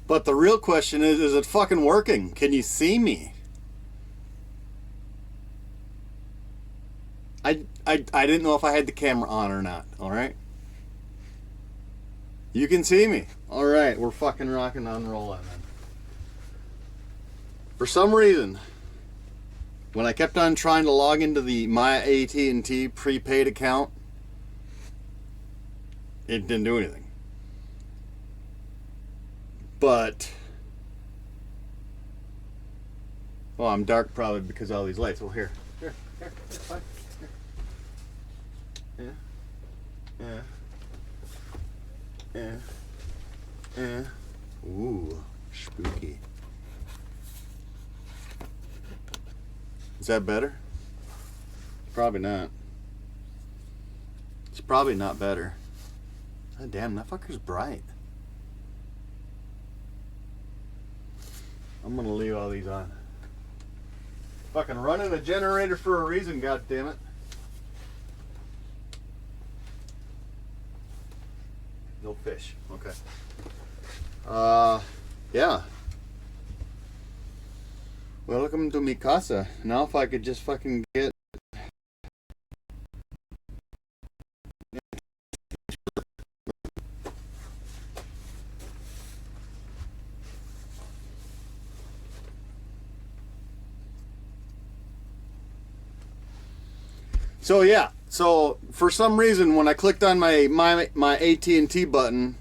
But the real question is it fucking working? Can you see me? I didn't know if I had the camera on or not, alright? You can see me. Alright, we're fucking rocking and rolling then. For some reason, when I kept on trying to log into my AT&T prepaid account, it didn't do anything. But, well, I'm dark probably because of all these lights. Oh, here, it's fine. Here. Yeah. Ooh, spooky. Is that better? Probably not. It's probably not better. Oh, damn, that fucker's bright. I'm gonna leave all these on. Fucking running a generator for a reason, goddammit. No fish. Okay. Yeah. Welcome to mi casa. Now if I could just fucking get... So yeah, so for some reason when I clicked on my AT&T button,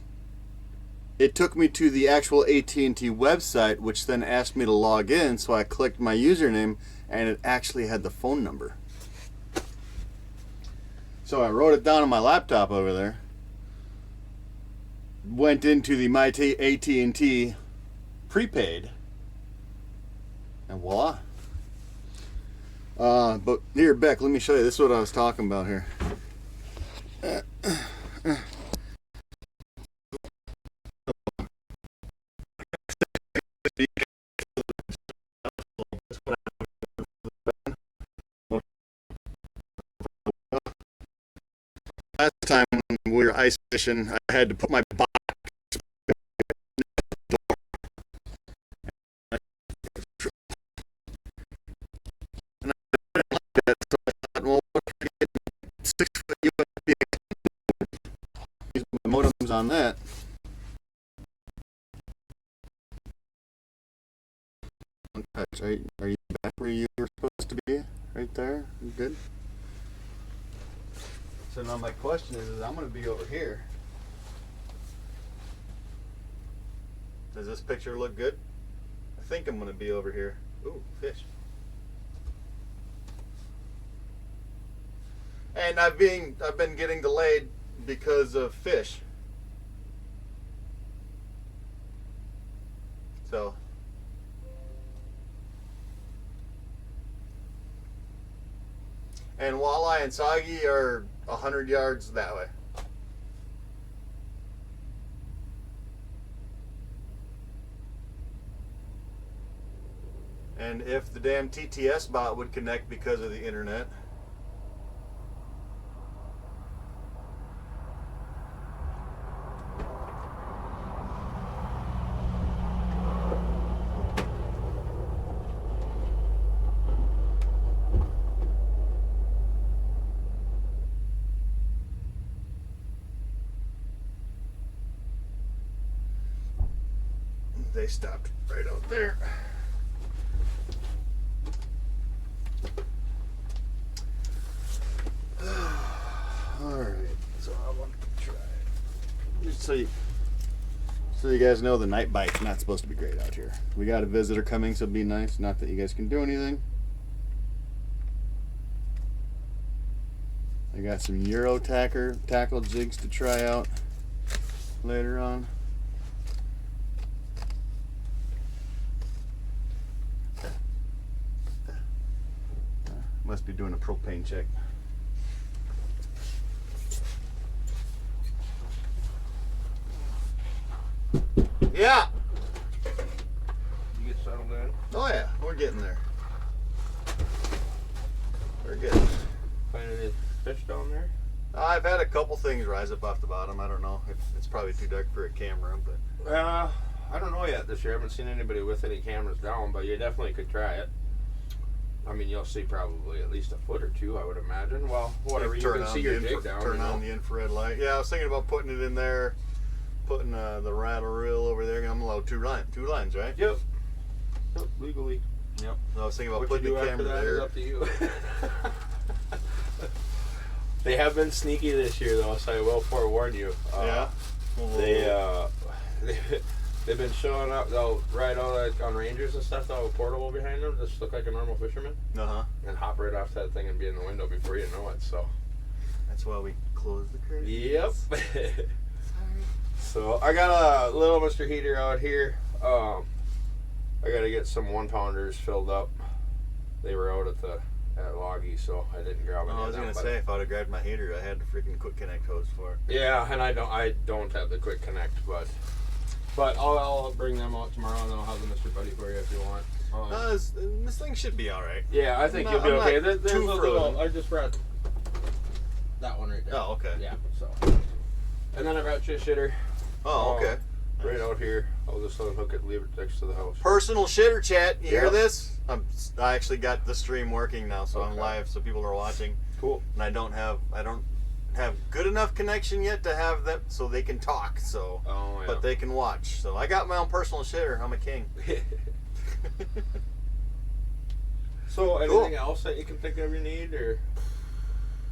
it took me to the actual AT&T website, which then asked me to log in, so I clicked my username and it actually had the phone number. So I wrote it down on my laptop over there, went into the my AT&T prepaid, and voila. But here, Beck, let me show you. This is what I was talking about here. Last time when we were ice fishing, I had to put my box and I didn't like that, so I thought, well, what if I get 6-foot USB? Use my modems on that. Are you back where you were supposed to be? Right there? You good? So now my question is I'm going to be over here. Does this picture look good? I think I'm going to be over here. Ooh, fish. And I've been getting delayed because of fish. So and walleye and soggy are 100 yards that way. And if the damn TTS bot would connect because of the internet. They stopped right out there. Alright, so I want to try it. Just so you guys know, the night bite's not supposed to be great out here. We got a visitor coming, so it'd be nice. Not that you guys can do anything. I got some Euro tackle jigs to try out later on. Must be doing a propane check. Yeah. You get settled in? Oh yeah, we're getting there. We're getting there. Finding any fish down there? I've had a couple things rise up off the bottom. I don't know. It's probably too dark for a camera, but I don't know yet this year. I haven't seen anybody with any cameras down, but you definitely could try it. I mean, you'll see probably at least a foot or two, I would imagine. Well, whatever, you can see your jig down. Turn on the infrared light. Yeah, I was thinking about putting it in there, putting the rattle reel over there. I'm allowed two lines, right? Yep, legally. Yep. So I was thinking about What putting you do the after camera that there. is up to you. They have been sneaky this year, though, so I will forewarn you. Yeah. They've been showing up. They'll ride out on rangers and stuff. They'll have a portable behind them, just look like a normal fisherman, and hop right off that thing and be in the window before you know it. So that's why we closed the curtain. Yep. So I got a little Mr. Heater out here. I got to get some 1-pounders filled up. They were out at Loggy, so I didn't grab any. I was gonna say, if I'd have grabbed my heater, I had the freaking quick connect hose for it. Yeah, and I don't have the quick connect, but I'll bring them out tomorrow, and I'll have the Mr. Buddy for you if you want. This thing should be all right. Yeah, I think you'll be okay. There's a too little. frozen. I just brought that one right there. Oh, okay. Yeah. So, and then I brought you a shitter. Oh, okay. Right out here. I'll just unhook it, leave it next to the house. Personal shitter chat. You hear Yep. this? I actually got the stream working now, so I'm Okay. live, so people are watching. Cool. And I don't have good enough connection yet to have them so they can talk. So, Oh yeah. but they can watch. So I got my own personal shitter. I'm a king. So anything else that you can think of you need,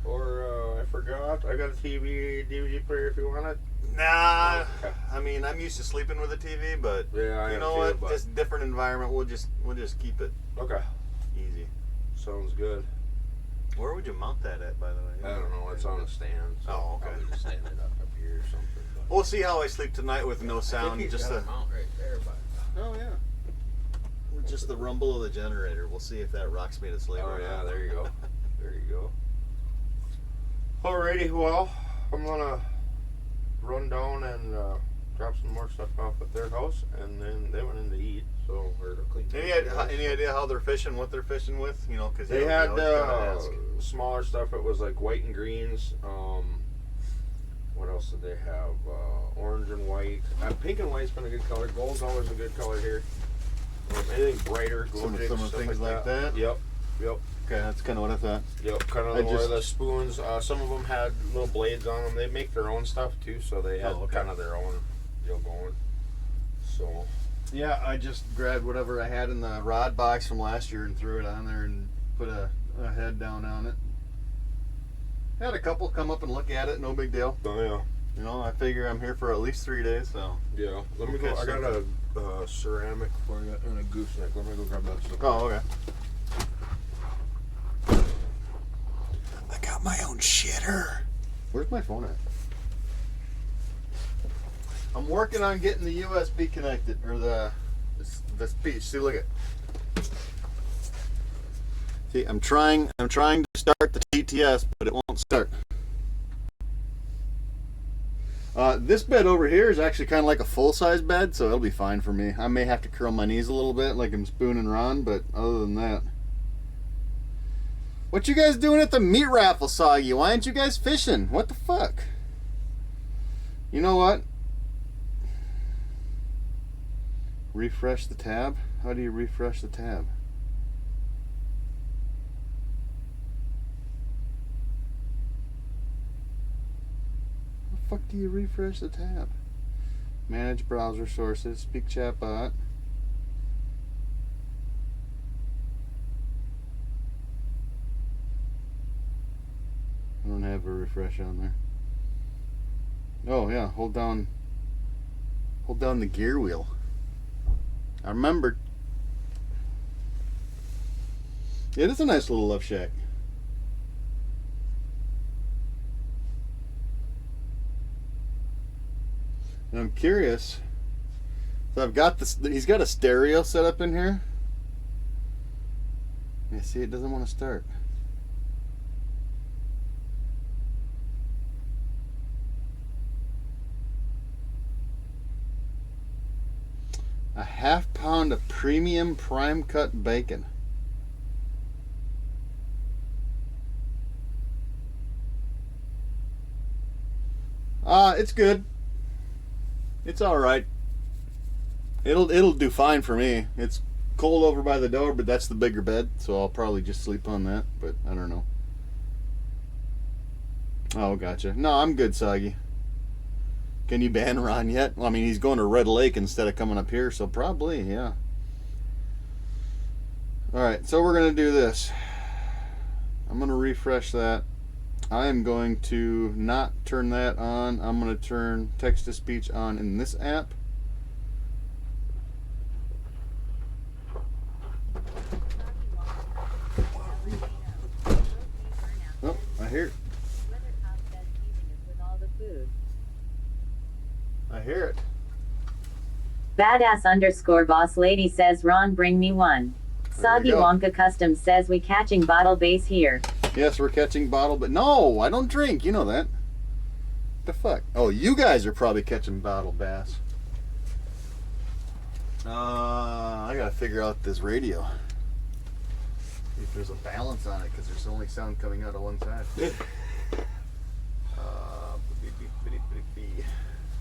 or I forgot. I got a TV, DVD player if you want it. Nah. Okay. I mean, I'm used to sleeping with a TV, but Yeah, I you am know too, what? but- Just different environment. We'll just keep it Okay. easy. Sounds good. Where would you mount that at, by the way? I don't know. It's on a stand. So Oh, okay. I'll just stand it up here or something. But We'll see how I sleep tonight with no I sound. think he's Just got the a mount right there, but. oh yeah. Just the rumble of the generator. We'll see if that rocks me to sleep. Oh or yeah, not. there you go. There you go. Alrighty, well, I'm gonna run down and drop some more stuff off at their house, and then they went in to eat, so we're to clean. Any idea how they're fishing? What they're fishing with? You know, because They had smaller stuff. It was like white and greens. What else did they have? Orange and white. Pink and white's been a good color. Gold's always a good color here. Anything brighter, Some gold jigs, of stuff things like that. Yep. Okay, that's kind of what I thought. Yep, kind of the spoons. Some of them had little blades on them. They make their own stuff too, so they had kind of their own deal going. So Yeah, I just grabbed whatever I had in the rod box from last year and threw it on there and put a head down on it. Had a couple come up and look at it, no big deal. oh yeah, You know, I figure I'm here for at least 3 days, so. yeah. Let me go. I got a ceramic for you and a gooseneck. Let me go grab that stuff. Oh, okay. I got my own shitter. Where's my phone at? I'm working on getting the USB connected, or the speech. See, look at. See, I'm trying to start the TTS, but it won't start. This bed over here is actually kind of like a full-size bed, so it'll be fine for me. I may have to curl my knees a little bit, like I'm spooning Ron, but other than that. What you guys doing at the meat raffle, Soggy? Why aren't you guys fishing? What the fuck? You know what? Refresh the tab? How do you refresh the tab? How the fuck do you refresh the tab? Manage browser sources, speak chatbot. I don't have a refresh on there. Oh yeah, hold down the gear wheel. I remembered. It is a nice little love shack. And I'm curious. So I've got this. He's got a stereo set up in here. Yeah, see, it doesn't want to start. A half pound of premium prime cut bacon. It's good. It's all right. It'll do fine for me. It's cold over by the door, but that's the bigger bed, so I'll probably just sleep on that. But I don't know. Oh, gotcha. No, I'm good, Soggy. Can you ban Ron yet? Well, I mean, he's going to Red Lake instead of coming up here, so probably, yeah. Alright, so we're going to do this. I'm going to refresh that. I am going to not turn that on. I'm going to turn text-to-speech on in this app. Oh, I hear it. I hear it. Badass_boss lady says Ron bring me one. Soggy Wonka Custom says we catching bottle base here. Yes, we're catching bottle, but no, I don't drink. You know that. The fuck? Oh, you guys are probably catching bottle bass. I gotta figure out this radio. If there's a balance on it, because there's only sound coming out of one side.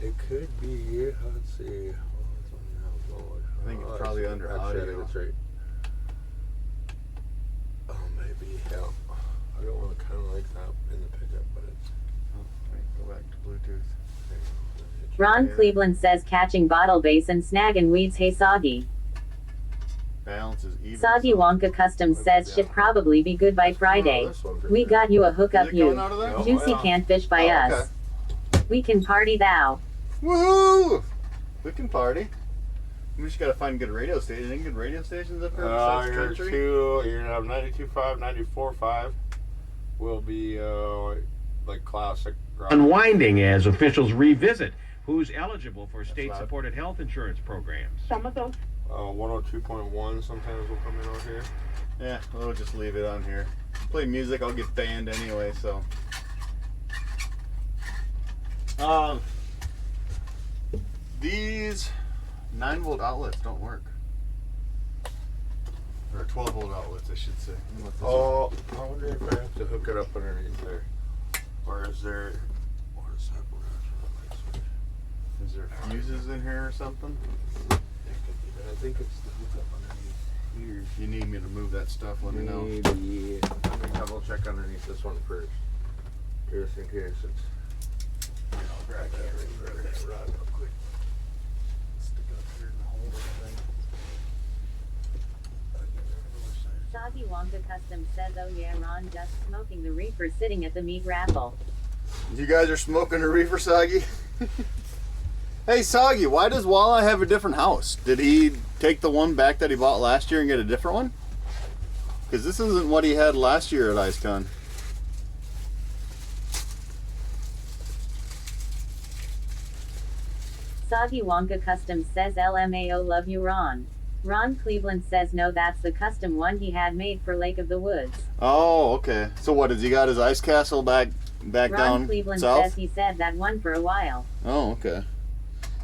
It could be. Let's see. I think it's probably under audio. That's right. Oh, maybe. Yeah. I don't want to kind of like that in the pickup, but it's. Oh, wait, go back to Bluetooth. Ron Cleveland says catching bottle base and snagging weeds. Hey Soggy. Balance is even. Soggy Wonka Custom says should probably be good by Friday. We got you a hookup, you juicy can't fish by us. We can party thou. Woohoo! We can party. We just gotta find good radio stations. Any good radio stations up here besides country? You're gonna have 92.5, 94.5. Will be like classic. Unwinding as officials revisit who's eligible for state-supported health insurance programs. Some of those. 102.1 sometimes will come in out here. Yeah, we'll just leave it on here. Play music, I'll get banned anyway, so. These 9-volt outlets don't work. Or 12-volt outlets, I should say. Oh, I wonder if I have to hook it up underneath there. Or is there... What is that? Is there fuses in here or something? I think it's the hookup underneath here. You need me to move that stuff, let me know. Maybe. Let me double check underneath this one first. Just in case it's... I'll grab that rod real quick. Stick it up here in the hole of the thing. Soggy Wonka Custom says, oh yeah, Ron just smoking the reefer sitting at the meat raffle. You guys are smoking a reefer, Soggy? Hey, Soggy, why does Walleye have a different house? Did he take the one back that he bought last year and get a different one? Because this isn't what he had last year at IceCon. Soggy Wonka Custom says LMAO love you Ron. Ron Cleveland says no, that's the custom one he had made for Lake of the Woods. Oh, okay. So what, has he got his ice castle back down Ron Cleveland south? says he said that one for a while. Oh, okay.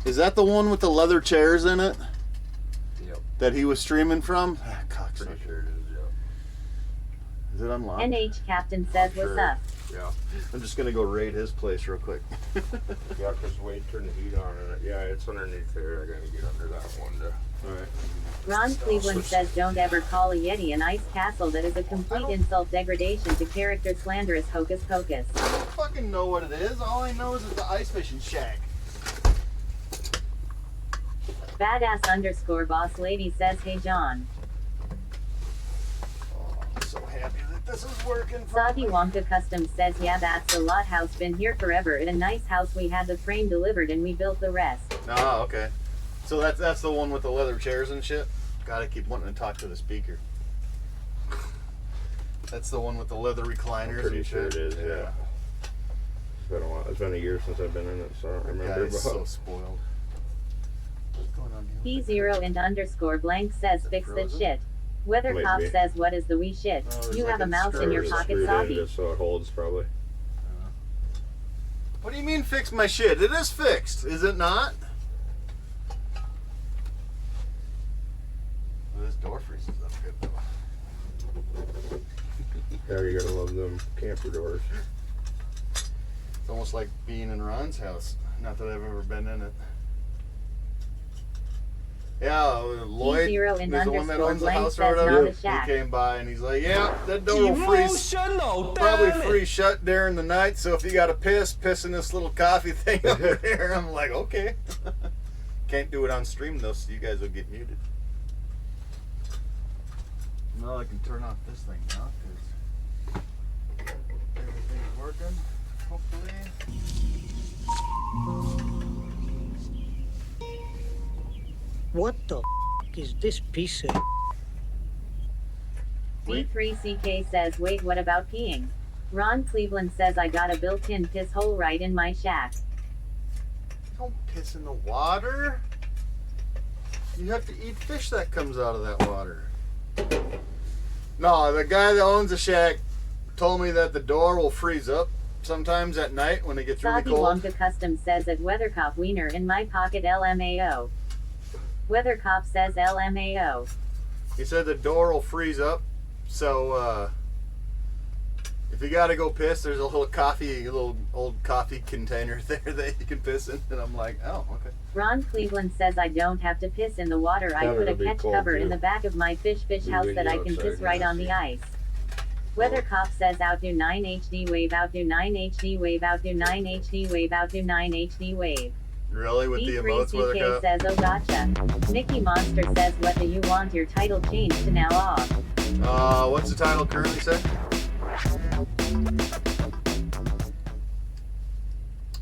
Is that the one with the leather chairs in it? Yep. That he was streaming from? Ah, cocksucker. Pretty sure it is, yeah. Is it unlocked? NH Captain says what's up. Yeah. I'm just gonna go raid his place real quick. Yeah, because Wade turned the heat on in it. Yeah, it's underneath there. I gotta get under that one to... Alright. Ron Cleveland says don't ever call a Yeti an ice castle. That is a complete insult, degradation to character, slanderous hocus pocus. I don't fucking know what it is. All I know is it's the ice fishing shack. Badass_boss lady says hey John. Oh, I'm so happy that this is working. Soggy Wonka Custom says yeah, that's the lot house, been here forever. It a nice house, we had the frame delivered and we built the rest. Oh, okay. So that's the one with the leather chairs and shit? Gotta keep wanting to talk to the speaker. That's the one with the leather recliners. I'm pretty and sure shit? it is, yeah. It's been a while. It's been a year since I've been in it, so I don't remember. Guy's so spoiled. What's going on here? P0 and _blank says fix that shit. Weather Might cop be. says what is the wee shit? there's You like have a a mouse in your screw pocket, Screwed in Soggy. just so it holds, probably. What do you mean fix my shit? It is fixed, is it not? Well, this door freezes up good though. Yeah, you gotta love them camper doors. It's almost like being in Ron's house. Not that I've ever been in it. Yeah, Lloyd, Zero in is the one that underscore owns the blank house or says whatever. not a He shack. came by and he's like, yeah, that door will freeze. Probably free shut during the night, so if you got to piss in this little coffee thing over here. I'm like, okay. Can't do it on stream though, so you guys will get muted. Now I can turn off this thing now, because everything's working, hopefully. What the is this piece of... B3CK says, wait, what about peeing? Ron Cleveland says, I got a built-in piss hole right in my shack. Don't piss in the water. You have to eat fish that comes out of that water. No, the guy that owns the shack told me that the door will freeze up sometimes at night when it gets really Soggy cold. Wonka Custom says, at Weathercop Wiener in my pocket LMAO. Weathercop says LMAO. He said the door will freeze up, so if you gotta go piss, there's a little old coffee container there that you can piss in. And I'm like, oh, okay. Ron Cleveland says, I don't have to piss in the water. I put a catch cover in the back of my fish house that I can piss right on the ice. Weathercop says, outdo 9 HD wave, outdo 9 HD wave, outdo 9 HD wave, outdo 9 HD wave. Really, with the emotes, B3CK says, oh gotcha. Mickey Monster says, what do you want your title changed to now off? What's the title currently say?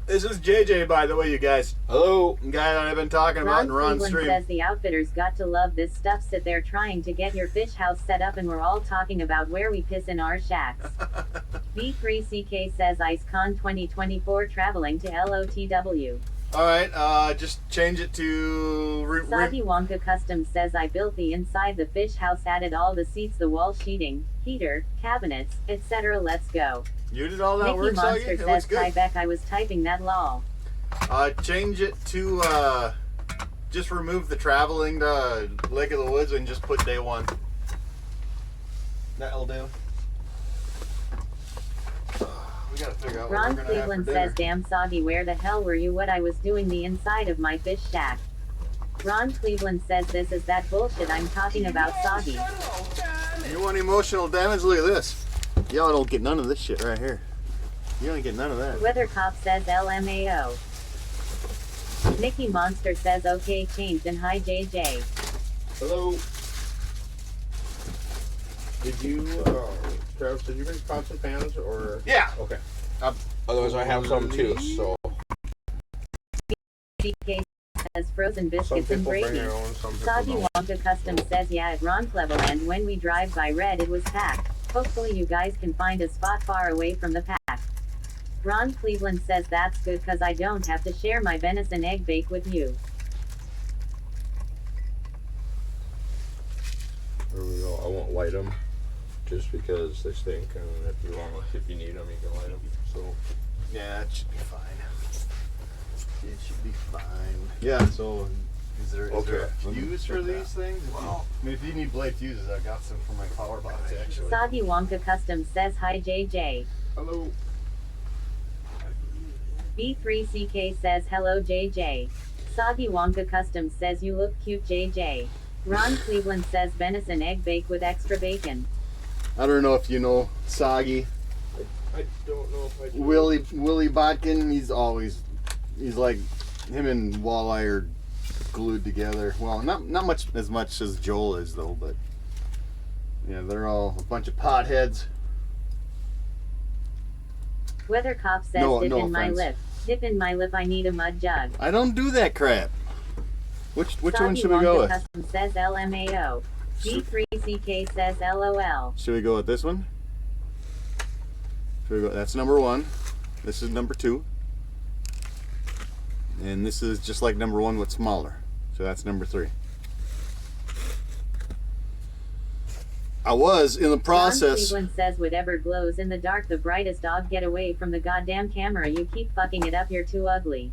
This is JJ, by the way, you guys. Hello. The guy that I've been talking about in Ron's Cleveland stream. says the outfitters got to love this stuff. Sit there trying to get your fish house set up, and we're all talking about where we piss in our shacks. B3CK says IceCon 2024 traveling to LOTW. Alright, just change it to... Soggy Wonka Custom says, I built the inside the fish house, added all the seats, the wall sheeting, heater, cabinets, etc. Let's go. You did all that Mickey work, Soggy? Monster It says, looks good. Tybeck, I was typing that lol. Change it to, just remove the traveling to Lake of the Woods and just put day one. That'll do. We gotta figure out what Ron we're gonna Cleveland have for dinner. says, damn Soggy, where the hell were you? What I was doing the inside of my fish shack. Ron Cleveland says, this is that bullshit I'm talking about, Soggy. You want emotional damage? Look at this. Y'all don't get none of this shit right here. You don't get none of that. Weathercop says LMAO. Mickey Monster says, okay, changed, and hi JJ. Hello. Did you, Travis, did you bring pots and pans or? Yeah. Okay. Otherwise, I have some too. So. DK says frozen Some biscuits and people bring gravy. their own. Some people Soggy don't. Wonka Custom says, yeah, at Ron Cleveland when we drive by Red it was packed. Hopefully you guys can find a spot far away from the pack. Ron Cleveland says, that's good cause I don't have to share my venison egg bake with you. There we go. I won't light them, just because they stink, and if you need them, you can light them. So. Yeah, it should be fine. It should be fine. Yeah, so is there a fuse for these things? Well, I mean, if you need blade fuses, I've got some for my power box actually. Soggy Wonka Custom says, hi JJ. Hello. B3CK says, hello JJ. Soggy Wonka Custom says, you look cute JJ. Ron Cleveland says, venison egg bake with extra bacon. I don't know if you know Soggy. I don't know if I do. Willie Botkin, he's like, him and Walleye are glued together. Well, not much as Joel is though, but yeah, they're all a bunch of potheads. Weathercop says, No dip in my offense. lip. Dip in my lip, I need a mud jug. I don't do that crap. Which one Soggy should we go Wonka with? Custom says LMAO. B3CK says LOL. Should we go with this one? Should we go? That's number 1. This is number 2. And this is just like number 1 but smaller. So that's number 3. I was in the Ron process. Cleveland says, whatever glows in the dark the brightest, dog, get away from the goddamn camera, you keep fucking it up, you're too ugly.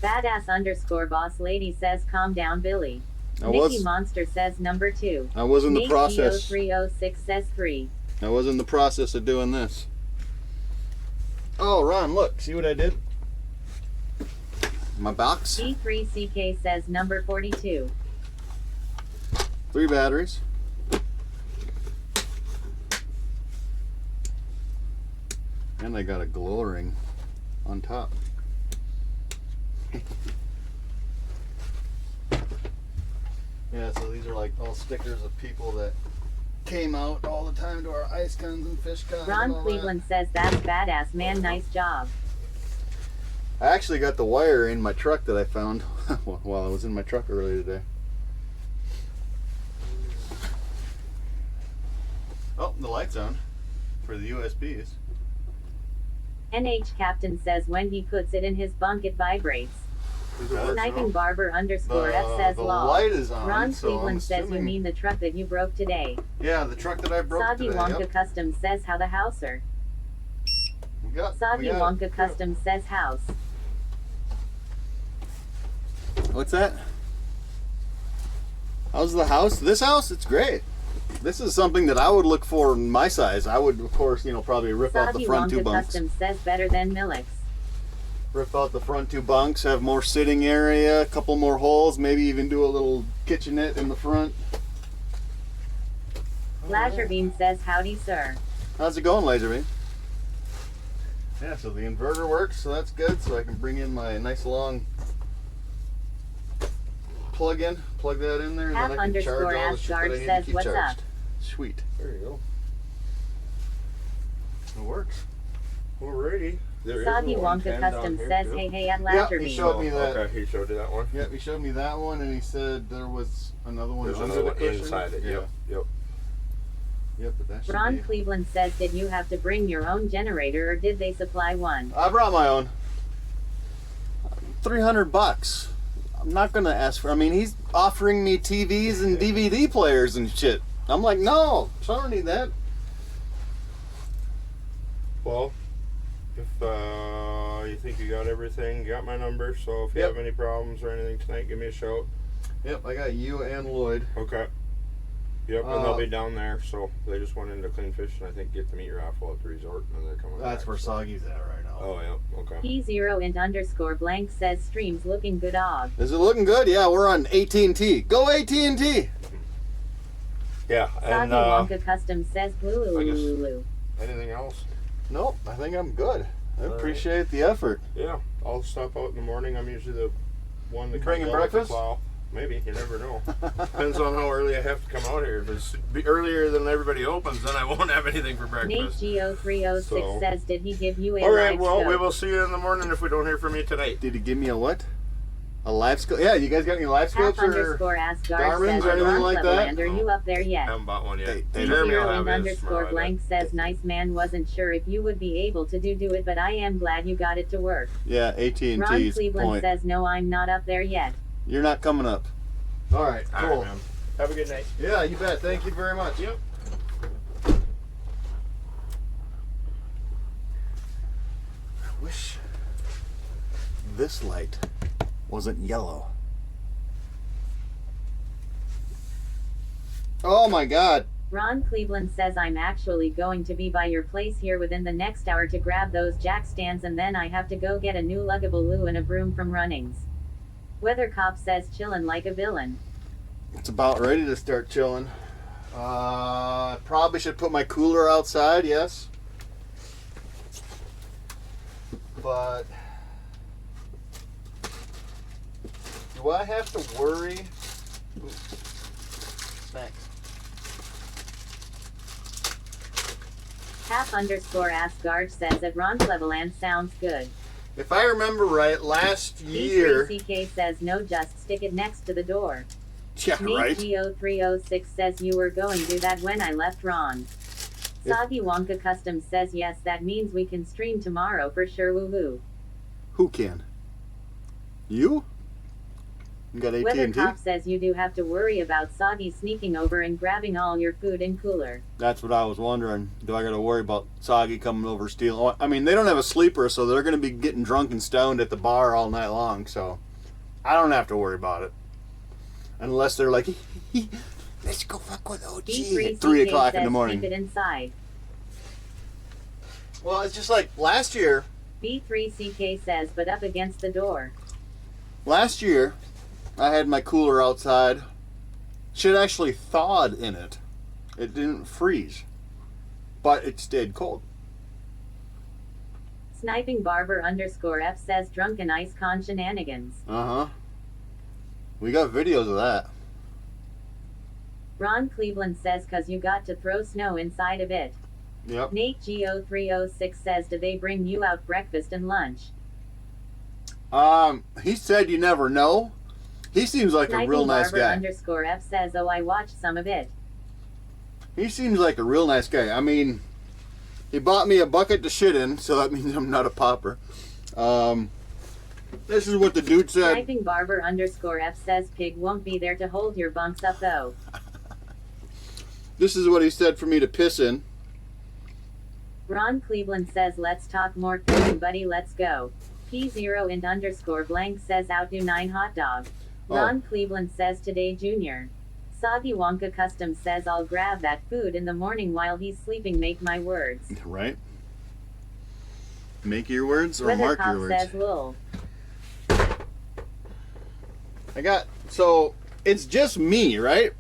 Badass _ boss lady says, calm down Billy. Mickey Monster says number 2. I was in the Nate process. 0306 says 3. I was in the process of doing this. Oh, Ron, look. See what I did? My box? G3CK says number 42. 3 batteries. And I got a glow ring on top. Yeah, so these are like all stickers of people that came out all the time to our IceCons and FishCons. Ron Cleveland says that's badass, man. Nice job. I actually got the wire in my truck that I found while I was in my truck earlier today. Oh, the light's on for the USBs. NH Captain says when he puts it in his bunk it vibrates. Sniping Barber _ F says the lol. light is on, Ron so Cleveland I'm says you assuming- mean the truck that you broke today. Yeah, the truck that I broke Soggy today. Wonka Yep. Custom says how the houser. We got Soggy it. Wonka Custom says house. What's that? How's the house? This house? It's great. This is something that I would look for in my size. I would, of course, probably rip out the Soggy front 2 Wonka bunks. Custom says better than Millix. Rip out the front 2 bunks, have more sitting area, a couple more holes, maybe even do a little kitchenette in the front. Lazarbeam says howdy sir. How's it going, Laserbeam? Yeah, so the inverter works, so that's good. So I can bring in my nice long plug-in, plug that in there, and Half then I can charge all the _ shit that I Asgard need to says keep what's charged. up. Sweet. There you go. It works. Alrighty. There is Soggy a Wonka 110 down Custom here, says too. hey at Yeah, he Lazarbeam. showed me that. Okay, he showed you that one. Yeah, he showed me that one, and he said there was another one There's under another the one cushion. inside it. Yeah. Yep. Yep. Yep, but that should Ron be... Cleveland says did you have to bring your own generator or did they supply one? I brought my own. $300. I'm not gonna ask for. I mean, he's offering me TVs and DVD players and shit. I'm like, no, I don't need that. Well, if you think you got everything, you got my number. So if you Yep. have any problems or anything tonight, give me a shout. Yep, I got you and Lloyd. Okay. Yep, and they'll be down there. So they just went into Clean Fish and I think get the meat raffle at the resort, and then they're coming. That's back, where so. Soggy's at right now. Oh yeah. Okay. P0 _blank says streams looking good og. Is it looking good? Yeah, we're on AT&T. Go AT&T. Yeah, Soggy and Wonka Custom says blue I guess- lulu. anything else? Nope, I think I'm good. I All right. appreciate the effort. Yeah, I'll stop out in the morning. I'm usually the one that Bringing comes out with the breakfast? plow. Maybe, you never know. Depends on how early I have to come out here. If it's be earlier than everybody opens, then I won't have anything for Nate breakfast. Go306 So- says did he give you a All right, live well, we scope? will see you in the morning if we don't hear from you tonight. Did he give me a what? A live scope? Yeah, you guys got any live Half scopes or? _ Asgard Garmin's says or anything Ron like Cleveland, that? are you up there yet? Haven't bought one yet. They- Jeremy will P0 have his tomorrow, I _ blank says nice man, wasn't sure if you would be able to do it, but I am glad you got it to work. Yeah, AT&T's Ron Cleveland point. says no, I'm not up there yet. You're not coming up. All right, bet. All cool. right, man. Have a good night. Yeah, you bet. Thank you very much. Yep. I wish this light wasn't yellow. Oh my God. Ron Cleveland says I'm actually going to be by your place here within the next hour to grab those jack stands, and then I have to go get a new luggable loo and a broom from Runnings. Weather Cop says chillin' like a villain. It's about ready to start chilling. Probably should put my cooler outside, yes. But do I have to worry? Ooh. Snacks. Half _ Asgard says at Ron Cleveland sounds good. If I remember right, last year. B3CK says no, just stick it next to the door. Yeah, Nate right. Go306 says you were going to do that when I left Ron. Soggy Wonka Custom says yes, that means we can stream tomorrow for sure, woohoo. Who can? You? You got Weather AT&T? Cop says you do have to worry about Soggy sneaking over and grabbing all your food and cooler. That's what I was wondering. Do I got to worry about Soggy coming over stealing? I mean, they don't have a sleeper, so they're going to be getting drunk and stoned at the bar all night long. So I don't have to worry about it, unless they're like, "Let's go fuck with OG B3CK at 3 o'clock in says the morning." keep it inside. Well, it's just like last year. B3CK says but up against the door. Last year, I had my cooler outside, shit actually thawed in it. It didn't freeze, but it stayed cold. Sniping Barber _F says drunken IceCon shenanigans. We got videos of that. Ron Cleveland says cause you got to throw snow inside of it. Yep. Nate Go306 says do they bring you out breakfast and lunch? He said you never know. He seems like a real nice guy. Sniping Barber _F says oh I watched some of it. He seems like a real nice guy. I mean, he bought me a bucket to shit in, so that means I'm not a pauper. This is what the dude said. Sniping Barber _F says pig won't be there to hold your bumps up though. This is what he said for me to piss in. Ron Cleveland says let's talk more cooking buddy, let's go. P0 and _blank says outdo 9 hot dog. Ron Cleveland says today Junior. Soggy Wonka Custom says I'll grab that food in the morning while he's sleeping, make my words. Right. Make your words or Weather mark Cop your words. says lol. So it's just me, right?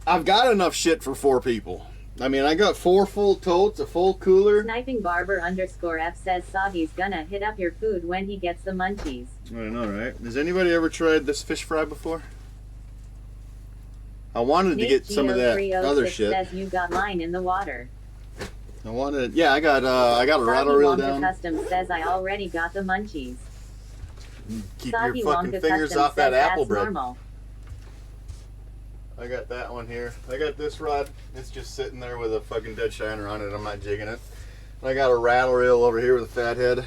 I've got enough shit for 4 people. I mean, I got 4 full totes, a full cooler. Sniping Barber _F says Soggy's gonna hit up your food when he gets the munchies. I know, right? Has anybody ever tried this fish fry before? I wanted to get some of that other shit. Says you got mine in the water. I wanted, yeah, I got a rattle reel down. Custom says I already got the munchies. Keep Soggy your fucking Wonka fingers Custom off that says apple that's bread. Normal. I got that one here. I got this rod. It's just sitting there with a fucking dead shiner on it. I'm not jigging it. And I got a rattle reel over here with a fat head.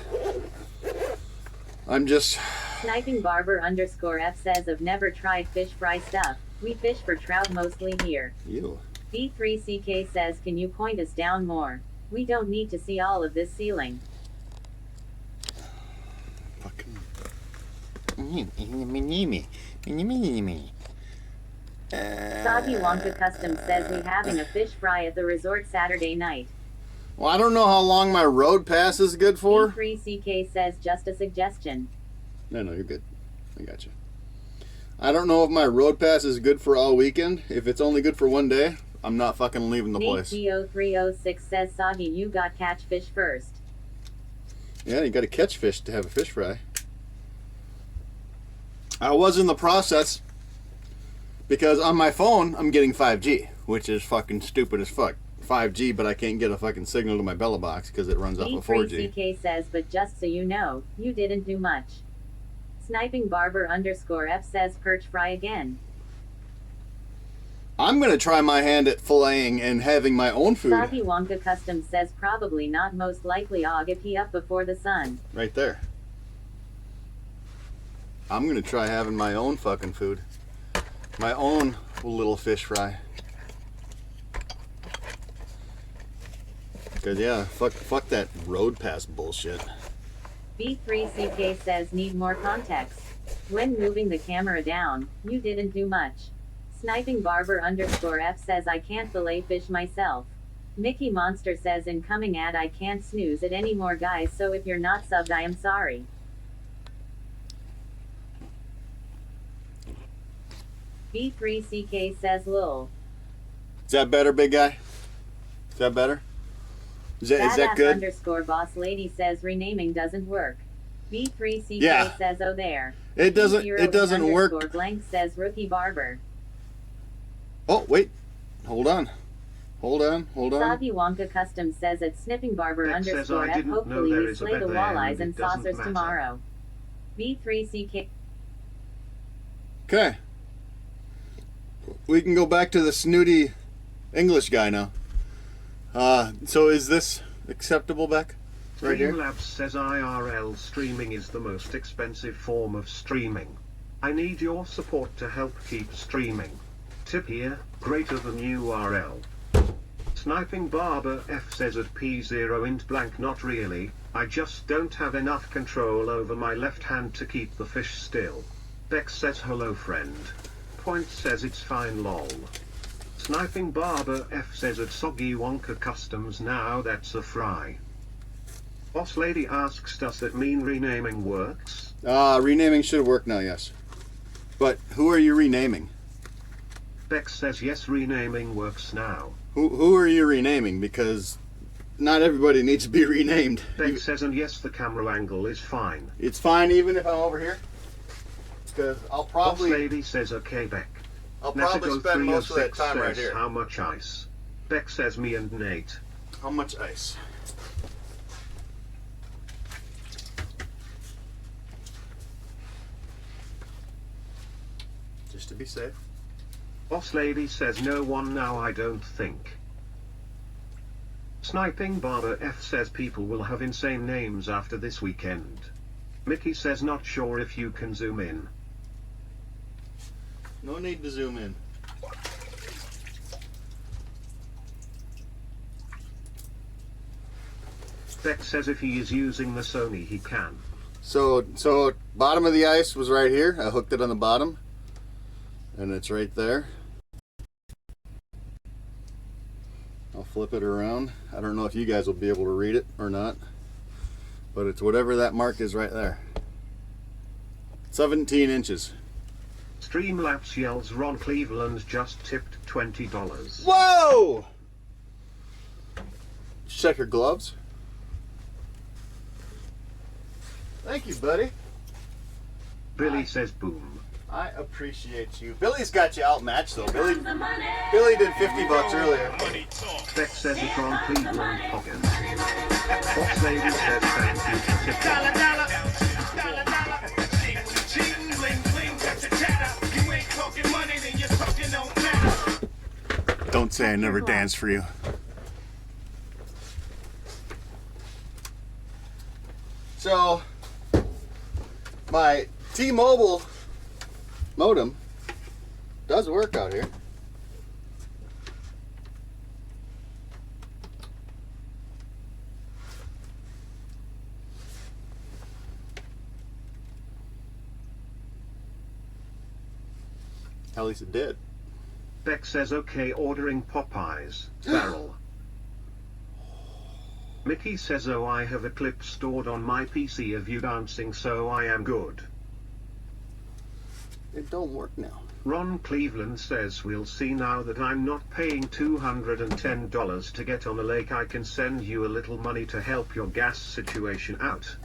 I'm just... Sniping Barber _F says I've never tried fish fry stuff. We fish for trout mostly here. Ew. B3CK says can you point us down more? We don't need to see all of this ceiling. Fucking... Soggy Wonka Custom says we having a fish fry at the resort Saturday night. Well, I don't know how long my road pass is good for. B3CK says just a suggestion. No, you're good. I got you. I don't know if my road pass is good for all weekend. If it's only good for one day, I'm not fucking leaving the place. Nate Go306 says Soggy you got catch fish first. Yeah, you got to catch fish to have a fish fry. I was in the process because on my phone I'm getting 5G, which is fucking stupid as fuck. 5G, but I can't get a fucking signal to my Bella box because it runs off of 4G. B3CK says, but just so you know, you didn't do much. Sniping Barber _F says perch fry again. I'm gonna try my hand at filleting and having my own food. Soggy Wonka Custom says probably not, most likely I'll get pee up before the sun. Right there. I'm gonna try having my own fucking food. My own little fish fry. Cause yeah, fuck that road pass bullshit. B3CK says need more context. When moving the camera down, you didn't do much. Sniping Barber _F says I can't fillet fish myself. Mickey Monster says incoming ad I can't snooze it anymore guys, so if you're not subbed I am sorry. B3CK says lol. Is that better, big guy? Is that better? Is that good? _boss lady says renaming doesn't work. B3CK says oh there. It doesn't work. Blank says rookie barber. Oh wait, hold on. Soggy Wonka Custom says it's Snipping Barber _F. Hopefully we slay the walleyes and saucers tomorrow. B3CK. Okay. We can go back to the snooty English guy now. So is this acceptable, Beck? Right here? Streamlabs says IRL streaming is the most expensive form of streaming. I need your support to help keep streaming. Tip here, greater than URL. Sniping Barber F says at P0 int blank not really, I just don't have enough control over my left hand to keep the fish still. Beck says hello friend. Point says it's fine lol. Sniping Barber F says at Soggy Wonka Customs now that's a fry. Boss Lady asks does that mean renaming works? Renaming should work now, yes. But who are you renaming? Bex says yes, renaming works now. Who are you renaming? Because not everybody needs to be renamed. Bex says and yes, the camera angle is fine. It's fine even if I'm over here. Because I'll probably... Boss lady says okay, Beck. I'll probably spend most of that time right says, here. how much ice? Beck says me and Nate. How much ice? Just to be safe. Boss lady says no one now, I don't think. Sniping Barber F says people will have insane names after this weekend. Mickey says not sure if you can zoom in. No need to zoom in. Beck says if he is using the Sony he can. So bottom of the ice was right here. I hooked it on the bottom. And it's right there. I'll flip it around. I don't know if you guys will be able to read it or not. But it's whatever that mark is right there. 17 inches. Streamlabs yells Ron Cleveland just tipped $20. Whoa! Check your gloves. Thank you, buddy. Billy says boom. I appreciate you. Billy's got you outmatched though. Billy did 50 bucks earlier. Beck says it's Ron Cleveland pocket. Boss lady says thank you for tipping. Don't say I never danced for you. So, my T-Mobile modem does work out here. At least it did. Beck says okay, ordering Popeyes. Barrel. Mickey says oh, I have a clip stored on my PC of you dancing, so I am good. It don't work now. Ron Cleveland says we'll see now that I'm not paying $210 to get on a lake. I can send you a little money to help your gas situation out.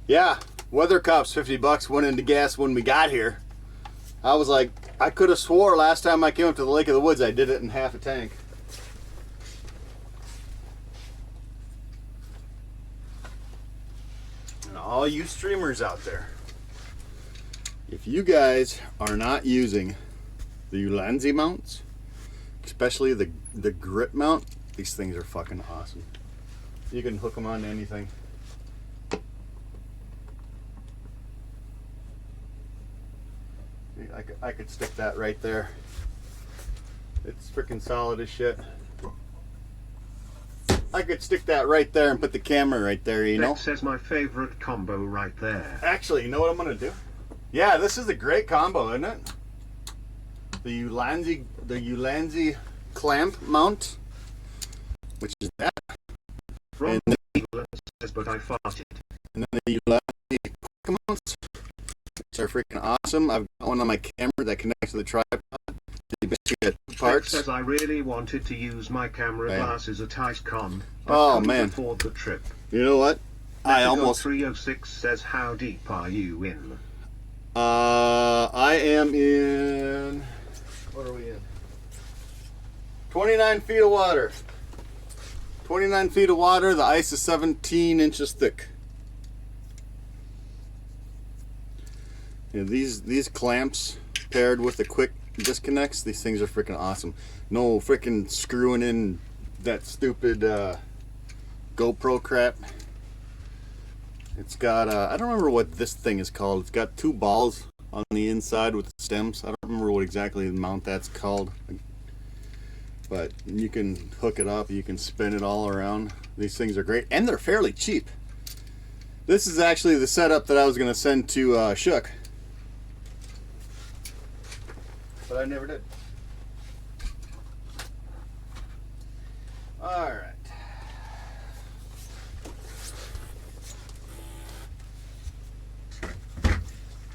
Yeah, Weather Cop's 50 bucks went into gas when we got here. I was like, I could have swore last time I came up to the Lake of the Woods I did it in half a tank. And all you streamers out there, if you guys are not using the Ulanzi mounts, especially the grip mount, these things are fucking awesome. You can hook them on to anything. I could stick that right there. It's freaking solid as shit. I could stick that right there and put the camera right there, you know? Beck says my favorite combo right there. Actually, you know what I'm gonna do? Yeah, this is a great combo, isn't it? The Ulanzi clamp mount, which is that. Ron And Cleveland says but I farted. And then the Ulanzi quick mounts, which are freaking awesome. I've got one on my camera that connects to the tripod. You basically get two parts. Beck says I really wanted to use my camera Bam. glasses at IceCon, but Oh, couldn't man. afford the trip. You know what? I Mexico almost 306 says how deep are you in? I am in, what are we in? 29 feet of water. 29 feet of water. The ice is 17 inches thick. Yeah, these clamps paired with the quick disconnects, these things are freaking awesome. No freaking screwing in that stupid GoPro crap. It's got, I don't remember what this thing is called. It's got two balls on the inside with the stems. I don't remember what exactly the mount that's called. But you can hook it up, you can spin it all around. These things are great, and they're fairly cheap. This is actually the setup that I was going to send to Shook. But I never did. Alright.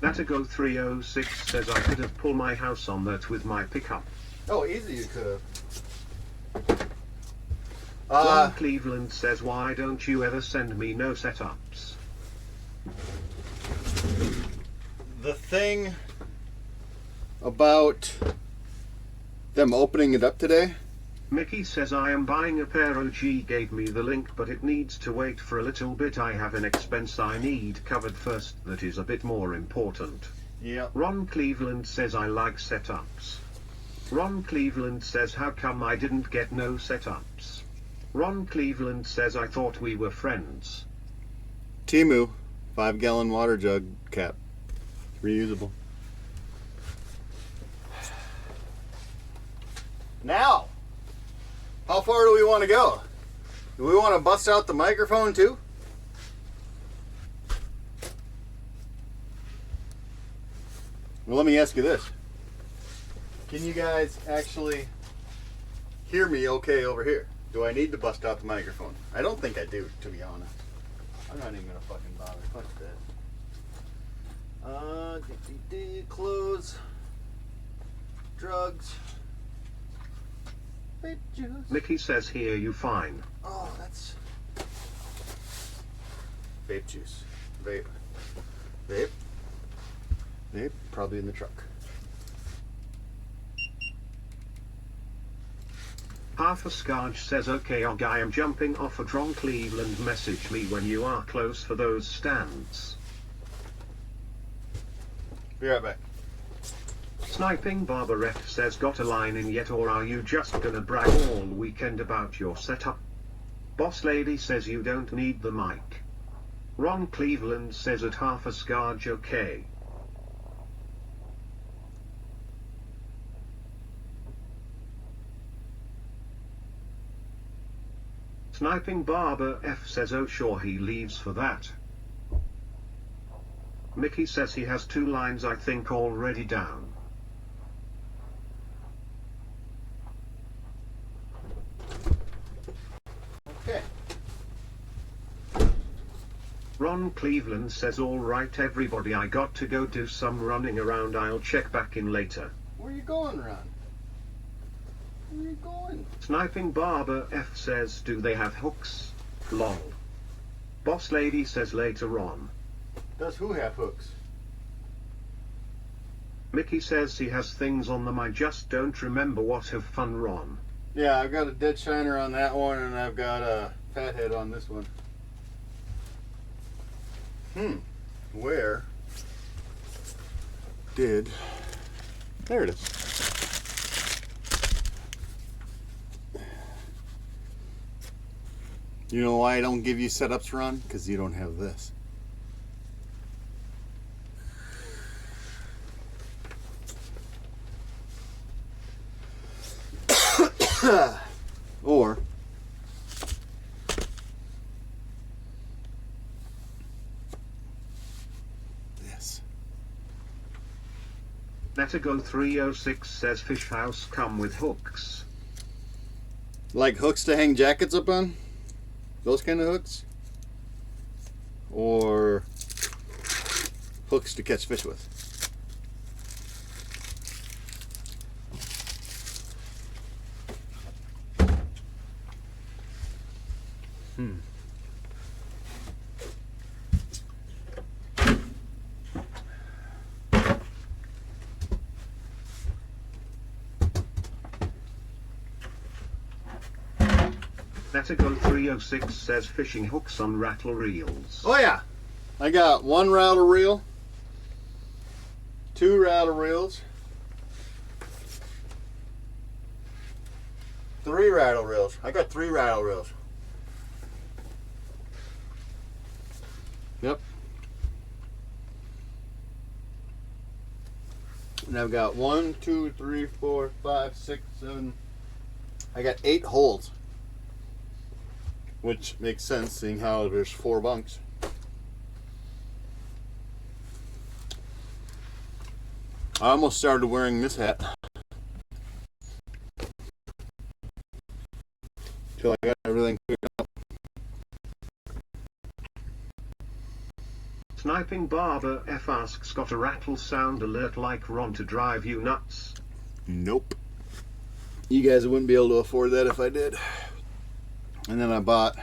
Natago 306 says I could have pulled my house on that with my pickup. Oh, easy you could have. Ron Cleveland says, why don't you ever send me no setups? The thing about them opening it up today. Mickey says, I am buying a pair. OG gave me the link, but it needs to wait for a little bit. I have an expense I need covered first that is a bit more important. Yep. Ron Cleveland says, I like setups. Ron Cleveland says, how come I didn't get no setups? Ron Cleveland says, I thought we were friends. Timu, 5-gallon water jug cap. Reusable. Now, how far do we want to go? Do we want to bust out the microphone too? Well, let me ask you this. Can you guys actually hear me okay over here? Do I need to bust out the microphone? I don't think I do, to be honest. I'm not even gonna fucking bother. Fuck that. Clothes. Drugs. Vape juice. Mickey says, here you fine. Oh, that's... Vape juice. Vape. Vape. Vape. Probably in the truck. Half a Scarge says, okay, Og, I am jumping off at Ron Cleveland. Message me when you are close for those stands. Be right back. Sniping Barber Ref says, got a line in yet, or are you just gonna brag all weekend about your setup? Boss Lady says, you don't need the mic. Ron Cleveland says, at half a Scarge, okay. Sniping Barber F says, oh sure, he leaves for that. Mickey says he has 2 lines I think already down. Okay. Ron Cleveland says, alright everybody, I got to go do some running around. I'll check back in later. Where you going, Ron? Where you going? Sniping Barber F says, do they have hooks? Lol. Boss Lady says, later on. Does who have hooks? Mickey says he has things on them, I just don't remember what. Have fun, Ron. Yeah, I've got a dead shiner on that one, and I've got a fathead on this one. Where did... There it is. You know why I don't give you setups, Ron? Because you don't have this. Or this. Lettergo 306 says, fish house come with hooks. Like hooks to hang jackets up on? Those kind of hooks? Or hooks to catch fish with? Lettergo 306 says, fishing hooks on rattle reels. Oh yeah, I got 1 rattle reel, 2 rattle reels, 3 rattle reels. I got 3 rattle reels. Yep. And I've got 1, 2, 3, 4, 5, 6, 7. I got 8 holes. Which makes sense, seeing how there's 4 bunks. I almost started wearing this hat. Till I got everything figured out. Sniping Barber F asks, got a rattle sound alert like Ron to drive you nuts? Nope. You guys wouldn't be able to afford that if I did. And then I brought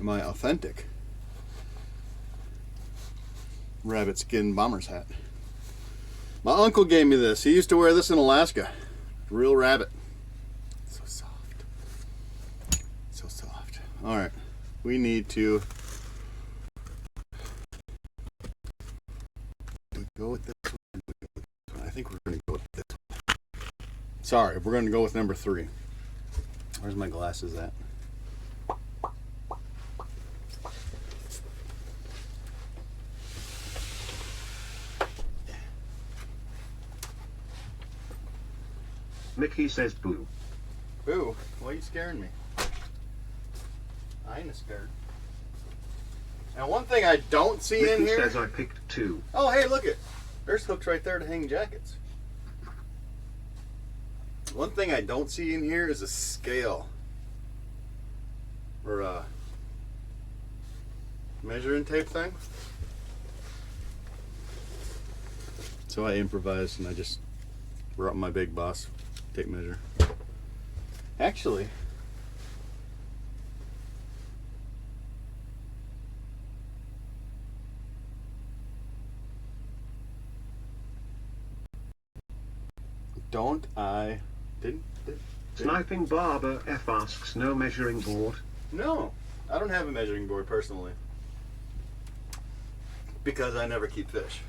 my authentic rabbit skin bomber's hat. My uncle gave me this. He used to wear this in Alaska. Real rabbit. So soft. So soft. All right. We need to go with this one. I think we're going to go with this one. Sorry, we're going to go with number 3. Where's my glasses at? Mickey says boo. Boo, why are you scaring me? I ain't scared. And one thing I don't see Mickey in here. says I picked 2. Oh, hey, look it. There's hooks right there to hang jackets. One thing I don't see in here is a scale. Or a measuring tape thing. So I improvised and I just brought my big boss tape measure. Actually, don't I didn't Sniping Barber F asks no measuring board. No, I don't have a measuring board personally because I never keep fish.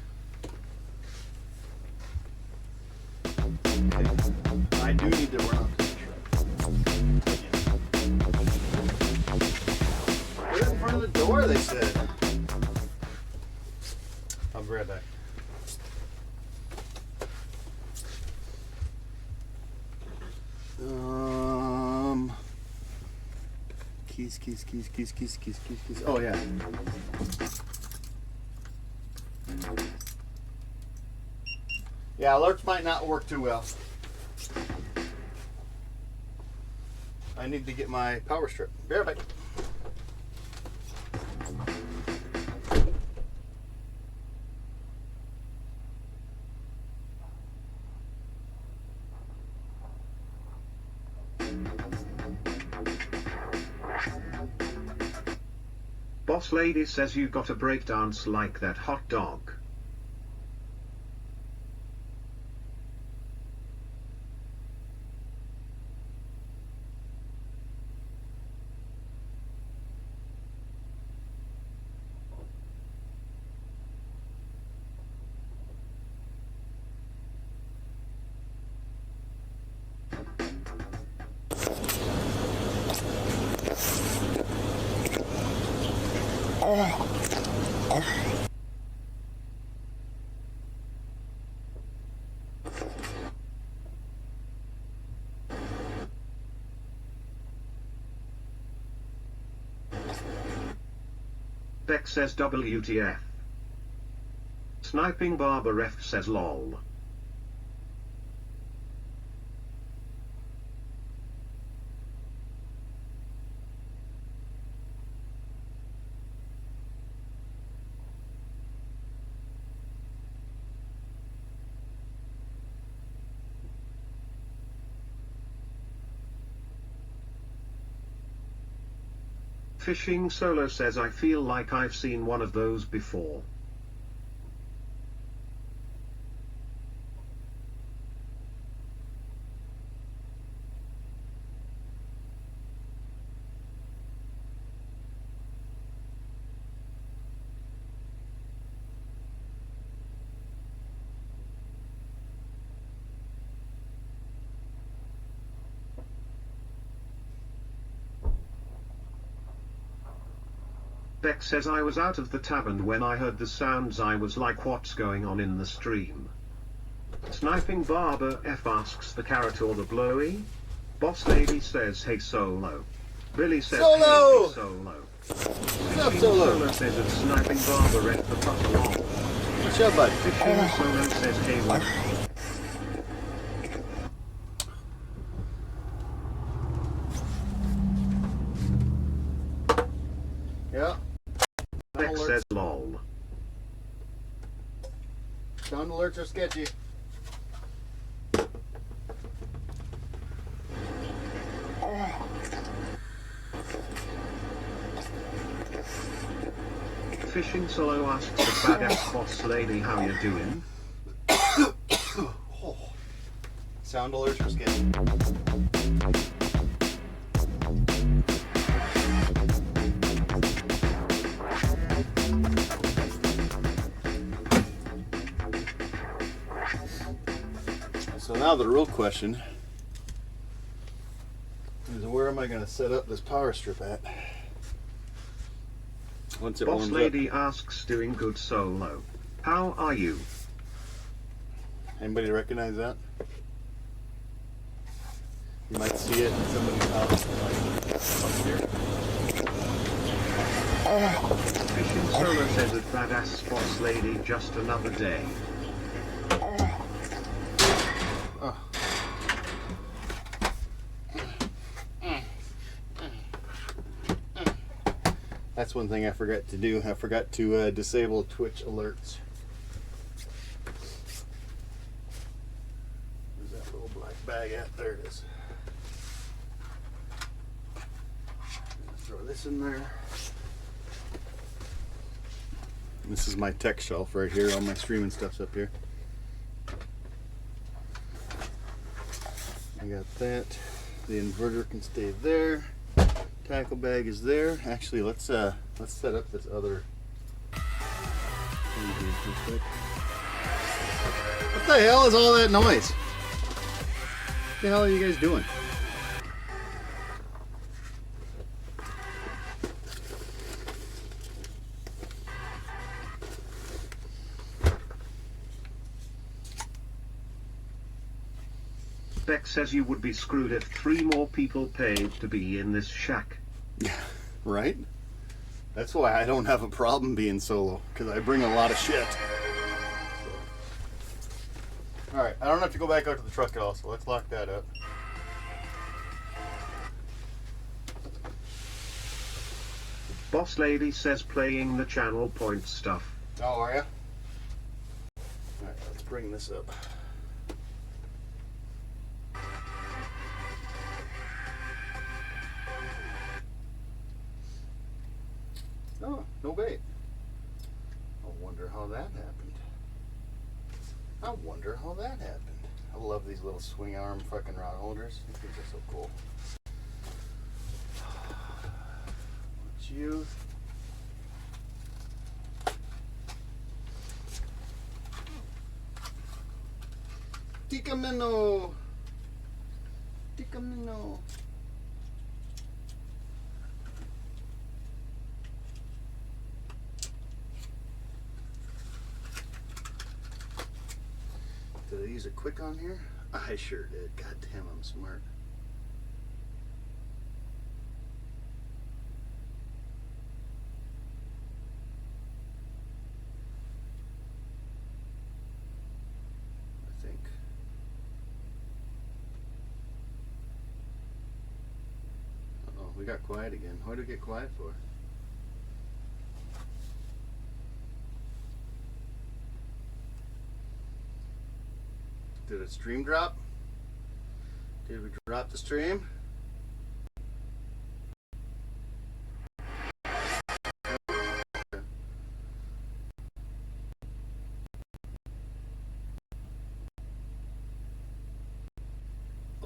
I do need to run up to the truck. Put it in front of the door, they said. I'll be right back. Keys. Oh, yeah. Yeah, alerts might not work too well. I need to get my power strip. Be right back. Boss lady says you got a breakdance like that hot dog. Beck says WTF. Sniping Barber F says lol. Fishing Solo says I feel like I've seen one of those before. Beck says I was out of the tab and when I heard the sounds I was like what's going on in the stream. Sniping Barber F asks the carrot or the blowy? Boss lady says hey Solo. Billy says Solo! hey Solo. What's up, Solo? Solo says it's Sniping Barber F the putt along. What's up, bud? Fishing Solo says hey what? Yeah. Beck says lol. Sound alerts are sketchy. Fishing Solo asks the badass boss lady how you doing. Sound alerts for skin. So now the real question is, where am I going to set up this power strip at? Once it Boss warms lady up. asks, doing good Solo. How are you? Anybody recognize that? You might see it in somebody's house, like up here. Fishing Solo says a badass boss lady, just another day. That's one thing I forgot to do. I forgot to disable Twitch alerts. Where's that little black bag at? There it is. Throw this in there. This is my tech shelf right here. All my streaming stuff's up here. I got that. The inverter can stay there. Tackle bag is there. Actually, let's set up this other thing here real quick. What the hell is all that noise? What the hell are you guys doing? Beck says you would be screwed if 3 more people paid to be in this shack. Yeah, right? That's why I don't have a problem being solo, because I bring a lot of shit. Alright, I don't have to go back out to the truck at all, so let's lock that up. Boss lady says playing the channel point stuff. Oh, are ya? Alright, let's bring this up. Oh, no bait. I wonder how that happened. I wonder how that happened. I love these little swing arm fucking rod holders. I think they're so cool. What's you? Ticamino! Ticamino! Did I use a quick on here? I sure did. God damn, I'm smart. I think. Uh-oh, we got quiet again. What did we get quiet for? Did a stream drop? Did we drop the stream?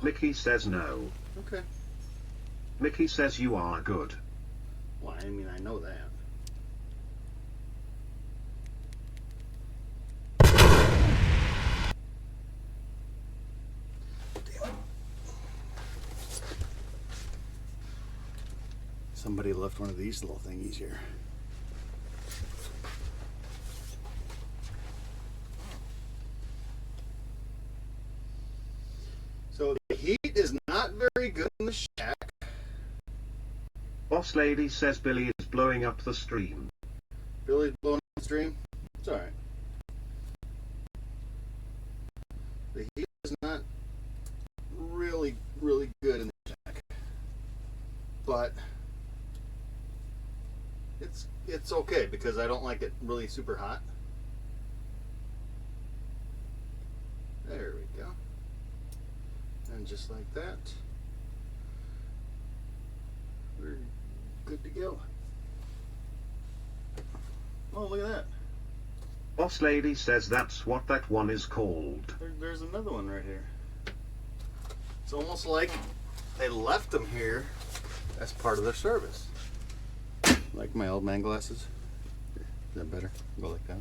Mickey says no. Okay. Mickey says you are good. Well, I mean, I know that. Somebody left one of these little thingies here. So the heat is not very good in the shack. Boss lady says Billy is blowing up the stream. Billy's blowing up the stream. It's alright. The heat is not really good in the shack. But it's okay because I don't like it really super hot. There we go. And just like that, we're good to go. Oh, look at that. Boss lady says that's what that one is called. There's another one right here. It's almost like they left them here as part of their service. Like my old man glasses. Is that better? Go like that.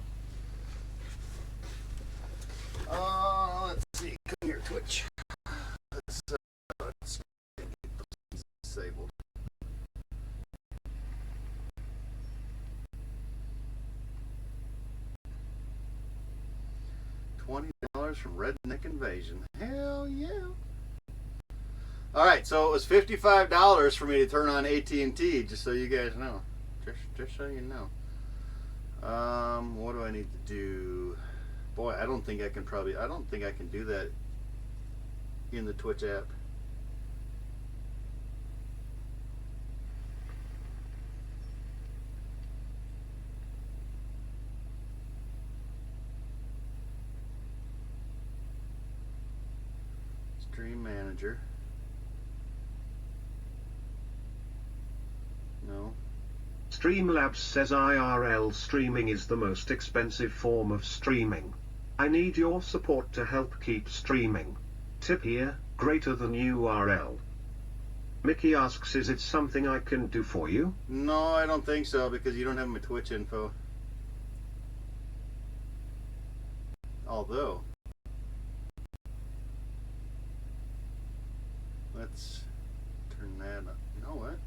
Let's see. Come here, Twitch. Let's get those disabled. $20 from Redneck Invasion. Hell yeah. Alright, so it was $55 for me to turn on AT&T, just so you guys know. Just so you know. What do I need to do? Boy, I don't think I can do that in the Twitch app. Stream manager. No. Streamlabs says IRL streaming is the most expensive form of streaming. I need your support to help keep streaming. Tip here, greater than URL. Mickey asks, is it something I can do for you? No, I don't think so, because you don't have my Twitch info. Although, let's turn that up. You know what?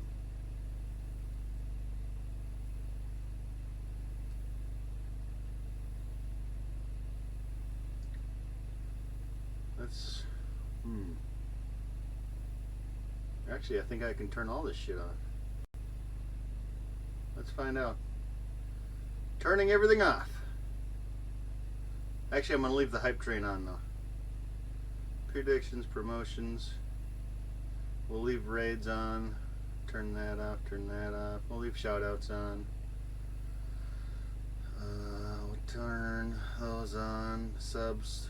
Let's, Actually, I think I can turn all this shit off. Let's find out. Turning everything off. Actually, I'm going to leave the hype train on though. Predictions, promotions. We'll leave raids on. Turn that off, turn that off. We'll leave shoutouts on. We'll turn those on. Subs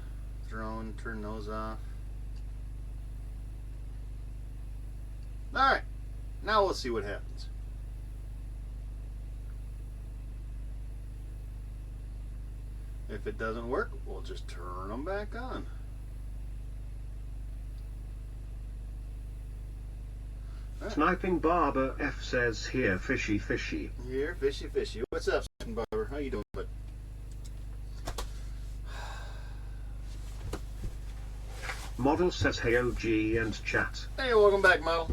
thrown, turn those off. Alright, now we'll see what happens. If it doesn't work, we'll just turn them back on. Right. Sniping Barber F says, here fishy fishy. Here, fishy fishy. What's up, Sniping Barber? How you doing, bud? Model says, hey OG and chat. Hey, welcome back, model.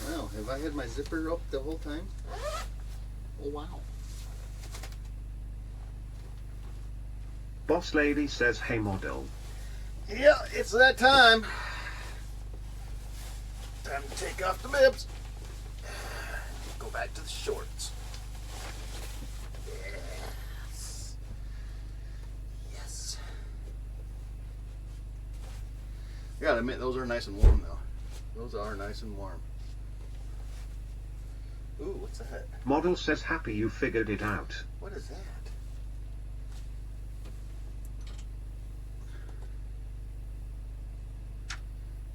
Well, have I had my zipper up the whole time? Oh, wow. Boss lady says, hey model. Yeah, it's that time. Time to take off the bibs. Go back to the shorts. Yes. Yes. I gotta admit, those are nice and warm, though. Those are nice and warm. Ooh, what's that? Model says, happy you figured it out. What is that?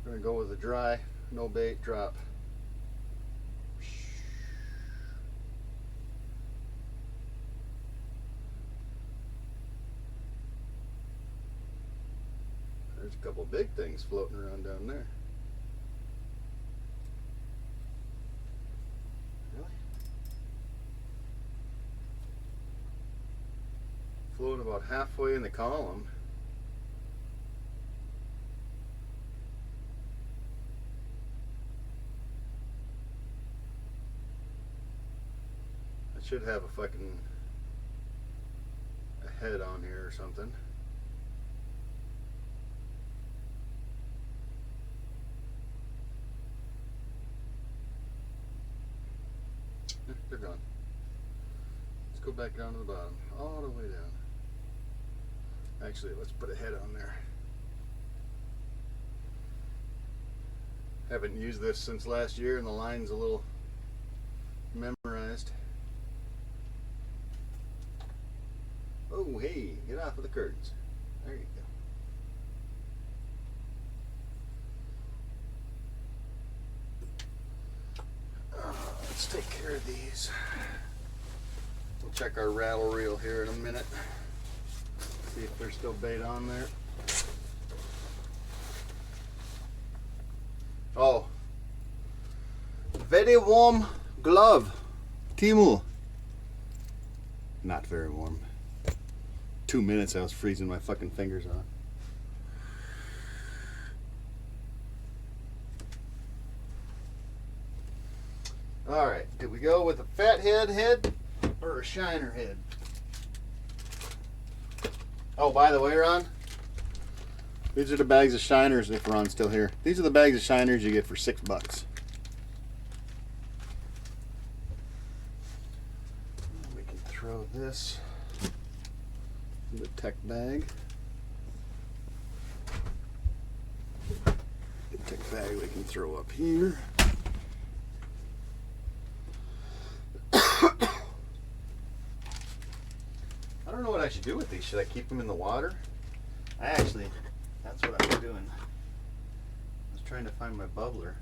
We're gonna go with a dry, no bait drop. There's a couple big things floating around down there. Really? Floating about halfway in the column. I should have a fucking head on here or something. They're gone. Let's go back down to the bottom, all the way down. Actually, let's put a head on there. Haven't used this since last year, and the line's a little memorized. Oh, hey, get off of the curtains. There you go. Let's take care of these. We'll check our rattle reel here in a minute. See if there's still bait on there. Oh. Very warm glove. Timu. Not very warm. 2 minutes I was freezing my fucking fingers on. Alright, did we go with a fat head or a shiner head? Oh, by the way, Ron, these are the bags of shiners if Ron's still here. These are the bags of shiners you get for $6. We can throw this in the tech bag. The tech bag we can throw up here. I don't know what I should do with these. Should I keep them in the water? That's what I was doing. I was trying to find my bubbler.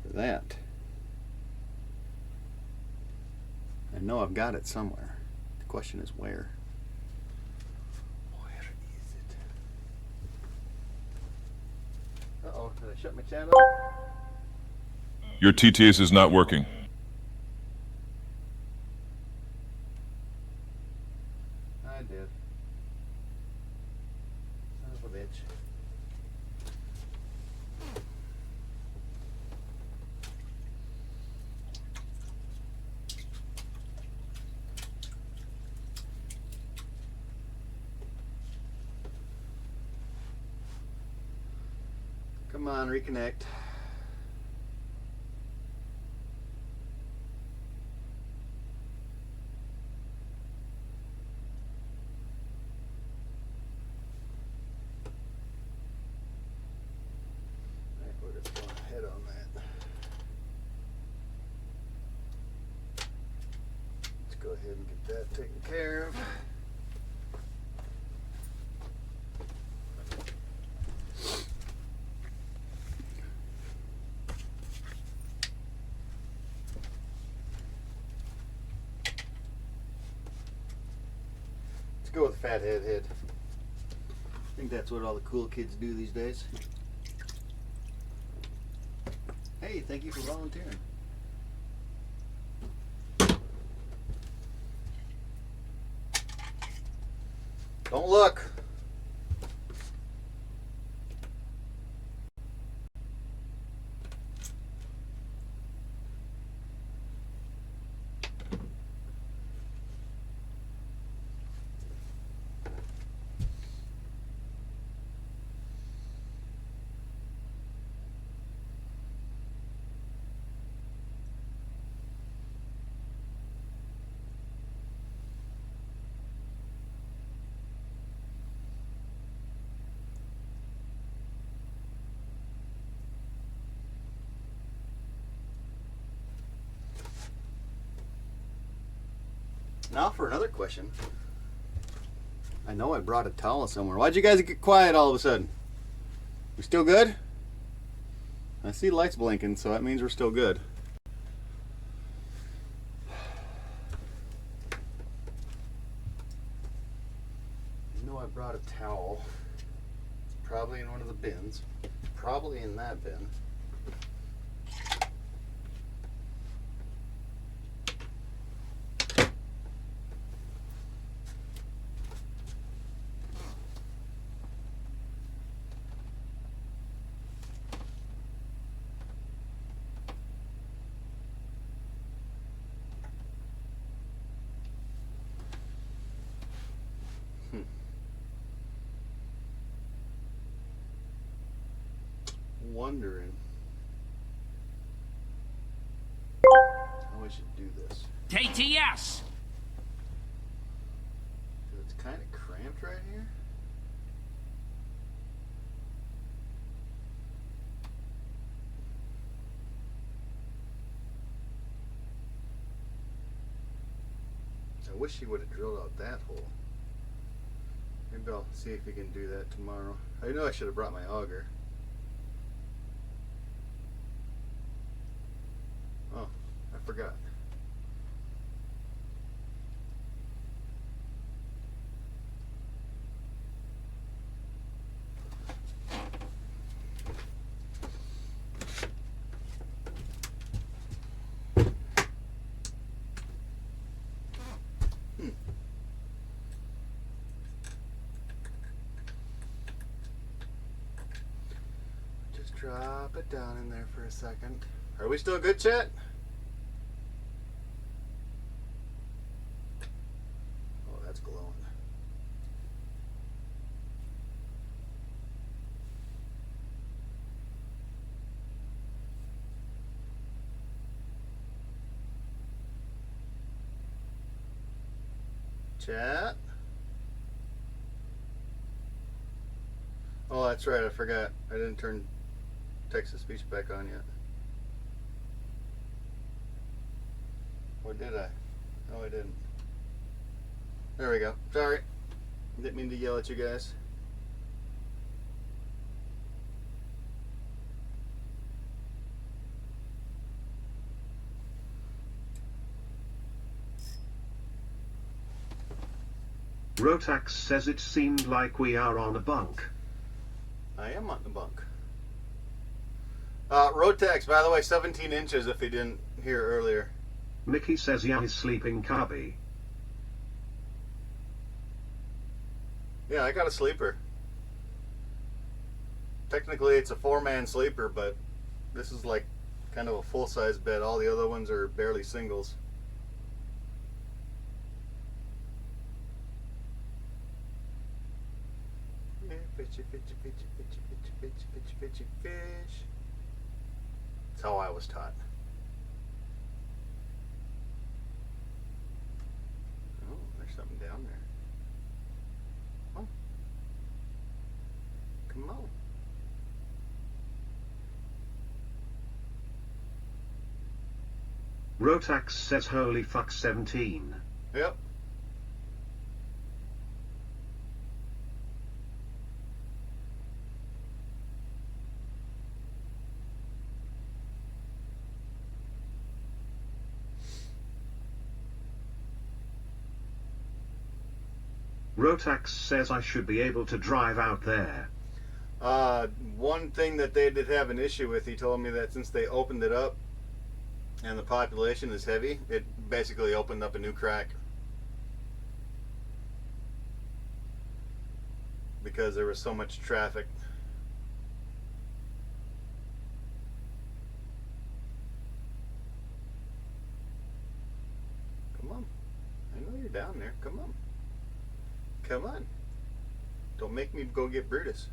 For that. I know I've got it somewhere. The question is where. Uh-oh, did I shut my channel? Your TTS is not working. I did. Son of a bitch. Come on, reconnect. Alright, we're just going ahead on that. Let's go ahead and get that taken care of. Let's go with fat head. I think that's what all the cool kids do these days. Hey, thank you for volunteering. Don't look. Now for another question. I know I brought a towel somewhere. Why'd you guys get quiet all of a sudden? We still good? I see lights blinking, so that means we're still good. I know I brought a towel. It's probably in one of the bins. Probably in that bin. Wondering how I should do this. KTS! It's kind of cramped right here. I wish he would have drilled out that hole. Maybe I'll see if we can do that tomorrow. I know I should have brought my auger. Oh, I forgot. Just drop it down in there for a second. Are we still good, chat? Oh, that's glowing. Chat? Oh, that's right, I forgot. I didn't turn text-to-speech back on yet. Or did I? No, I didn't. There we go. Sorry. Didn't mean to yell at you guys. Rotax says it seemed like we are on a bunk. I am on the bunk. Rotex, by the way, 17 inches if you didn't hear earlier. Mickey says yeah, he's sleeping cubby. Yeah, I got a sleeper. Technically it's a 4-man sleeper, but this is like kind of a full-size bed. All the other ones are barely singles. Fishy, fishy, fishy, fishy, fishy, fishy, fishy, fishy, fish. That's how I was taught. Oh, there's something down there. Oh. Come on. Rotax says holy fuck 17. Yep. Rotax says I should be able to drive out there. One thing that they did have an issue with, he told me that since they opened it up and the population is heavy, it basically opened up a new crack. Because there was so much traffic. Come on. I know you're down there. Come on. Come on. Don't make me go get Brutus.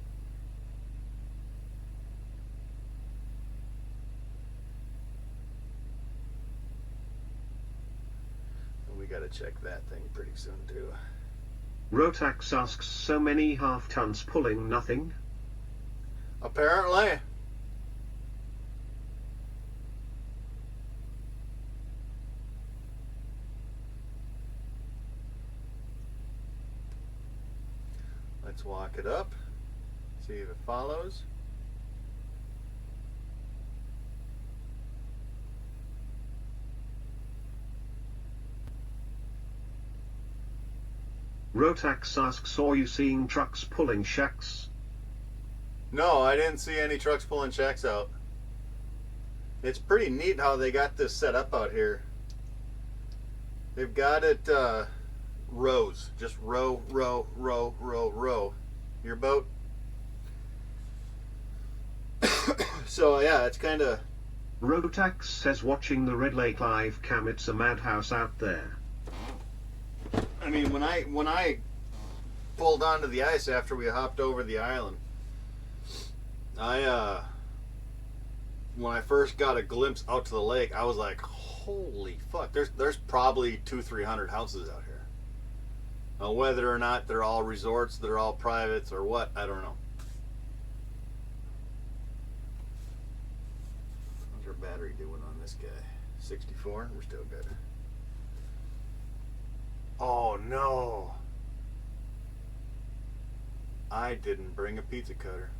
And we gotta check that thing pretty soon too. Rotax asks so many half tons pulling nothing? Apparently. Let's walk it up, see if it follows. Rotax asks, are you seeing trucks pulling shacks? No, I didn't see any trucks pulling shacks out. It's pretty neat how they got this set up out here. They've got it rows, just row, row, row, row, row. Your boat. So yeah, it's kind of. Rotax says watching the Red Lake live cam, it's a madhouse out there. I mean, when I pulled onto the ice after we hopped over the island, when I first got a glimpse out to the lake, I was like, holy fuck, there's probably 200-300 houses out here. Now, whether or not they're all resorts, they're all privates, or what, I don't know. How's our battery doing on this guy? 64? We're still good. Oh no. I didn't bring a pizza cutter.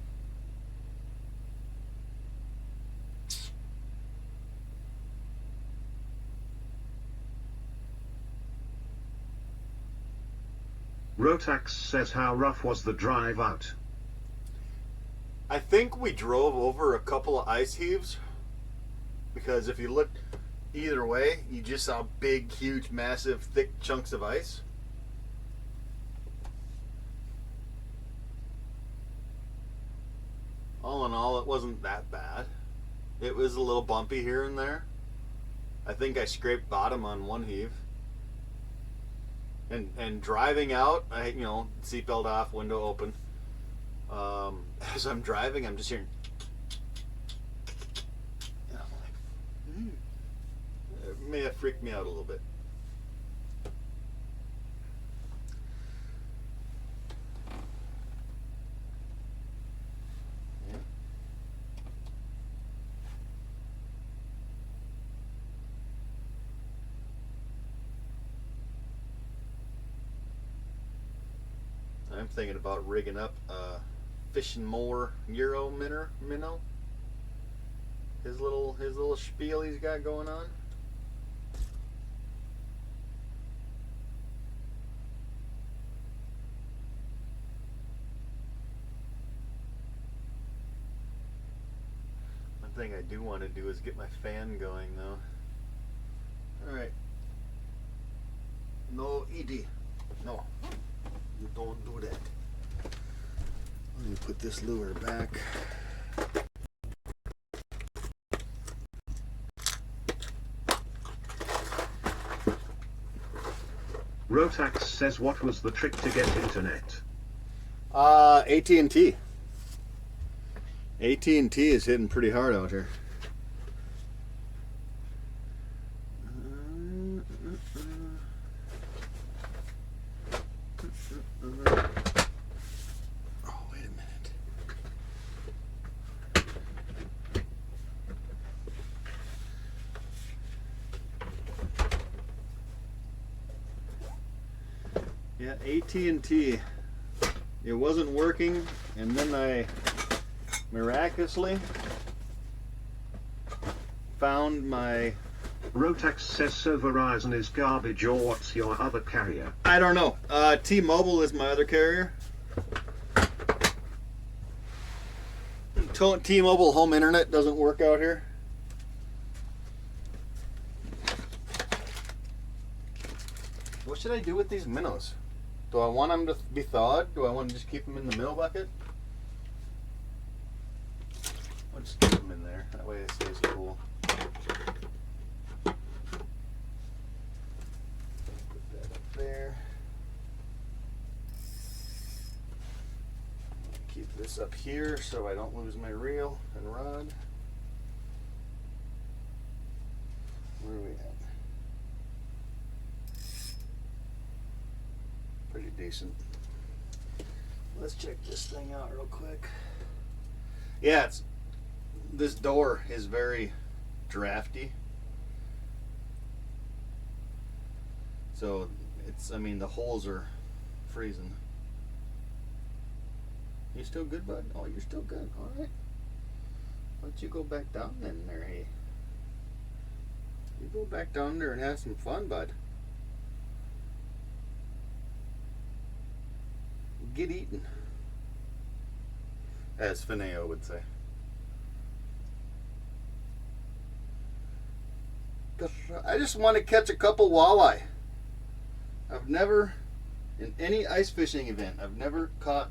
Rotax says, how rough was the drive out? I think we drove over a couple of ice heaves, because if you look either way, you just saw big, huge, massive, thick chunks of ice. All in all, it wasn't that bad. It was a little bumpy here and there. I think I scraped bottom on one heave. And driving out, I seatbelt off, window open. As I'm driving, I'm just hearing. And I'm like, It may have freaked me out a little bit. I'm thinking about rigging up a Fish and More Euro minnow. His little spiel he's got going on. One thing I do want to do is get my fan going though. Alright. No, Edie. No. You don't do that. Let me put this lure back. Rotax says, what was the trick to get internet? AT&T. AT&T is hitting pretty hard out here. Oh, wait a minute. Yeah, AT&T. It wasn't working, and then I miraculously found my. Rotax says, so Verizon is garbage, or what's your other carrier? I don't know. T-Mobile is my other carrier. T-Mobile home internet doesn't work out here. What should I do with these minnows? Do I want them to be thawed? Do I want to just keep them in the mill bucket? I'll just keep them in there. That way it stays cool. Put that up there. Keep this up here so I don't lose my reel and rod. Where are we at? Pretty decent. Let's check this thing out real quick. Yeah, this door is very drafty. So the holes are freezing. You still good, bud? Oh, you're still good. All right. Why don't you go back down then there, hey? You go back down there and have some fun, bud. Get eaten, as Fineo would say. I just want to catch a couple walleye. I've never, in any ice fishing event, I've never caught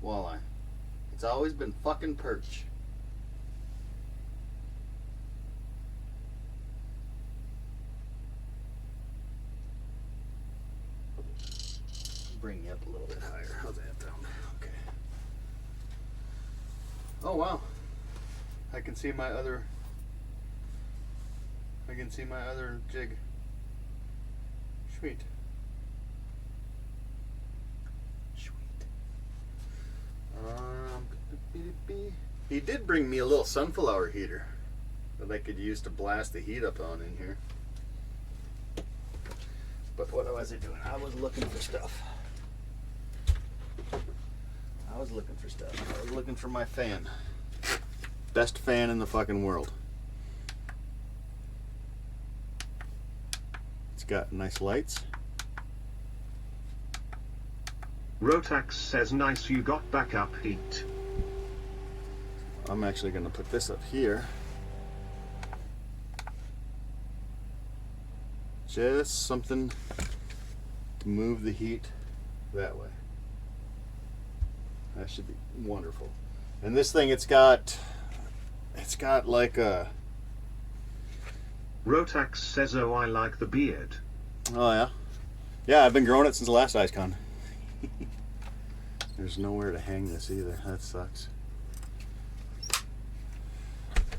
walleye. It's always been fucking perch. Bring you up a little bit higher. How's that sound? Okay. Oh wow. I can see my other jig. Sweet. He did bring me a little sunflower heater that I could use to blast the heat up on in here. But what was I doing? I was looking for stuff. was looking for stuff. I was looking for my fan. Best fan in the fucking world. It's got nice lights. Rotax says nice you got backup heat. I'm actually going to put this up here. Just something to move the heat that way. That should be wonderful. And this thing, it's got like a... Rotax says, oh, I like the beard. Oh, yeah? Yeah, I've been growing it since the last IceCon. There's nowhere to hang this either. That sucks.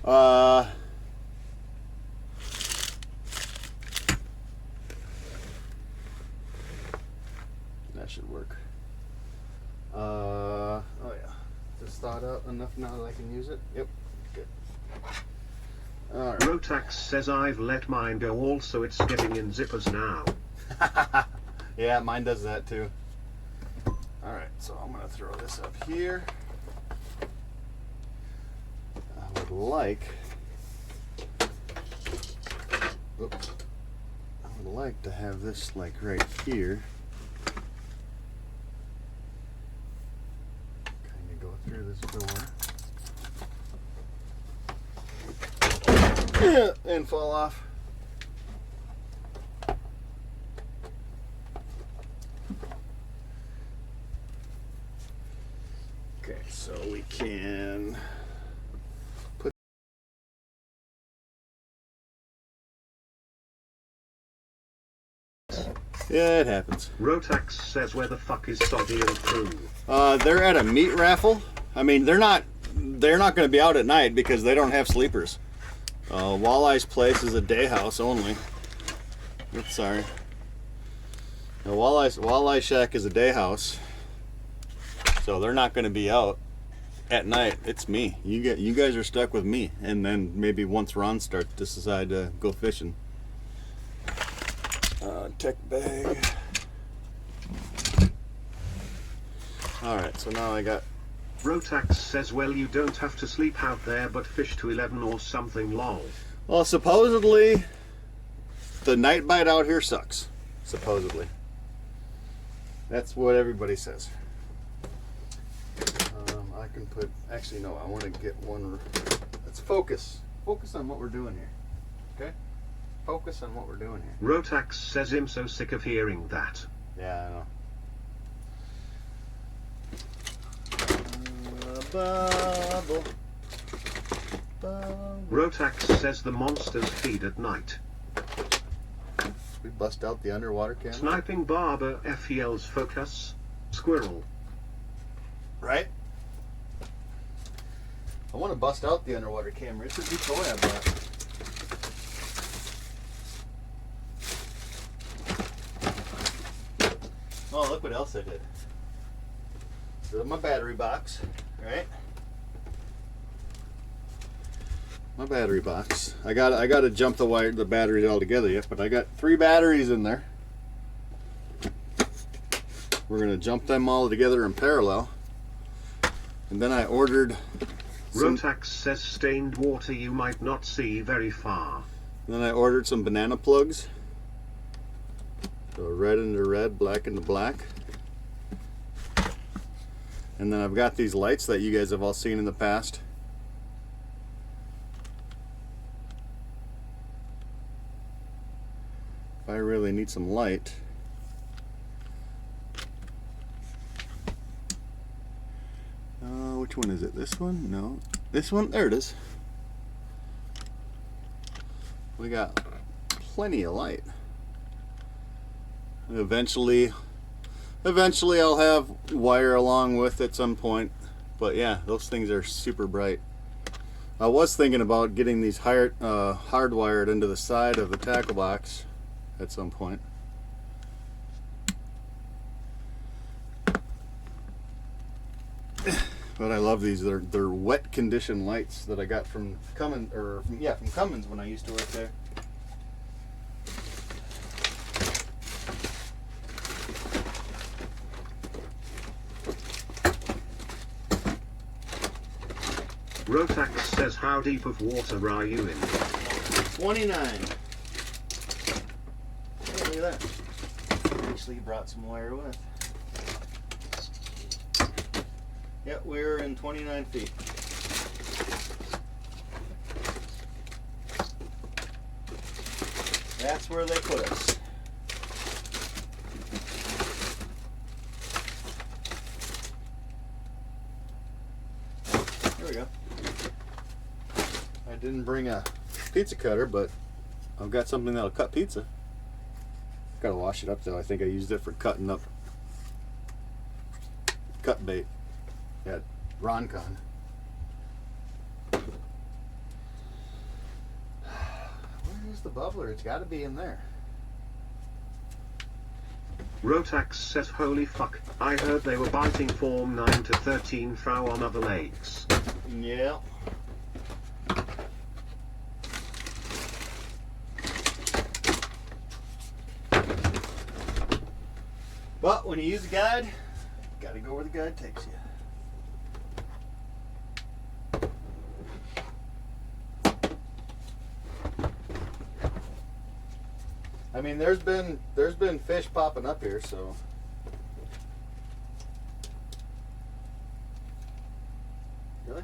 That should work. Oh yeah. Just thawed out enough now that I can use it. Yep. Good. Alright. Rotax says I've let mine go also, it's getting in zippers now. Yeah, mine does that too. Alright, so I'm gonna throw this up here. I would like to have this like right here. Kind of go through this door. And fall off. Okay, so we can put yeah, it happens. Rotax says where the fuck is Soddy and crew? They're at a meat raffle. I mean, they're not going to be out at night because they don't have sleepers. Walleye's place is a day house only. Oops, sorry. Now, Walleye Shack is a day house, so they're not going to be out at night. It's me. You guys are stuck with me, and then maybe once Ron starts to decide to go fishing. Tech bag. Alright, so now I got... Rotax says, well, you don't have to sleep out there but fish to 11 or something, lol. Well, supposedly the night bite out here sucks. Supposedly. That's what everybody says. I can put... Actually, no, I want to get one... Let's focus. Focus on what we're doing here. Okay? Focus on what we're doing here. Rotax says I'm so sick of hearing that. Yeah, I know. Bubble. Rotax says the monsters feed at night. We bust out the underwater camera. Sniping barber FEL's focus. Squirrel. Right? I want to bust out the underwater camera. It's a new toy I bought. Oh, look what else I did. So my battery box, right? My battery box. I got to jump the batteries all together yet, but I got 3 batteries in there. We're gonna jump them all together in parallel. And then I ordered Rotax says stained water you might not see very far. Then I ordered some banana plugs. So red into red, black into black. And then I've got these lights that you guys have all seen in the past. If I really need some light, which one is it? This one? No. This one? There it is. We got plenty of light. Eventually I'll have wire along with at some point, but yeah, those things are super bright. I was thinking about getting these hardwired into the side of the tackle box at some point. But I love these. They're wet condition lights that I got from Cummins, from Cummins when I used to work there. Rotax says, how deep of water are you in? 29. Oh, look at that. Actually, he brought some wire with. Yep, we're in 29 feet. That's where they put us. There we go. I didn't bring a pizza cutter, but I've got something that'll cut pizza. Gotta wash it up though. I think I used it for cutting up cut bait at RonCon. Where's the bubbler? It's got to be in there. Rotax says, holy fuck, I heard they were biting form 9 to 13 foul on other lakes. Yeah. But when you use a guide, you gotta go where the guide takes you. I mean, there's been fish popping up here, so. Really?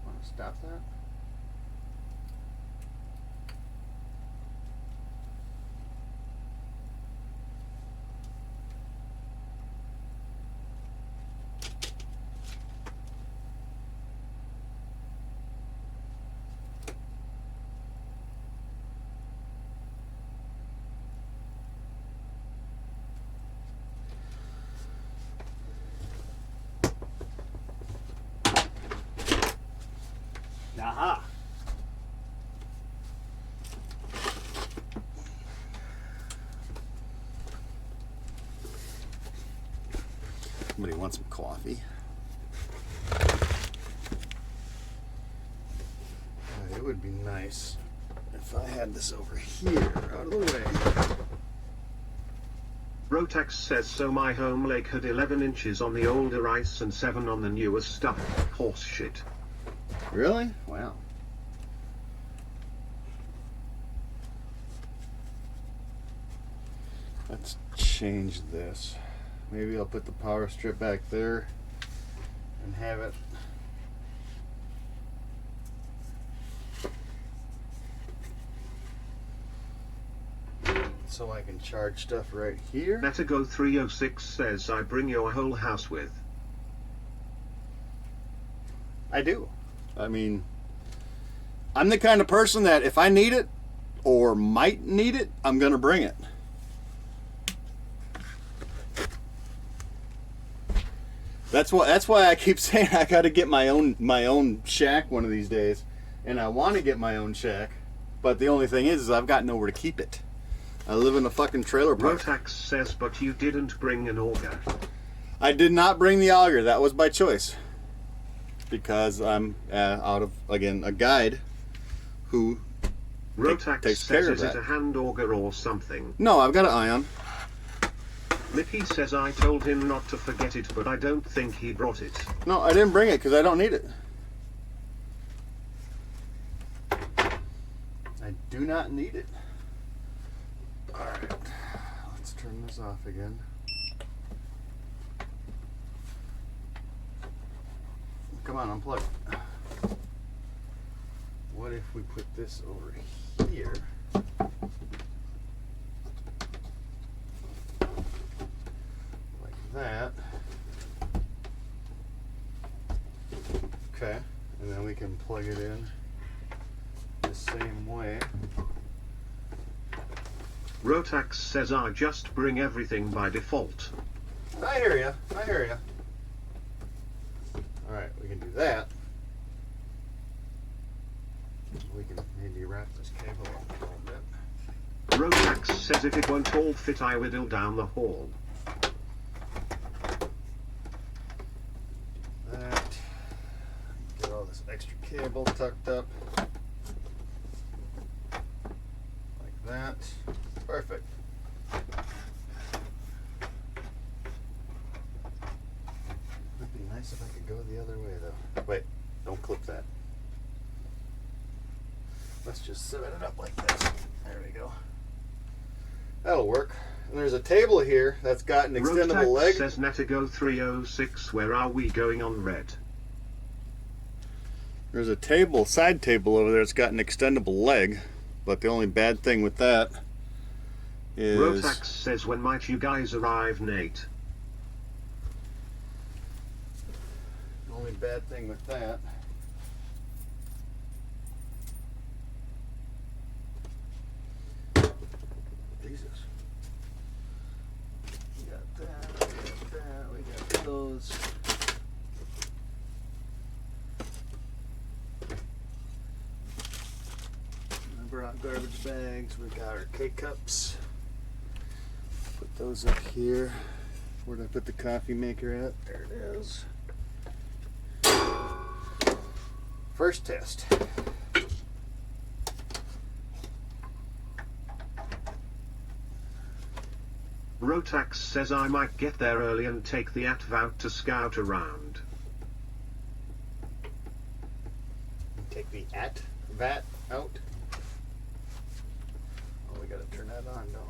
Want to stop that? Aha! Somebody wants some coffee. It would be nice if I had this over here, out of the way. Rotax says, so my home lake had 11 inches on the older ice and 7 on the newer stuff. Horse shit. Really? Wow. Let's change this. Maybe I'll put the power strip back there and have it. So I can charge stuff right here. Go 306 says, I bring your whole house with. I do. I mean, I'm the kind of person that if I need it or might need it, I'm gonna bring it. That's why I keep saying I gotta get my own shack one of these days. And I want to get my own shack, but the only thing is I've got nowhere to keep it. I live in a fucking trailer park. Rotax says, but you didn't bring an auger. I did not bring the auger. That was by choice. Because I'm out of, again, a guide who Rotax takes care says, of is that. it a hand auger or something? No, I've got an ion. Mickey says, I told him not to forget it, but I don't think he brought it. No, I didn't bring it because I don't need it. I do not need it. Alright, let's turn this off again. Come on, unplug. What if we put this over here? Like that. Okay, and then we can plug it in the same way. Rotax says, I just bring everything by default. I hear ya. I hear ya. Alright, we can do that. We can maybe wrap this cable up a little bit. Rotax says, if it won't all fit, I whittle down the hall. That. Get all this extra cable tucked up. Like that. Perfect. It'd be nice if I could go the other way though. Wait, don't clip that. Let's just set it up like this. There we go. That'll work. And there's a table here that's got an extendable leg. Says Natigo 306, where are we going on red? There's a table, side table over there that's got an extendable leg, but the only bad thing with that is... Rotax says, when might you guys arrive, Nate? The only bad thing with that Jesus. We got that, we got those. I brought garbage bags, we got our K-cups. Put those up here. Where did I put the coffee maker at? There it is. First test. Rotax says I might get there early and take the ATV out to scout around. Take the VAT out. Oh, we gotta turn that on, don't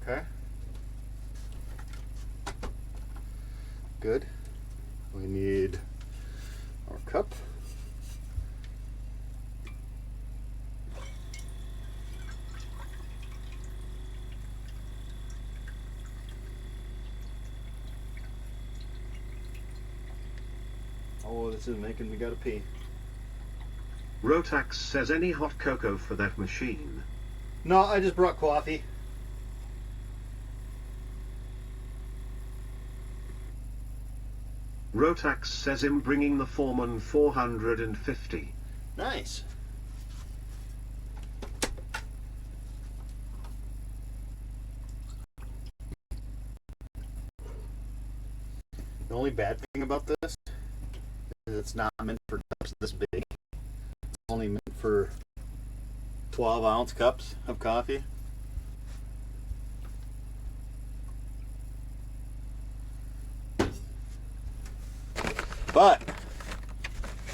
we? Okay. Good. We need our cup. Oh, this is making me gotta pee. Rotax says, any hot cocoa for that machine? No, I just brought coffee. Rotax says him bringing the foreman 450. Nice. The only bad thing about this is it's not meant for cups this big. It's only meant for 12-ounce cups of coffee. But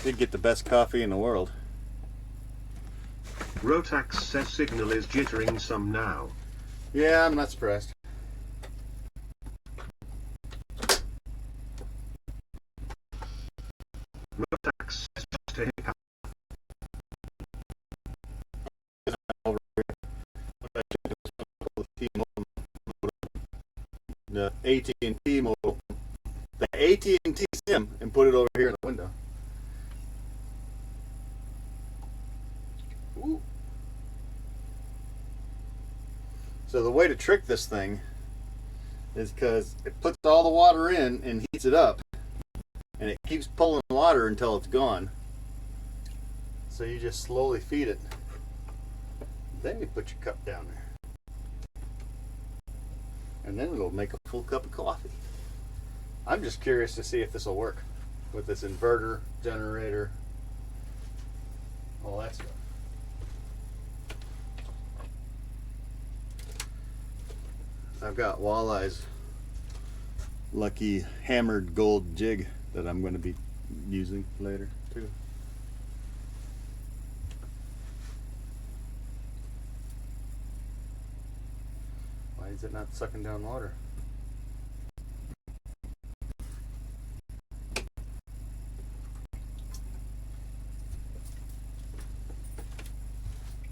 did get the best coffee in the world. Rotax says signal is jittering some now. Yeah, I'm not surprised. Rotax says just a hiccup. The AT&T modem, the AT&T SIM, and put it over here in the window. Ooh. So the way to trick this thing is because it puts all the water in and heats it up, and it keeps pulling water until it's gone. So you just slowly feed it. Then you put your cup down there. And then it'll make a full cup of coffee. I'm just curious to see if this will work with this inverter, generator, all that stuff. I've got Walleye's lucky hammered gold jig that I'm going to be using later too. Why is it not sucking down water?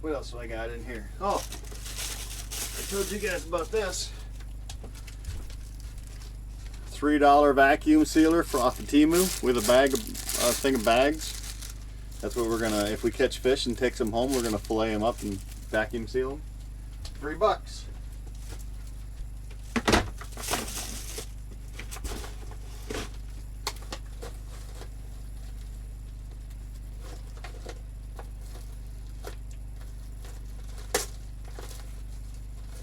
What else do I got in here? Oh, I told you guys about this. $3 vacuum sealer off of Temu with a bag, a thing of bags. That's what we're gonna, if we catch fish and take some home, we're gonna fillet them up and vacuum seal them. $3.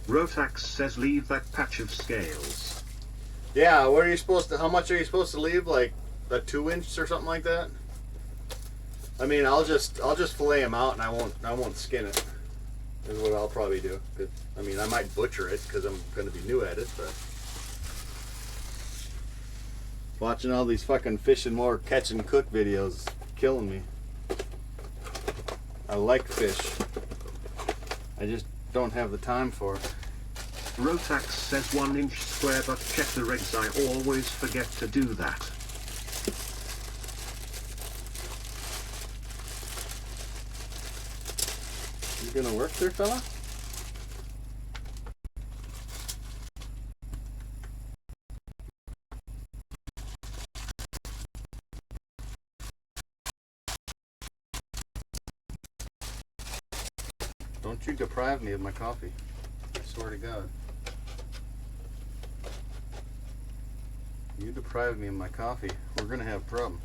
Rotax says leave that patch of scales. Yeah, what are you supposed to, how much are you supposed to leave? Like a 2-inch or something like that? I mean, I'll just fillet them out and I won't skin it. Is what I'll probably do. I mean, I might butcher it because I'm going to be new at it, but Watching all these fucking fish and more catch and cook videos is killing me. I like fish. I just don't have the time for it. Rotax says 1 inch square but check the regs. I always forget to do that. You gonna work there, fella? Don't you deprive me of my coffee. I swear to God. You deprive me of my coffee, we're gonna have a problem.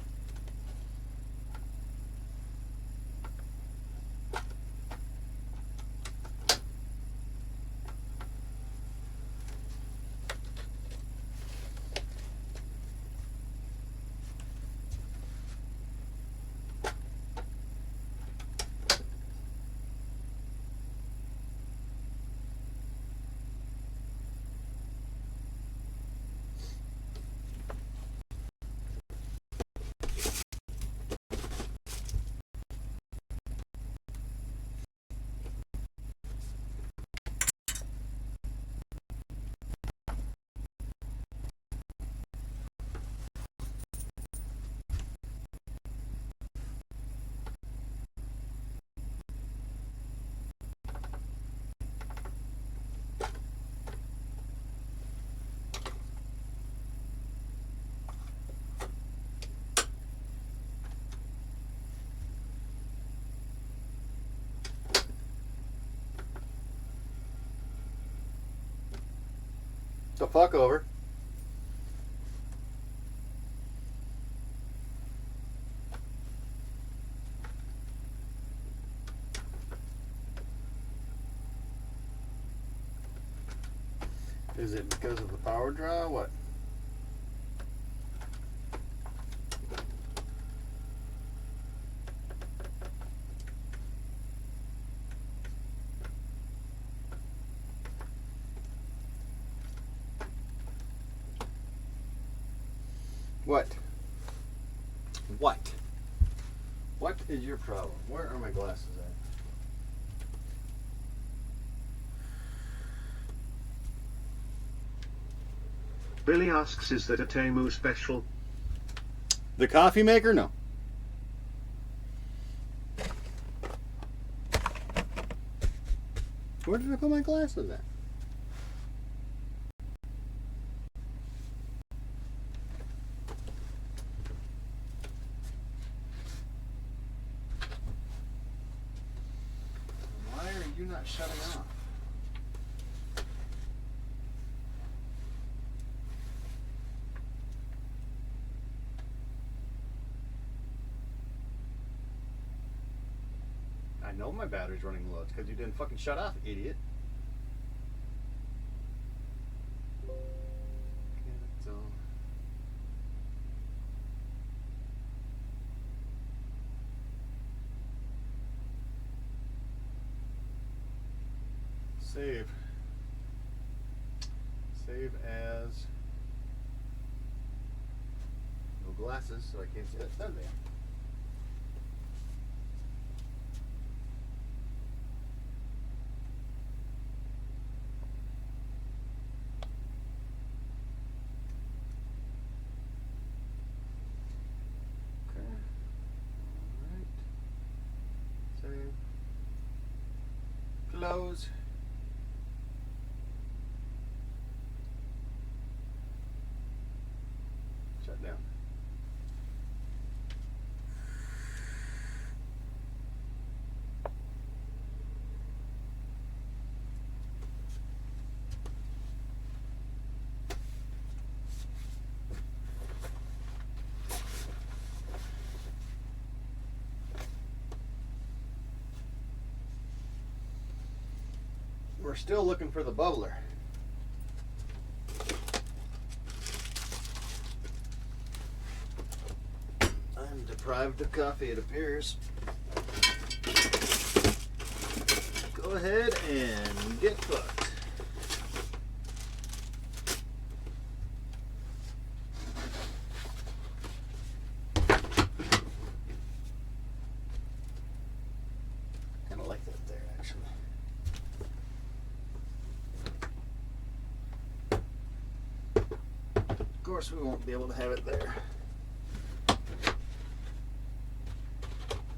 The fuck over. Is it because of the power draw? What? What? What? What is your problem? Where are my glasses at? Billy asks, is that a Temu special? The coffee maker? No. Where did I put my glasses at? Why are you not shutting off? I know my battery's running low. It's because you didn't fucking shut off, idiot. Cancel. Save. Save as. No glasses, so I can't see that. There they are. Close. Shut down. We're still looking for the bubbler. I'm deprived of coffee, it appears. Go ahead and get fucked. course, we won't be able to have it there.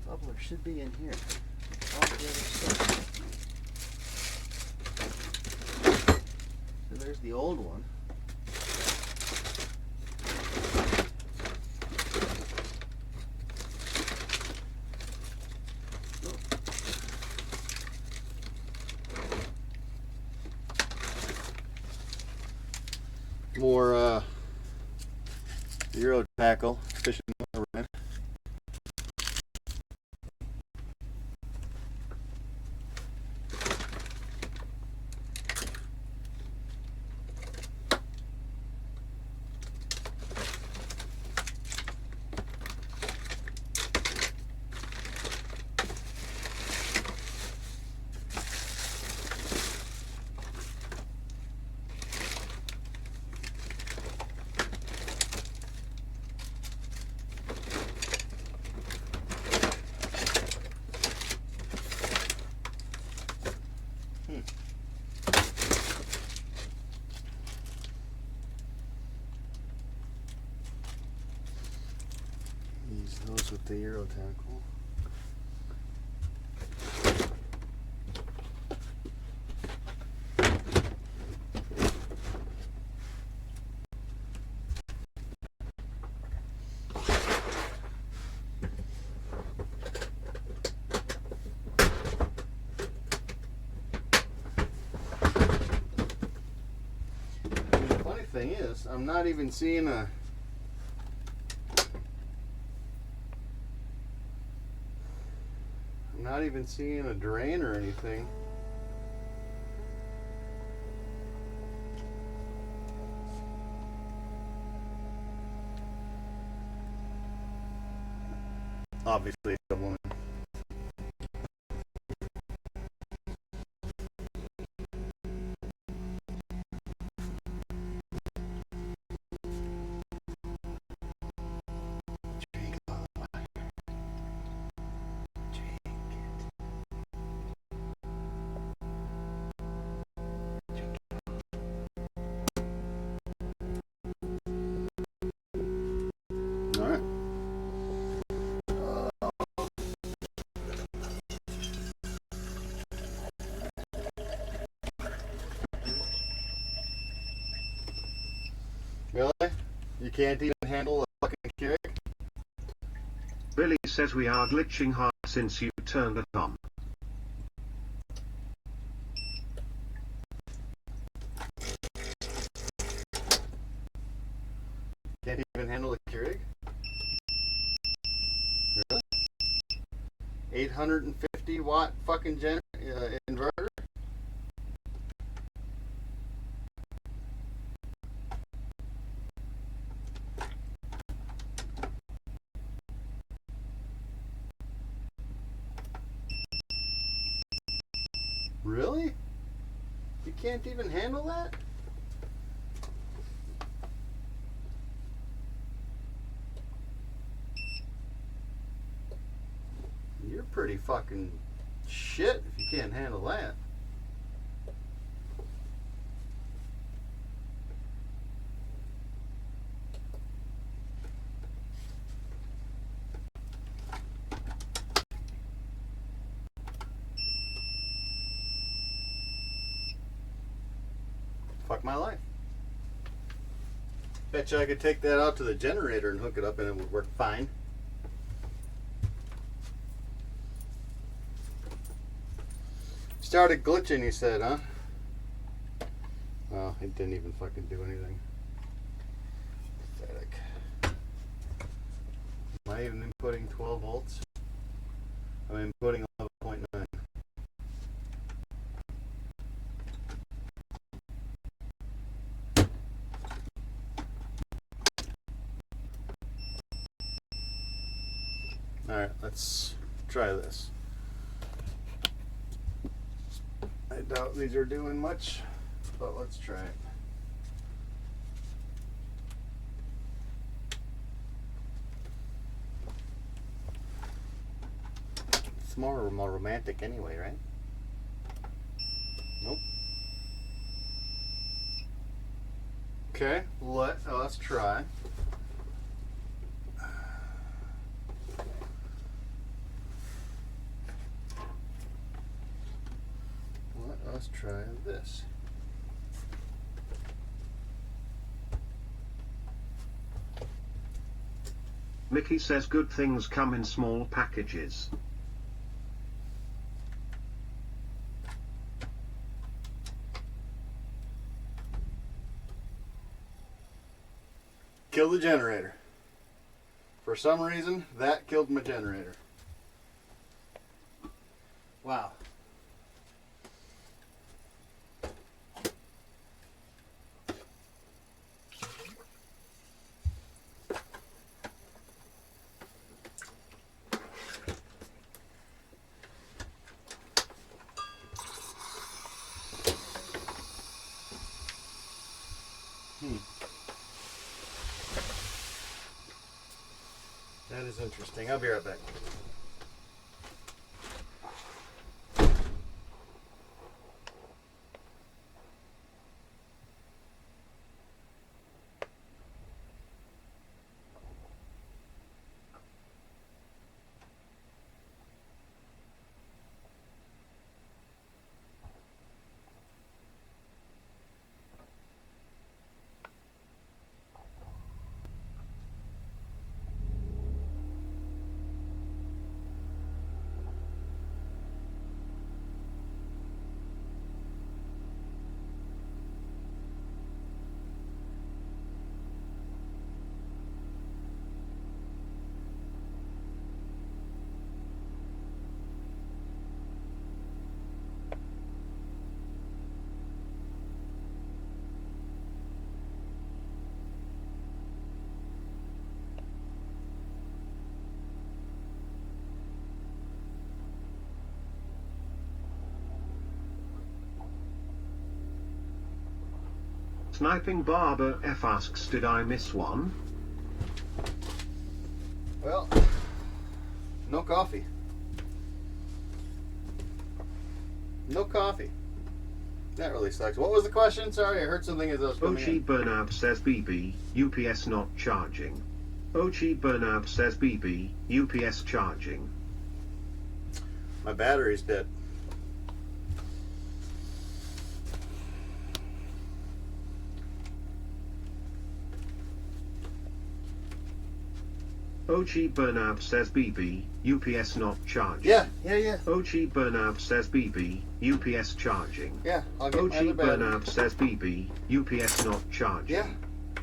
Bubbler should be in here. All the other stuff. So there's the old one. More Euro tackle, fishing around. Use those with the Euro tackle. And the funny thing is, I'm not even seeing a not even seeing a drain or anything. Obviously, it's a woman. Alright. Really? You can't even handle a fucking Keurig? Billy says we are glitching hard since you turned it on. Can't even handle a Keurig? Really? 850 watt fucking inverter? Really? You can't even handle that? You're pretty fucking shit if you can't handle that. Fuck my life. Bet you I could take that out to the generator and hook it up and it would work fine. Started glitching, he said, huh? Oh, it didn't even fucking do anything. Pathetic. Am I even inputting 12 volts? I'm inputting 11.9. Alright, let's try this. I doubt these are doing much, but let's try it. It's more romantic anyway, right? Nope. Okay, let's try. Let us try this. Mickey says good things come in small packages. Kill the generator. For some reason, that killed my generator. Wow. That is interesting. I'll be right back. Sniping Barber F asks, did I miss one? Well, no coffee. No coffee. That really sucks. What was the question? Sorry, I heard something as I was coming OG in. Burnout says BB, UPS not charging. OG Burnout says BB, UPS charging. My battery's dead. OG Burnout says BB, UPS not charging. Yeah. OG Burnout says BB, UPS charging. Yeah, I'll get OG my other battery. Burnout says BB, UPS not charging. Yeah.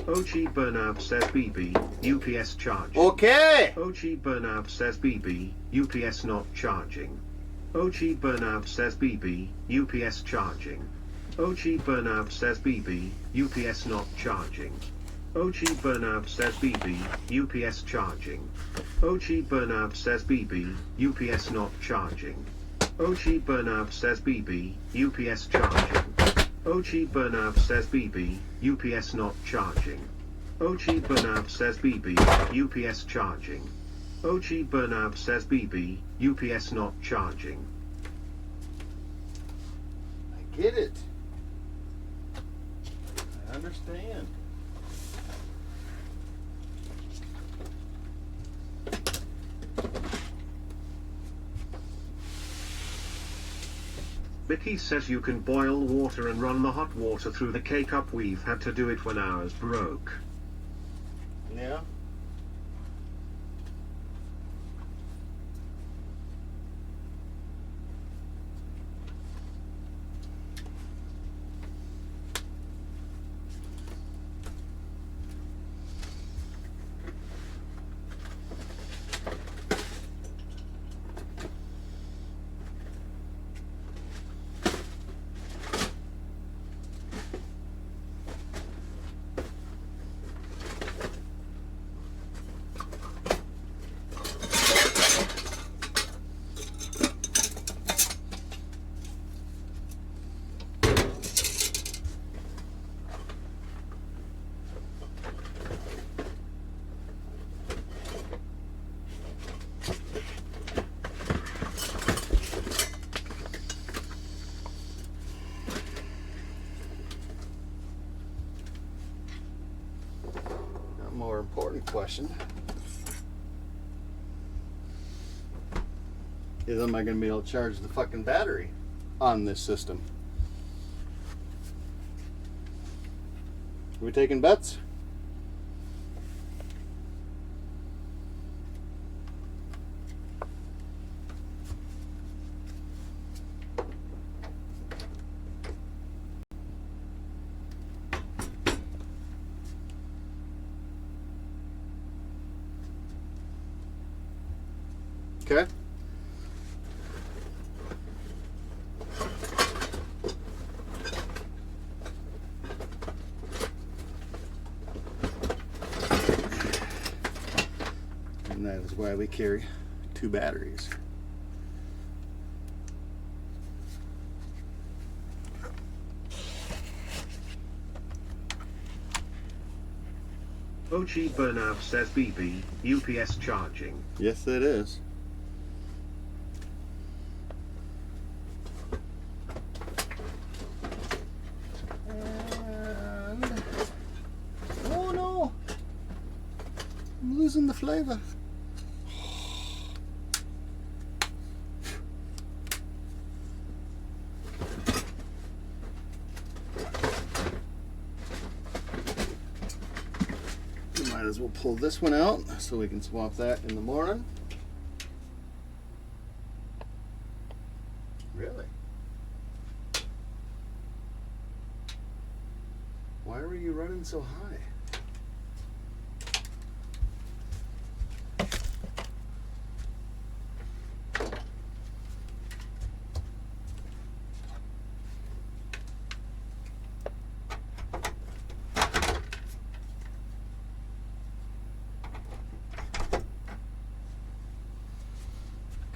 OG Burnout says BB, UPS charging. Okay. OG Burnout says BB, UPS not charging. OG Burnout says BB, UPS charging. OG Burnout says BB, UPS not charging. OG Burnout says BB, UPS charging. OG Burnout says BB, UPS not charging. OG Burnout says BB, UPS charging. OG Burnout says BB, UPS not charging. OG Burnout says BB, UPS charging. OG Burnout says BB, UPS not charging. I get it. I understand. Mickey says you can boil water and run the hot water through the K-cup. We've had to do it when ours broke. Yeah. question is, am I going to be able to charge the fucking battery on this system? Are we taking bets? Okay. And that is why we carry 2 batteries. OG Burnout says BB, UPS charging. Yes, it is. And oh no, I'm losing the flavor. Might as well pull this one out so we can swap that in the morning. Really? Why were you running so high?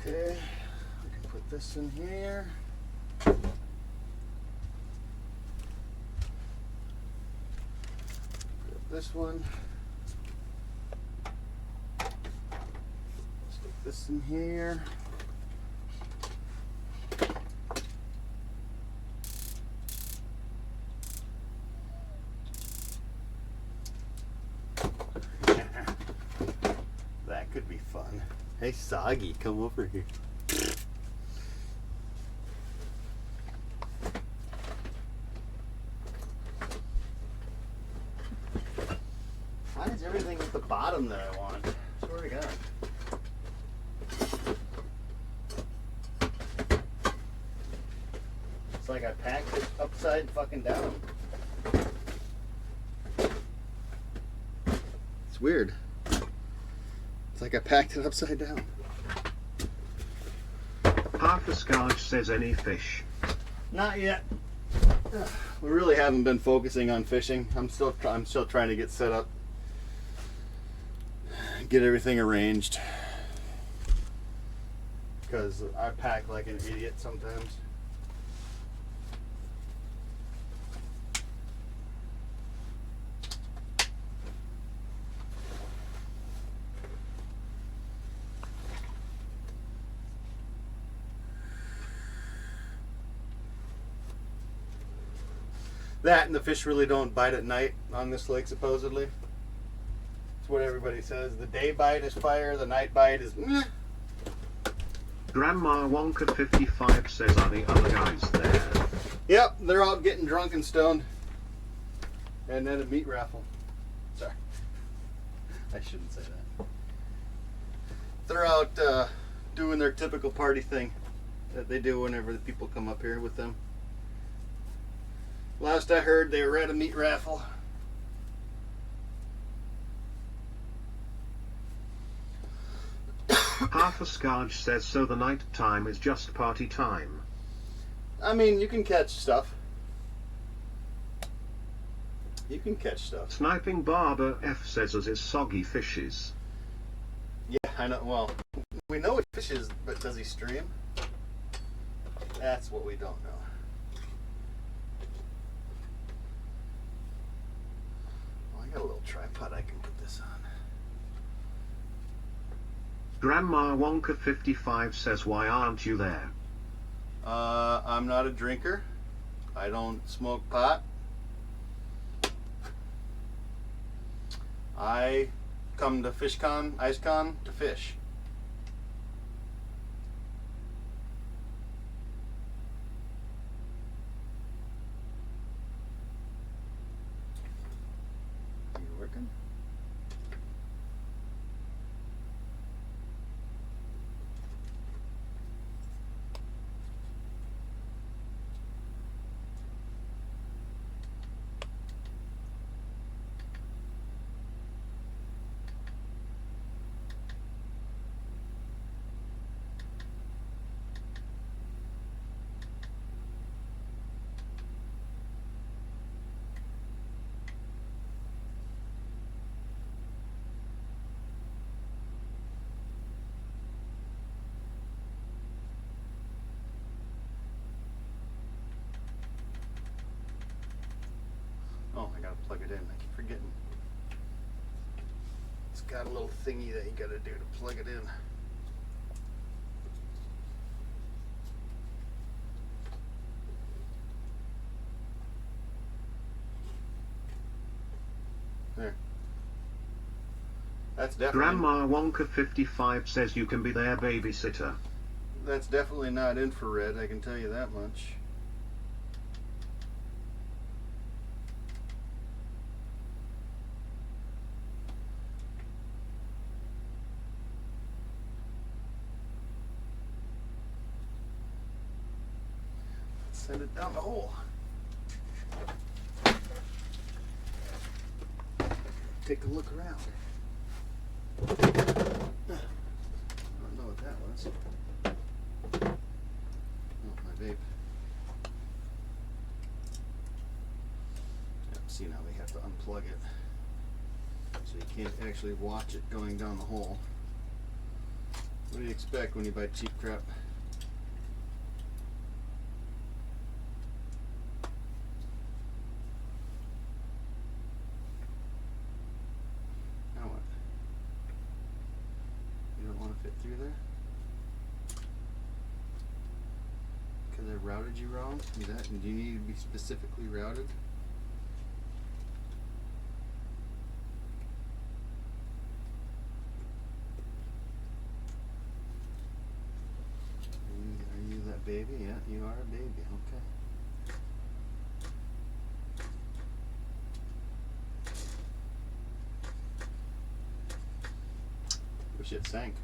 Okay, we can put this in here. This one. Stick this in here. That could be fun. Hey, Soggy, come over here. Why is everything at the bottom that I want? Swear to God. It's like I packed it upside fucking down. It's weird. It's like I packed it upside down. Half a Scarge says any fish. Not yet. We really haven't been focusing on fishing. I'm still trying to get set up, get everything arranged, because I pack like an idiot sometimes. That and the fish really don't bite at night on this lake, supposedly. That's what everybody says. The day bite is fire, the night bite is meh. Grandma Wonka 55 says, are the other guys there? Yep, they're out getting drunk and stoned. And then a meat raffle. Sorry. I shouldn't say that. They're out doing their typical party thing that they do whenever the people come up here with them. Last I heard, they were at a meat raffle. Half a Scarge says, so the night time is just party time. I mean, you can catch stuff. You can catch stuff. Sniping Barber F says, as is soggy fishes. Yeah, I know. Well, we know what fishes, but does he stream? That's what we don't know. Well, I got a little tripod I can put this on. Grandma Wonka 55 says, why aren't you there? I'm not a drinker. I don't smoke pot. I come to FishCon, IceCon to fish. Are you working? Oh, I gotta plug it in. I keep forgetting. It's got a little thingy that you gotta do to plug it in. There. That's definitely. Grandma Wonka 55 says you can be their babysitter. That's definitely not infrared, I can tell you that much. Send it down the hole. Take a look around. I don't know what that was. Oh, my vape. Yep, see, now we have to unplug it. So you can't actually watch it going down the hole. What do you expect when you buy cheap crap? Now what? You don't want to fit through there? Because I routed you wrong? Do you need to be specifically routed? Are you that baby? Yeah, you are a baby. Okay. Wish it sank.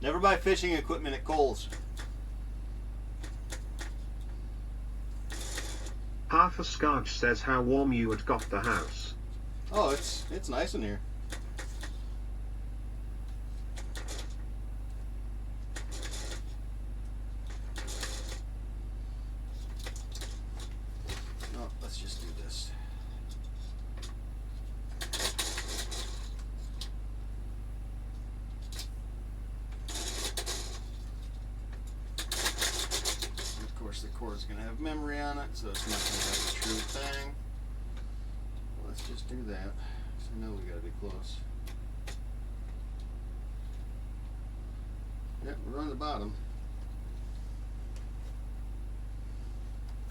Never buy fishing equipment at Kohl's. Half a Scarge says how warm you had got the house. Oh, it's nice in here. No, let's just do this. Of course, the cord's going to have memory on it, so it's not going to have the true thing. Let's just do that. 'Cause I know we got to be close. Yep, we're on the bottom.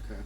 Okay.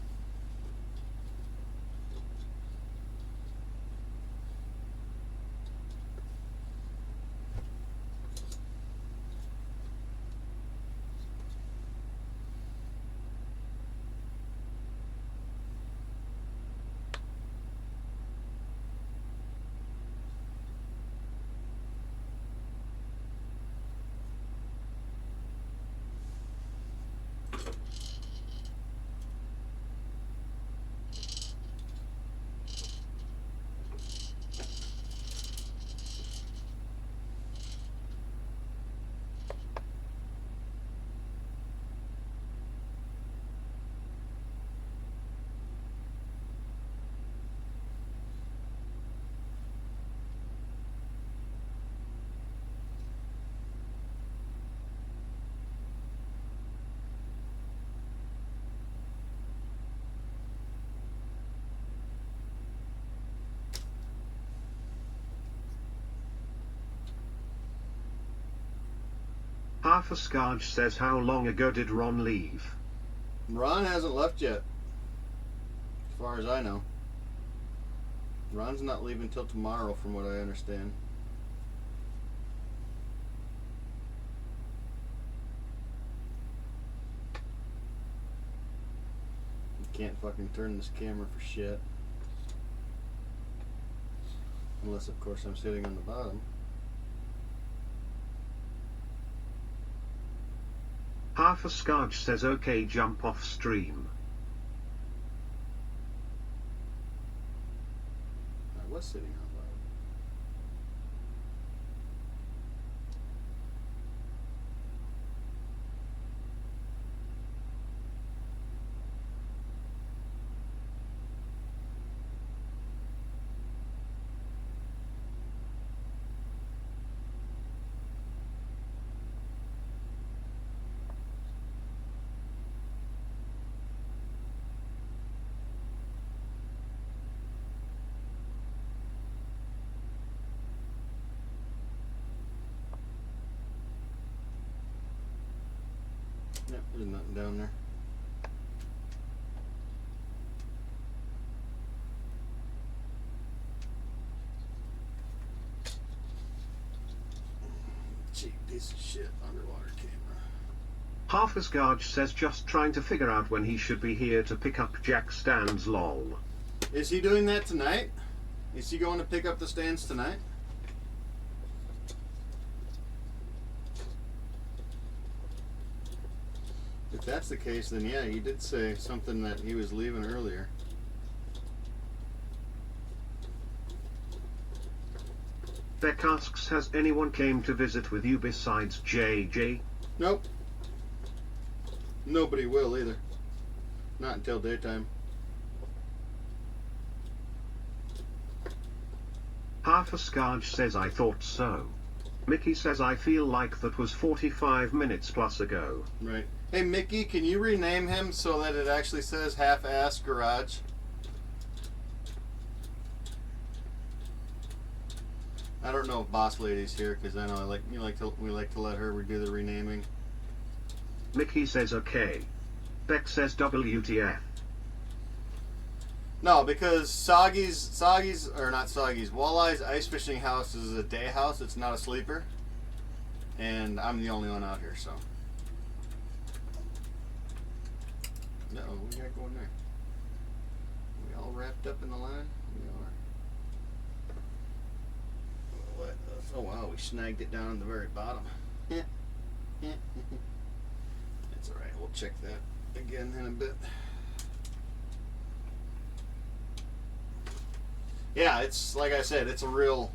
Half a Scarge says, how long ago did Ron leave? Ron hasn't left yet, as far as I know. Ron's not leaving till tomorrow, from what I understand. Can't fucking turn this camera for shit. Unless, of course, I'm sitting on the bottom. Half a Scarge says, okay, jump off stream. I was sitting on the bottom. Yep, there's nothing down there. Cheap piece of shit underwater camera. Half a Scarge says, just trying to figure out when he should be here to pick up Jack stands, lol. Is he doing that tonight? Is he going to pick up the stands tonight? If that's the case, then yeah, he did say something that he was leaving earlier. Beck asks, has anyone came to visit with you besides JJ? Nope. Nobody will either. Not until daytime. Half a Scarge says, I thought so. Mickey says, I feel like that was 45 minutes plus ago. Right. Hey Mickey, can you rename him so that it actually says Half-Ass Garage? I don't know if Boss Lady's here, because I know we like to let her do the renaming. Mickey says, okay. Beck says, WTF. No, because Walleye's ice fishing house is a day house. It's not a sleeper, and I'm the only one out here, so. No, what we got going there? We all wrapped up in the line? We are. What? Oh wow, we snagged it down in the very bottom. That's alright, we'll check that again in a bit. Yeah, it's like I said, it's not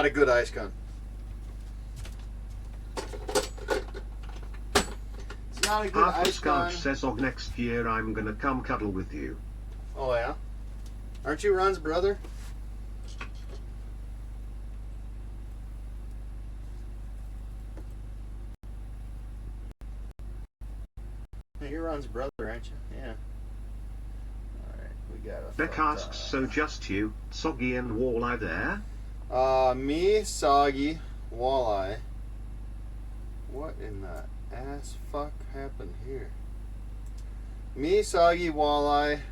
a good IceCon. It's not a good Half a IceCon. Scarge says, next year I'm gonna come cuddle with you. Oh yeah? Aren't you Ron's brother? Hey, you're Ron's brother, aren't you? Yeah. We got a Beck asks, so just you, Soggy and Walleye there? Me, Soggy, Walleye. What in the ass fuck happened here? Me, Soggy, Walleye.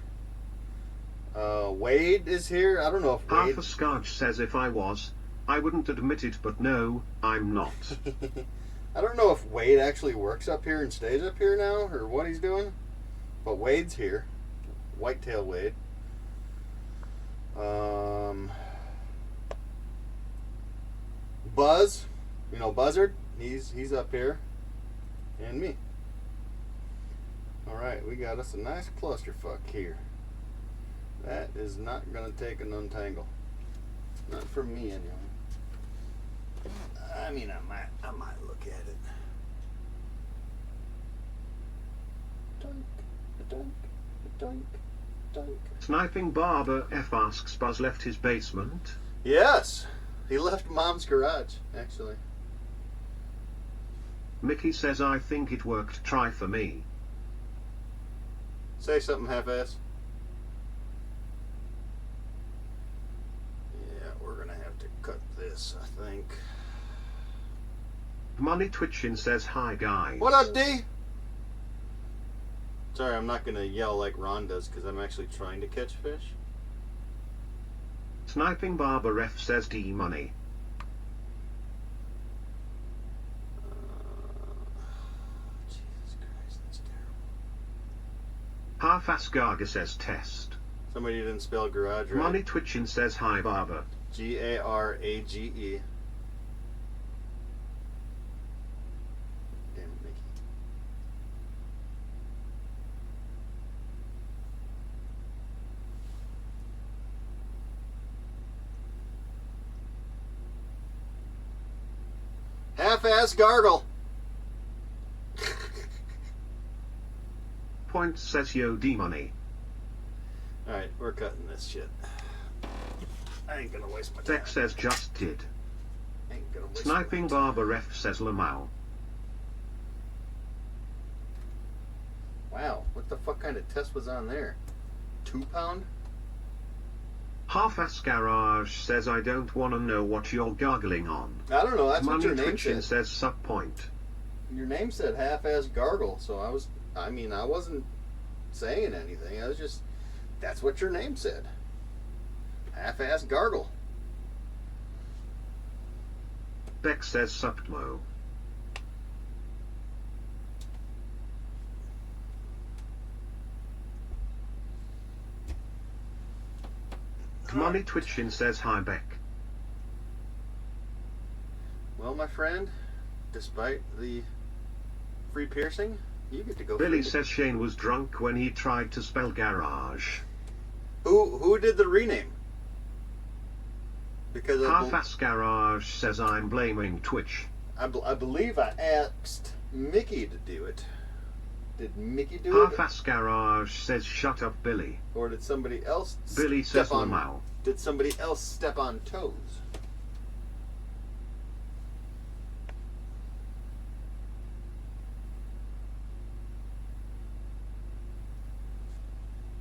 Wade is here. I don't know if Wade... Half a Scarge says, if I was, I wouldn't admit it, but no, I'm not. I don't know if Wade actually works up here and stays up here now, or what he's doing. But Wade's here. Whitetail Wade. Buzz, you know Buzzard, he's up here, and me. All right, we got us a nice clusterfuck here. That is not gonna take an untangle, not for me anyway. I mean, I might look at it. Dunk, dunk, dunk. Sniping Barber F asks, Buzz left his basement? Yes, he left Mom's garage, actually. Mickey says, I think it worked, try for me. Say something, half-ass. Yeah, we're gonna have to cut this. this, I think. Money Twitchin says hi guys. What up, D? Sorry, I'm not gonna yell like Ron does because I'm actually trying to catch fish. Sniping Barber F says D money. Jesus Christ, that's terrible. Half-ass Gaga says test. Somebody didn't spell garage right. Money Twitchin says hi Barber. Garage. Damn it, Mickey. Half-ass gargle. Point says yo D money. Alright, we're cutting this shit. I ain't gonna waste my time. Dex says just did. Ain't gonna waste Sniping my time. Barber F says Lamau. Wow, what the fuck kind of test was on there? 2 pound? Half-ass Garage says I don't wanna know what you're gargling on. I don't know, that's what Money your name Twitchin said. says sub point. Your name said half-ass gargle, so I wasn't saying anything. I was just, that's what your name said. Half-ass gargle. Beck says subtmo. Money Twitchin says hi Beck. Well, my friend, despite the free piercing, you get to go Billy free. says Shane was drunk when he tried to spell garage. Who did the rename? Because Half-ass Garage says I'm blaming Twitch. I believe I asked Mickey to do it. Did Mickey do it? Half-ass Garage says shut up Billy. Or did somebody else Billy step says on? Lamau. Did somebody else step on toes?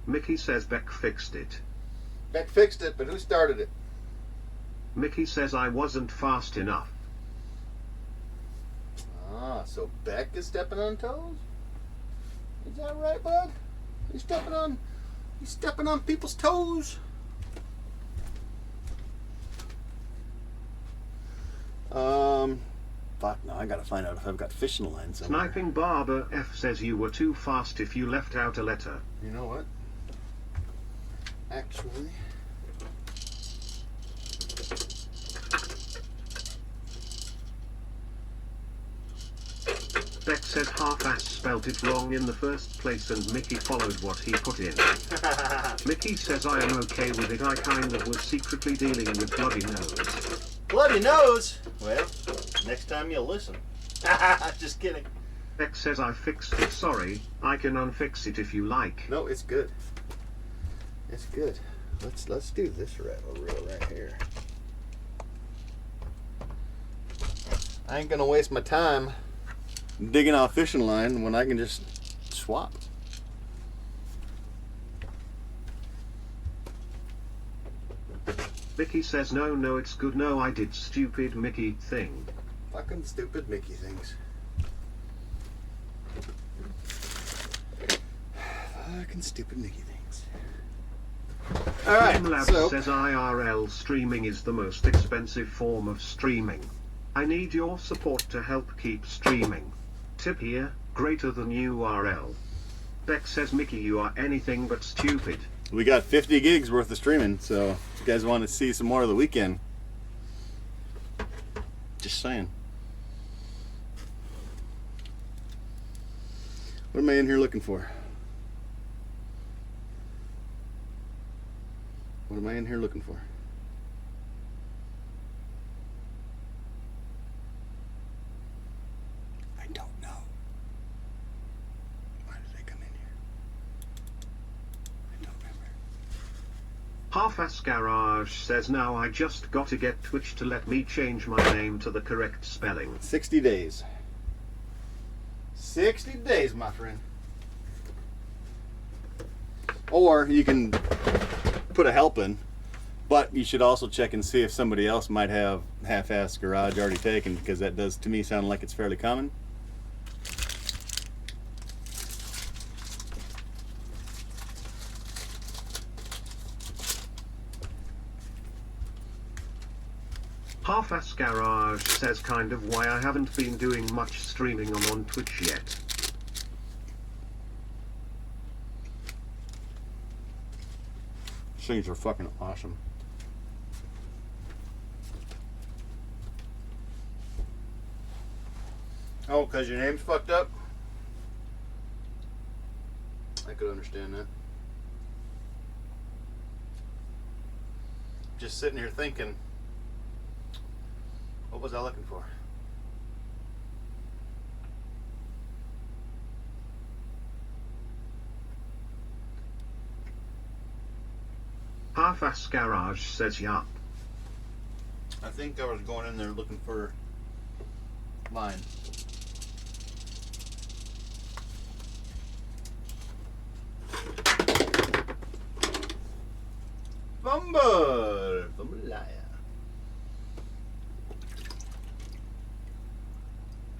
Mickey says Beck fixed it. Beck fixed it, but who started it? Mickey says I wasn't fast enough. Ah, so Beck is stepping on toes? Is that right, bud? He's stepping on people's toes. Fuck no, I gotta find out if I've got fish in the line somewhere. Sniping Barber F says you were too fast if you left out a letter. You know what? Actually, Beck says half-ass spelled it wrong in the first place and Mickey followed what he put in. Mickey says I am okay with it, I kind of was secretly dealing with bloody nose. bloody nose. Well, next time you'll listen. Just kidding. Beck says I fixed it, sorry, I can unfix it if you like. No, it's good. It's good. Let's do this rattle reel right here. I ain't gonna waste my time digging out fishing line when I can just swap. Mickey says no it's good, no I did stupid Mickey thing. Fucking stupid Mickey things. Fucking stupid Mickey things. Alright, Lab so says IRL streaming is the most expensive form of streaming. I need your support to help keep streaming. Tip here, greater than URL. Beck says Mickey you are anything but stupid. we got 50 gigs worth of streaming, so if you guys want to see some more of the weekend, just saying. What am I in here looking for? What am I in here looking for? I don't know. Why did I come in here? I don't remember. Half-ass Garage says now I just gotta get Twitch to let me change my name to the correct spelling. 60 days. 60 days, my friend. Or you can put a help in. But you should also check and see if somebody else might have half-assed garage already taken, because that does to me sound like it's fairly common. Half-Ass Garage says kind of why I haven't been doing much streaming on Twitch yet. Things are fucking awesome. Oh, because your name's fucked up? I could understand that. Just sitting here thinking, what was I looking for? Half-Ass Garage says yup. I think I was going in there looking for mine. Fumble! Fumble-liar.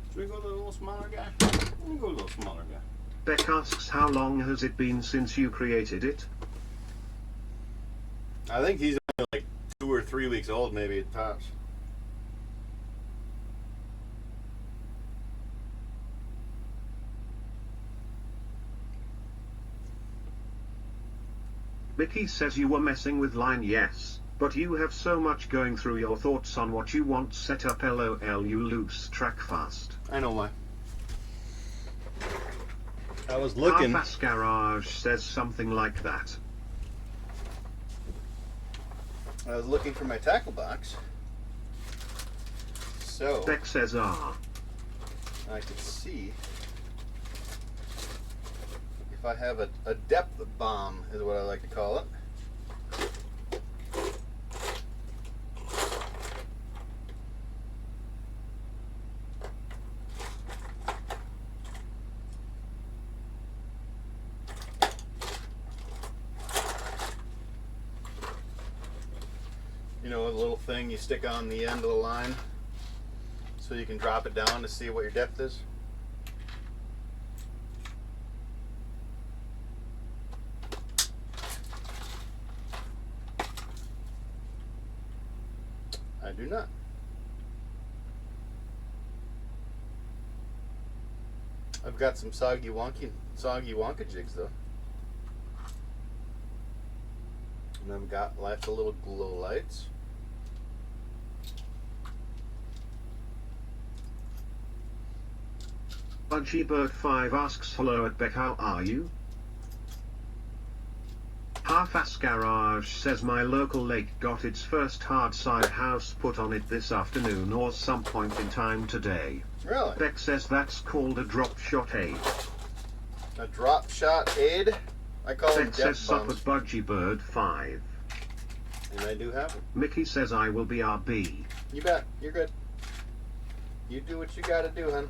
Should we go to the little smaller guy? We'll go to the little smaller guy. Beck asks how long has it been since you created it? I think he's only like 2 or 3 weeks old, maybe at tops. Mickey says you were messing with line yes, but you have so much going through your thoughts on what you want set up LOL you lose track fast. I know why. I was looking. Half-Ass Garage says something like that. I was looking for my tackle box. So Beck says ah. I could see if I have a depth bomb, is what I like to call it. You know, a little thing you stick on the end of the line so you can drop it down to see what your depth is. I do not. I've got some soggy wonka jigs though. And I've got lots of little glow lights. Budgiebird5 asks hello at Beck, how are you? Half-Ass Garage says my local lake got its first hard side house put on it this afternoon or some point in time today. Really? Beck says that's called a drop shot aid. A drop shot aid? I call them Beck says depth sup bombs. at Budgiebird5. And I do have them. Mickey says I will be RB. You bet. You're good. You do what you gotta do, hun.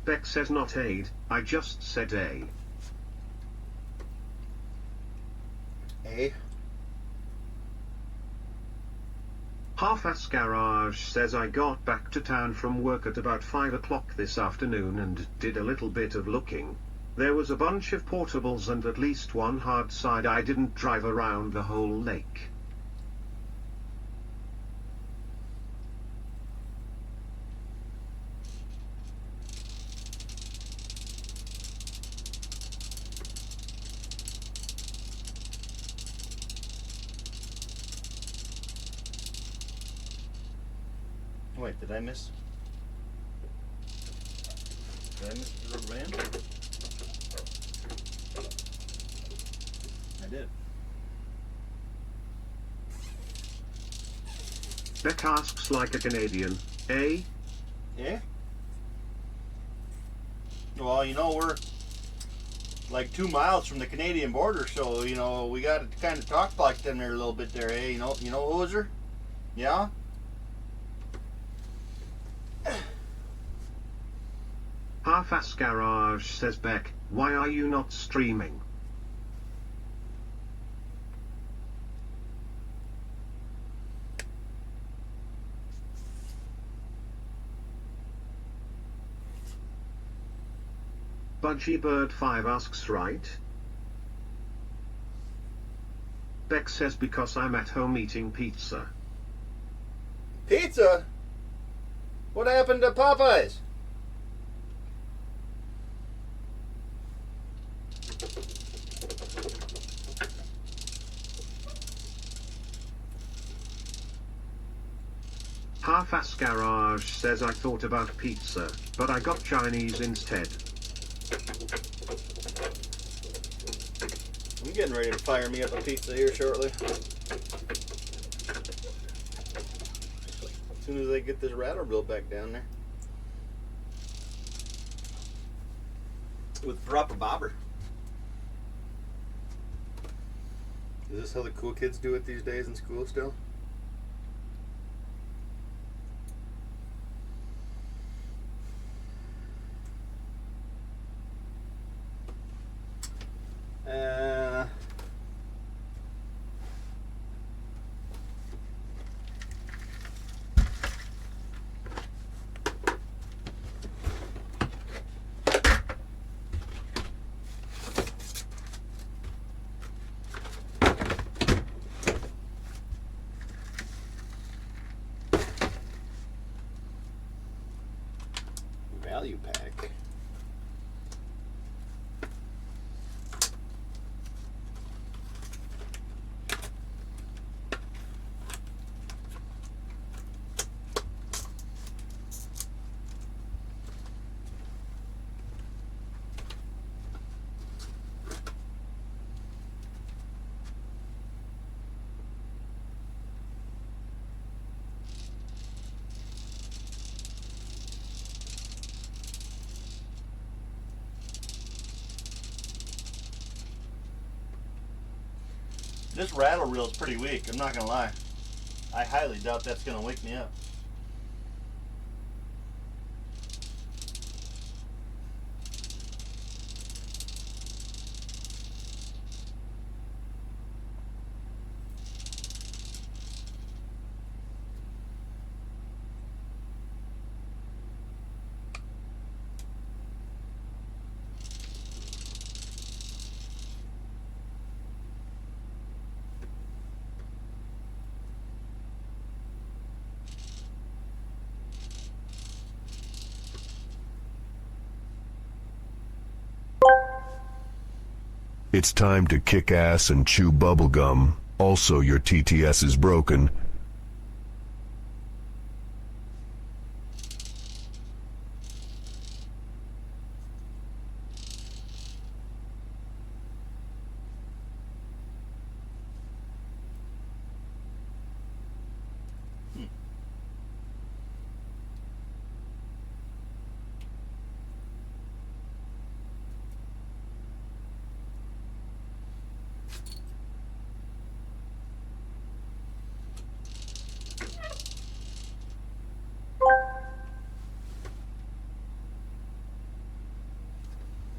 Beck says not aid, I just said A. A? Half-Ass Garage says I got back to town from work at about 5 o'clock this afternoon and did a little bit of looking. There was a bunch of portables and at least one hard side. I didn't drive around the whole lake. Wait, did I miss? Did I miss the rubber band? I did. Beck asks like a Canadian, eh? Yeah. Well, you know, we're like 2 miles from the Canadian border, so you know we got to kind of talk like them there a little bit there, eh? You know, Hoser? Yeah. Half-ass Garage says Beck, why are you not streaming? Budgie Bird 5 asks right. Beck says because I'm at home eating pizza. Pizza? What happened to Popeyes? Half-ass Garage says I thought about pizza, but I got Chinese instead. I'm getting ready to fire me up a pizza here shortly. As soon as I get this rattle reel back down there. With proper bobber. Is this how the cool kids do it these days in school still? Value pack. This rattle reel is pretty weak, I'm not gonna lie. I highly doubt that's gonna wake me up. It's time to kick ass and chew bubblegum. Also, your TTS is broken.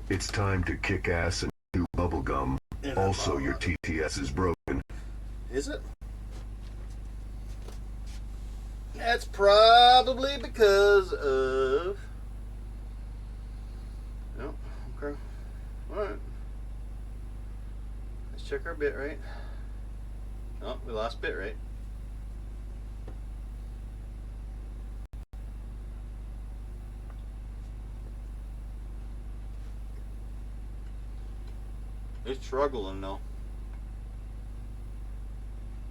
It's time to kick ass and chew bubblegum. Also, your TTS is broken. Is it? That's probably because of... No, okay. Alright. Let's check our bit rate. Oh, we lost bit rate. It's struggling though.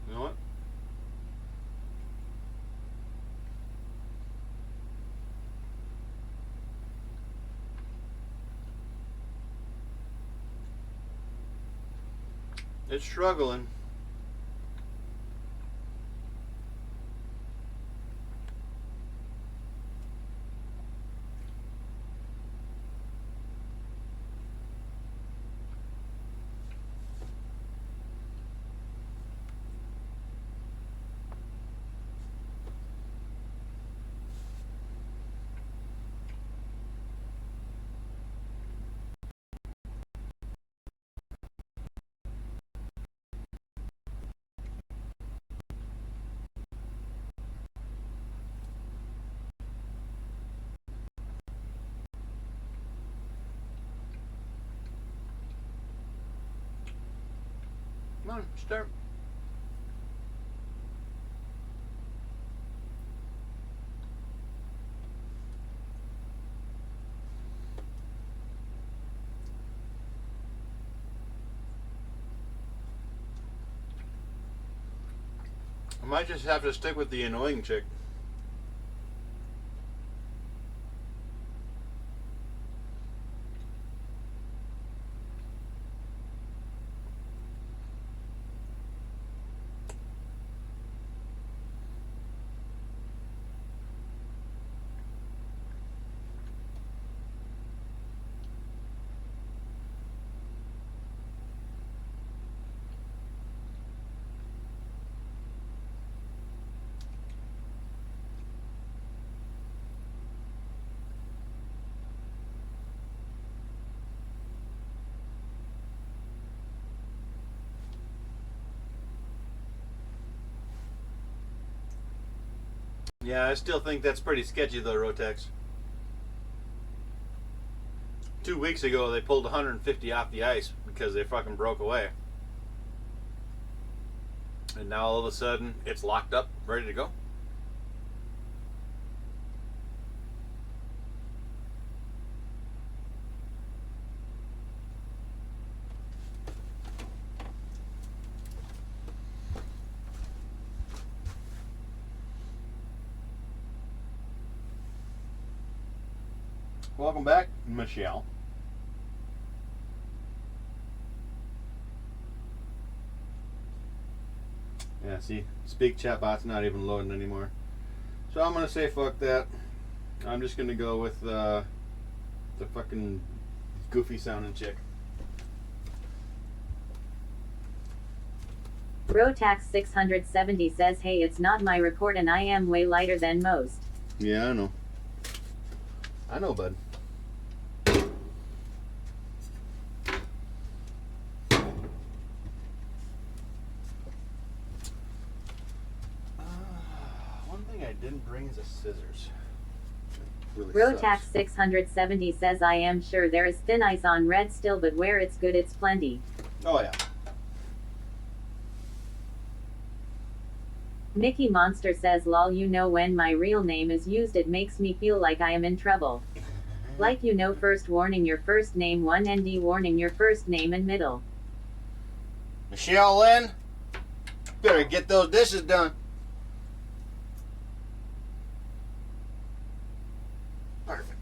You know what? It's struggling. Come on, start. I might just have to stick with the annoying chick. Yeah, I still think that's pretty sketchy though, Rotex. 2 weeks ago they pulled 150 off the ice because they fucking broke away. And now all of a sudden it's locked up, ready to go. Welcome back, Michelle. Yeah, see, Speak Chatbot's not even loading anymore. So I'm gonna say fuck that. I'm just gonna go with the fucking goofy sounding chick. Rotax 670 says, hey, it's not my report and I am way lighter than most. Yeah, I know. I know, bud. One thing I didn't bring is a scissors. Really Rotax sucks. 670 says, I am sure there is thin ice on red still, but where it's good it's plenty. Oh yeah. Mickey Monster says, lol, you know when my real name is used it makes me feel like I am in trouble. Like, you know, first warning your first name, 1 ND warning your first name and middle. Michelle Lynn, better get those dishes done. Perfect.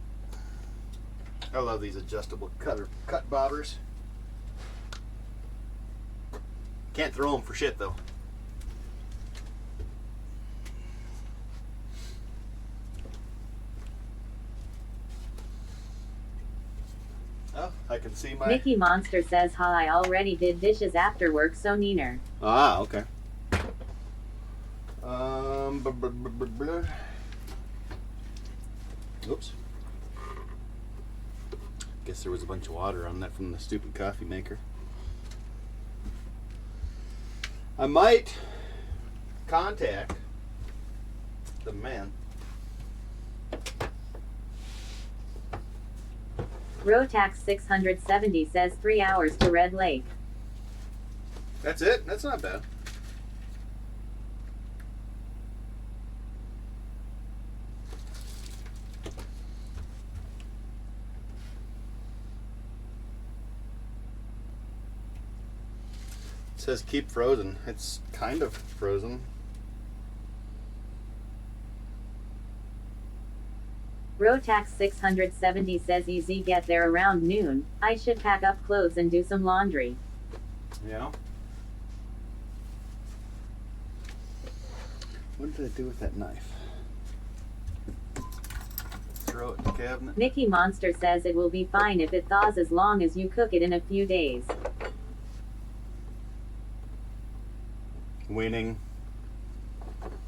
I love these adjustable cut bobbers. Can't throw them for shit though. Oh, I can see my... Mickey Monster says, ha, I already did dishes after work, so neener. Ah, okay. Oops. Guess there was a bunch of water on that from the stupid coffee maker. I might contact the man. Rotax 670 says 3 hours to Red Lake. That's it? That's not bad. It says keep frozen. It's kind of frozen. Rotax 670 says easy get there around noon. I should pack up clothes and do some laundry. Yeah. What did I do with that knife? Throw it in the cabinet. Mickey Monster says it will be fine if it thaws as long as you cook it in a few days. Winning.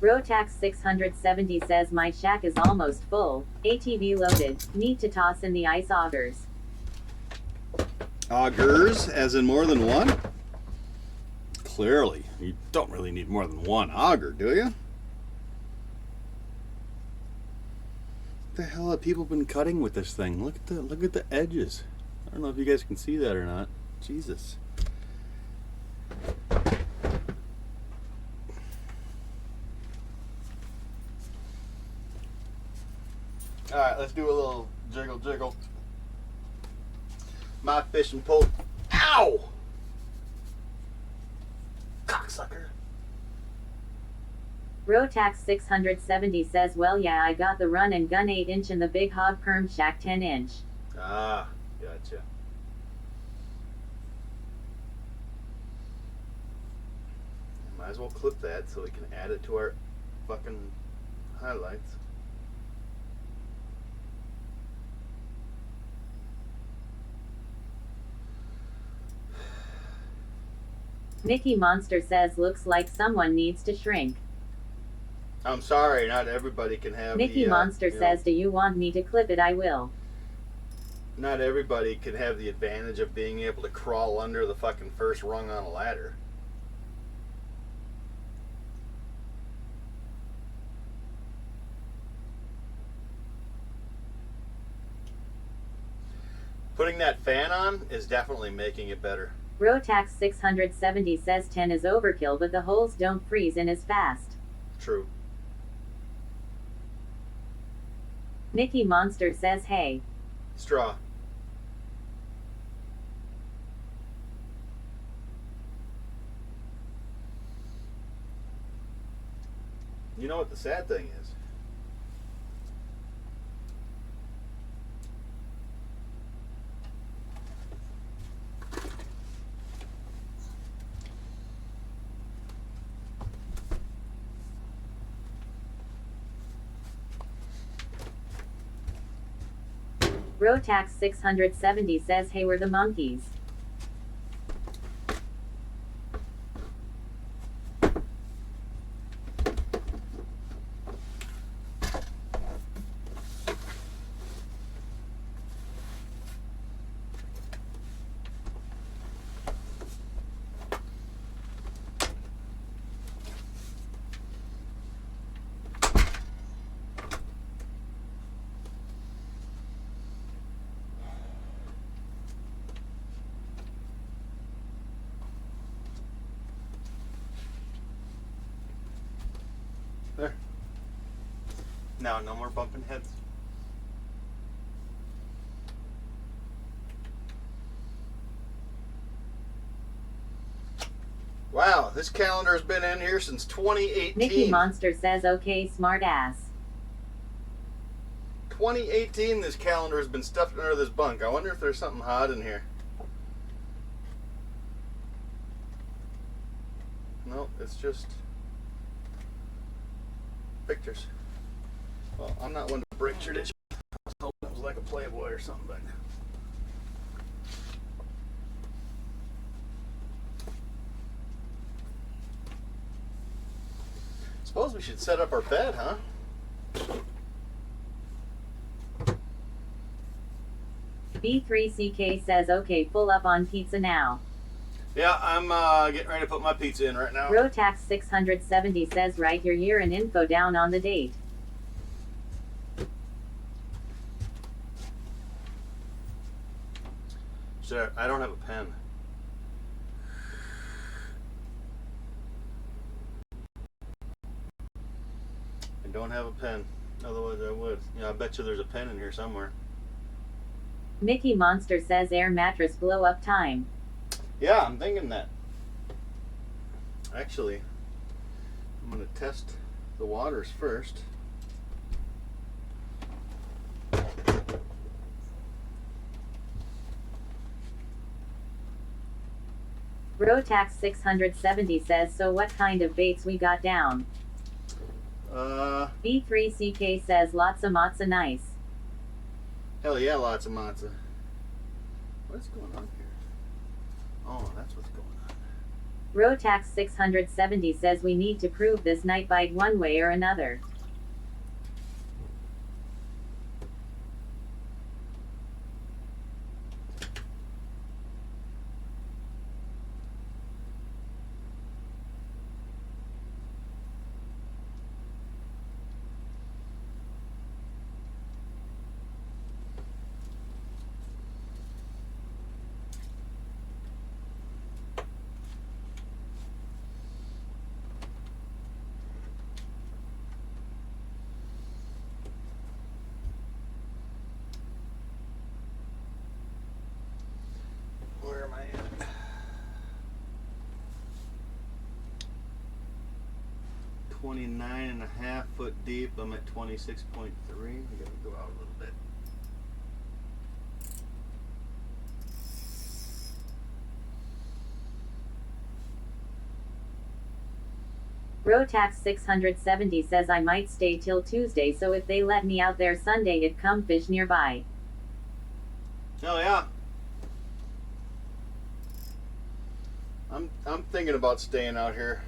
Rotax 670 says my shack is almost full. ATV loaded. Need to toss in the ice augers. Augers, as in more than one? Clearly, you don't really need more than one auger, do you? What the hell have people been cutting with this thing? Look at the edges. I don't know if you guys can see that or not. Jesus. All right, let's do a little jiggle jiggle. My fishing pole. Ow! Cocksucker. Rotax 670 says, well yeah, I got the run and gun 8-inch and the big hog perm shack 10-inch. Ah, gotcha. Might as well clip that so we can add it to our fucking highlights. Mickey Monster says, looks like someone needs to shrink. I'm sorry, not everybody can have Mickey Monster says, do you want me to clip it? I will. Not everybody can have the advantage of being able to crawl under the fucking first rung on a ladder. Putting that fan on is definitely making it better. Rotax 670 says 10 is overkill, but the holes don't freeze in as fast. True. Mickey Monster says, hey. Straw. You know what the sad thing is? Rotax 670 says, hey, we're the monkeys. There. Now, no more bumping heads. Wow, this calendar has been in here since 2018. Mickey Monster says, okay, smart ass. 2018, this calendar has been stuffed under this bunk. I wonder if there's something hot in here. No, it's just pictures. Well, I'm not one to break tradition. I was hoping it was like a Playboy or something, but suppose we should set up our bed, huh? B3CK says, okay, full up on pizza now. Yeah, I'm getting ready to put my pizza in right now. Rotax 670 says, write your year and info down on the date. I don't have a pen. I don't have a pen. Otherwise I would. Yeah, I bet you there's a pen in here somewhere. Mickey Monster says, air mattress blow up time. Yeah, I'm thinking that. Actually, I'm going to test the waters first. Rotax 670 says, so what kind of baits we got down? B3CK says, lots of matzo nice. Hell yeah, lots of matzo. What's going on here? Oh, that's what's going on. Rotax 670 says, we need to prove this night bite one way or another. 29.5 foot deep. I'm at 26.3. We gotta go out a little bit. Rotax 670 says I might stay till Tuesday, so if they let me out there Sunday, it come fish nearby. Oh yeah. I'm thinking about staying out here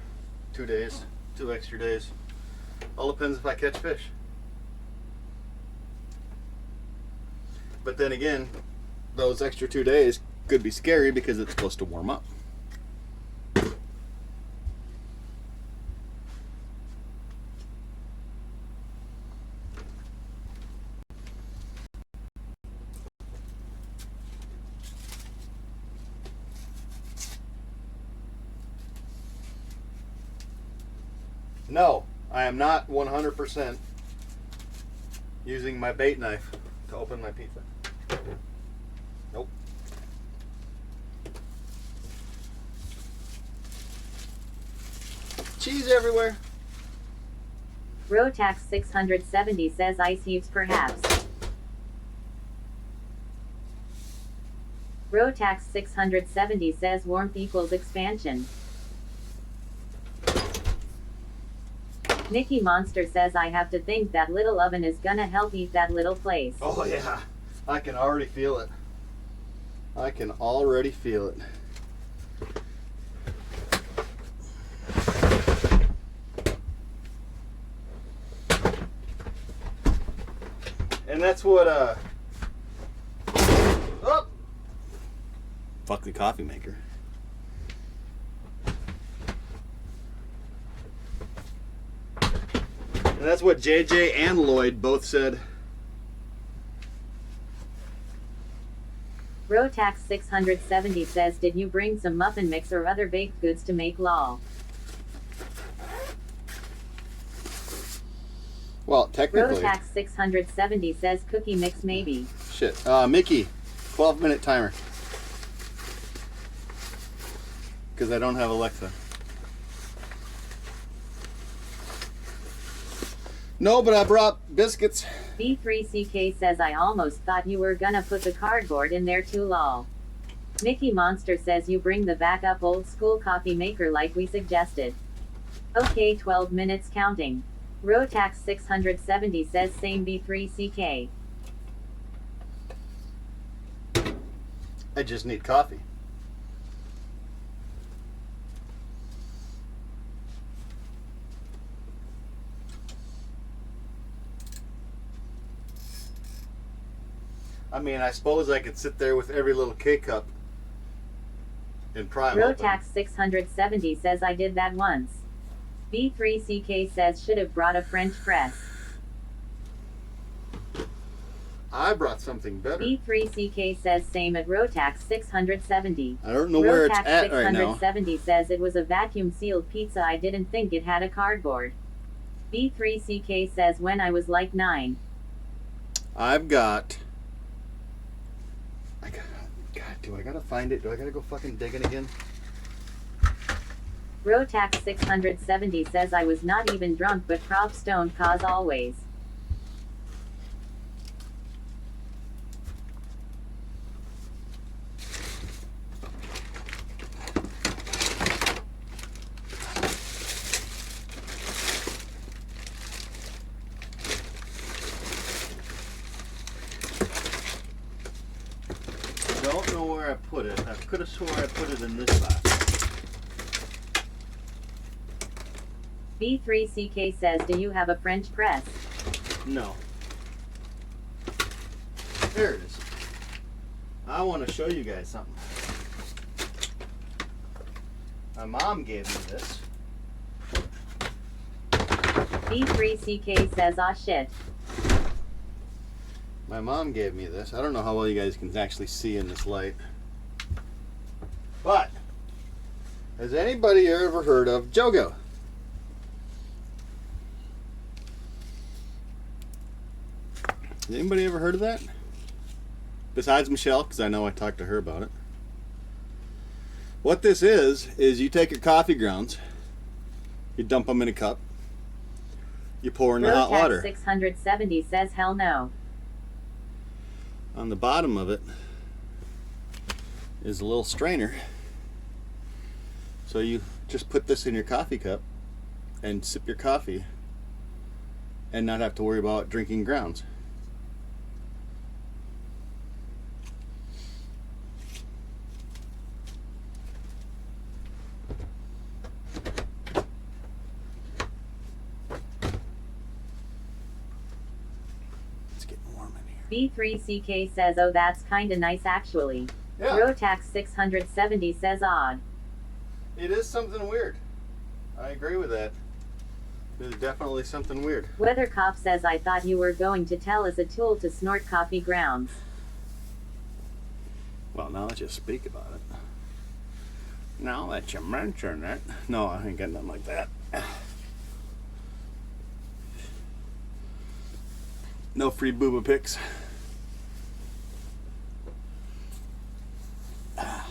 2 days, 2 extra days. All depends if I catch fish. But then again, those extra 2 days could be scary because it's supposed to warm up. No, I am not 100% using my bait knife to open my pizza. Nope. Cheese everywhere. Rotax 670 says ice heaves perhaps. Rotax 670 says warmth equals expansion. Nikki Monster says I have to think that little oven is gonna help eat that little place. Oh yeah, I can already feel it. I can already feel it. And that's what oh! Fuck the coffee maker. And that's what JJ and Lloyd both said. Rotax 670 says, did you bring some muffin mix or other baked goods to make lol? Well, technically. Rotax 670 says cookie mix maybe. Shit. Mickey, 12-minute timer. Because I don't have Alexa. No, but I brought biscuits. B3CK says I almost thought you were gonna put the cardboard in there too lol. Mickey Monster says you bring the backup old school coffee maker like we suggested. Okay, 12 minutes counting. Rotax 670 says same B3CK. I just need coffee. I mean, I suppose I could sit there with every little K-cup and pry them open. Rotax 670 says I did that once. B3CK says should have brought a French press. I brought something better. B3CK says same at Rotax 670. I don't know where it's at right now. Rotax 670 says it was a vacuum sealed pizza. I didn't think it had a cardboard. B3CK says when I was like 9. I've got... God, do I gotta find it? Do I gotta go fucking digging again? Rotax 670 says I was not even drunk but prop stoned cause always. Don't know where I put it. I could have swore I put it in this box. B3CK says, do you have a French press? No. There it is. I want to show you guys something. My mom gave me this. B3CK says, aw shit. My mom gave me this. I don't know how well you guys can actually see in this light. But, has anybody ever heard of Jogo? Has anybody ever heard of that? Besides Michelle, because I know I talked to her about it. What this is you take your coffee grounds, you dump them in a cup, You pour in the hot water. 670 says hell no. On the bottom of it is a little strainer. So you just put this in your coffee cup and sip your coffee and not have to worry about drinking grounds. It's getting warm in here. B3CK says, oh, that's kinda nice actually. Yeah. Rotax 670 says odd. It is something weird. I agree with that. It is definitely something weird. Weather Cop says, I thought you were going to tell us a tool to snort coffee grounds. Well, now that you speak about it. Now that you mention it. No, I ain't got nothing like that. No free booba pics. There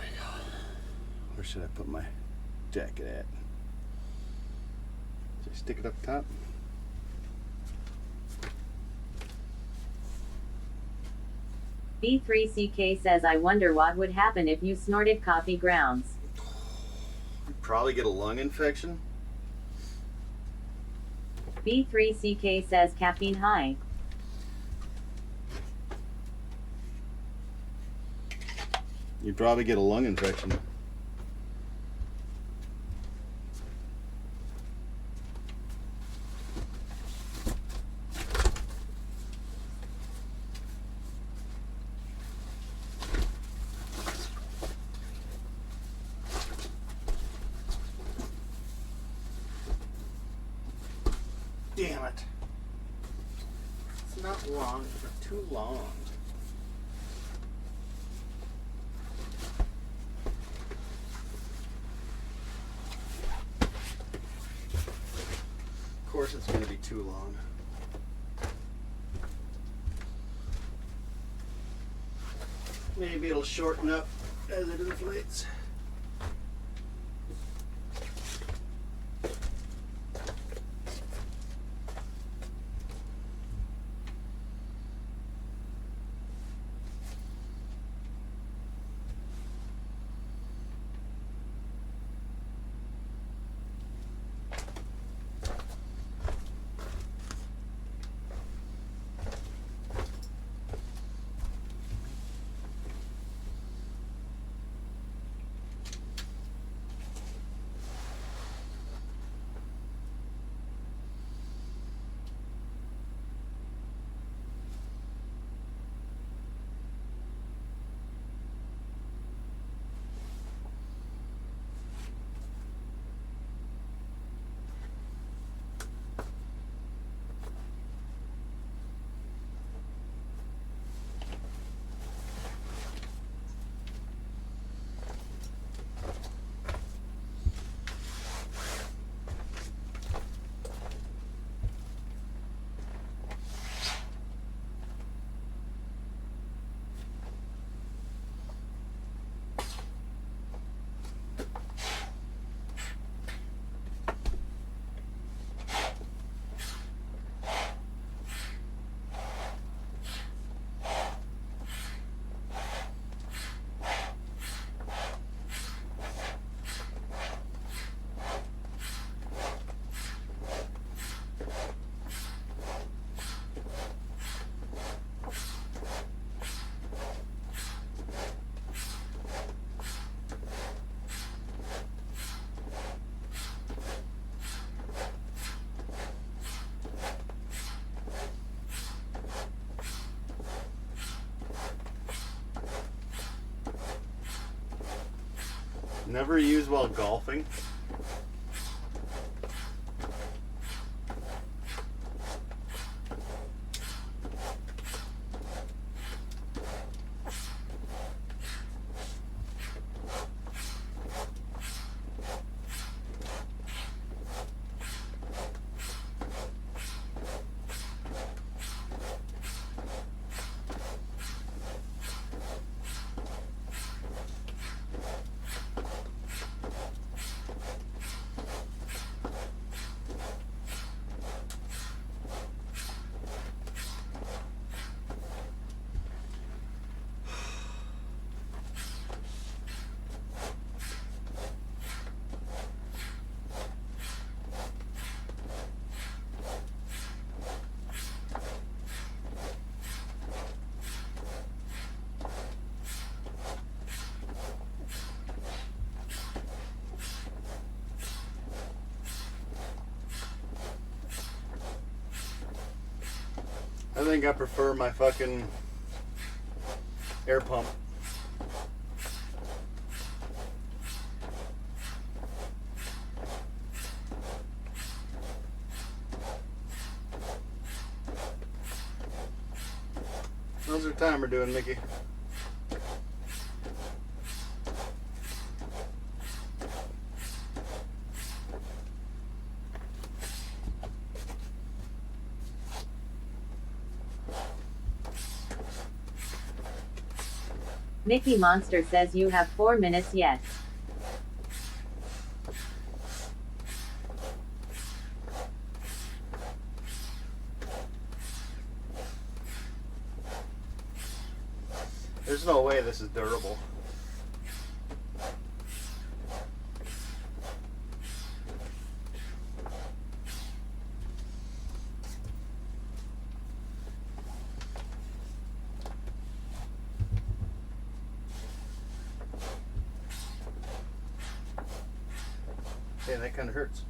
we go. Where should I put my jacket at? Should I stick it up top? B3CK says, I wonder what would happen if you snorted coffee grounds. You'd probably get a lung infection. B3CK says, caffeine high. You'd probably get a lung infection. Damn it. It's not long, but too long. Of course it's going to be too long. Maybe it'll shorten up as it inflates. Never use while golfing. think I prefer my fucking air pump. How's your timer doing, Mickey? Mickey Monster says you have 4 minutes yet. There's no way this is durable. Hey, that kind of hurts.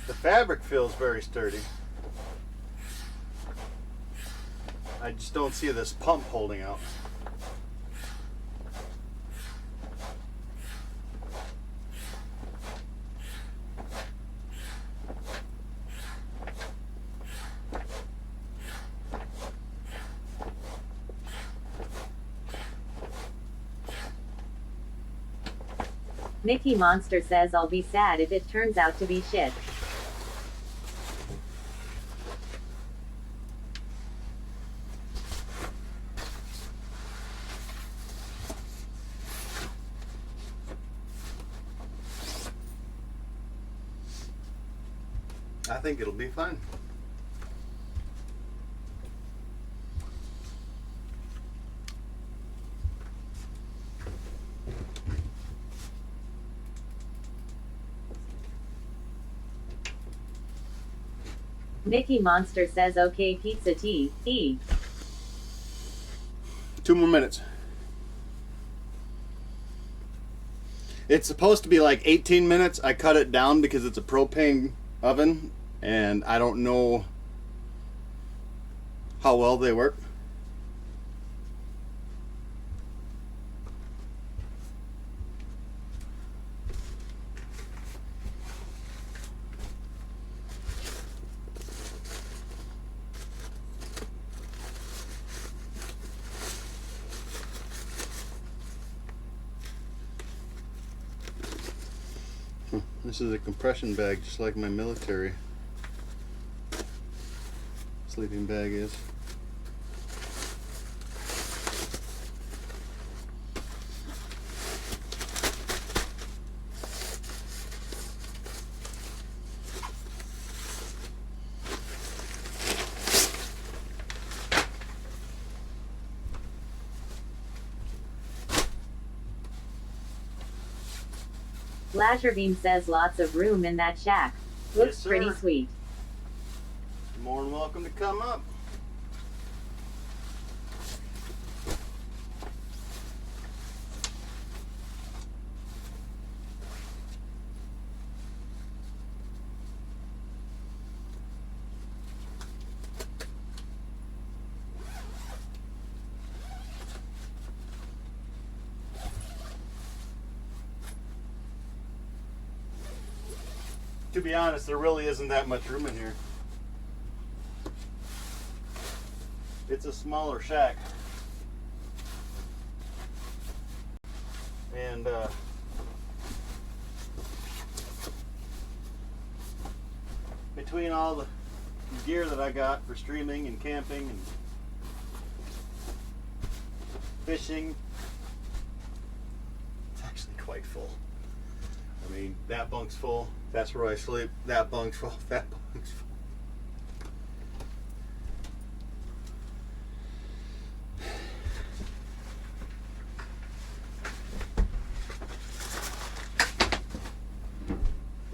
The fabric feels very sturdy. I just don't see this pump holding out. Mickey Monster says I'll be sad if it turns out to be shit. I think it'll be fine. Mickey Monster says okay pizza tea, E. 2 more minutes. It's supposed to be like 18 minutes. I cut it down because it's a propane oven and I don't know how well they work. This is a compression bag, just like my military sleeping bag is. Lazarbeam says lots of room in that shack. Looks Yes, pretty sir. sweet. You're more than welcome to come up. To be honest, there really isn't that much room in here. It's a smaller shack. And between all the gear that I got for streaming and camping and fishing, it's actually quite full. I mean, that bunk's full. That's where I sleep. That bunk's full. That bunk's full.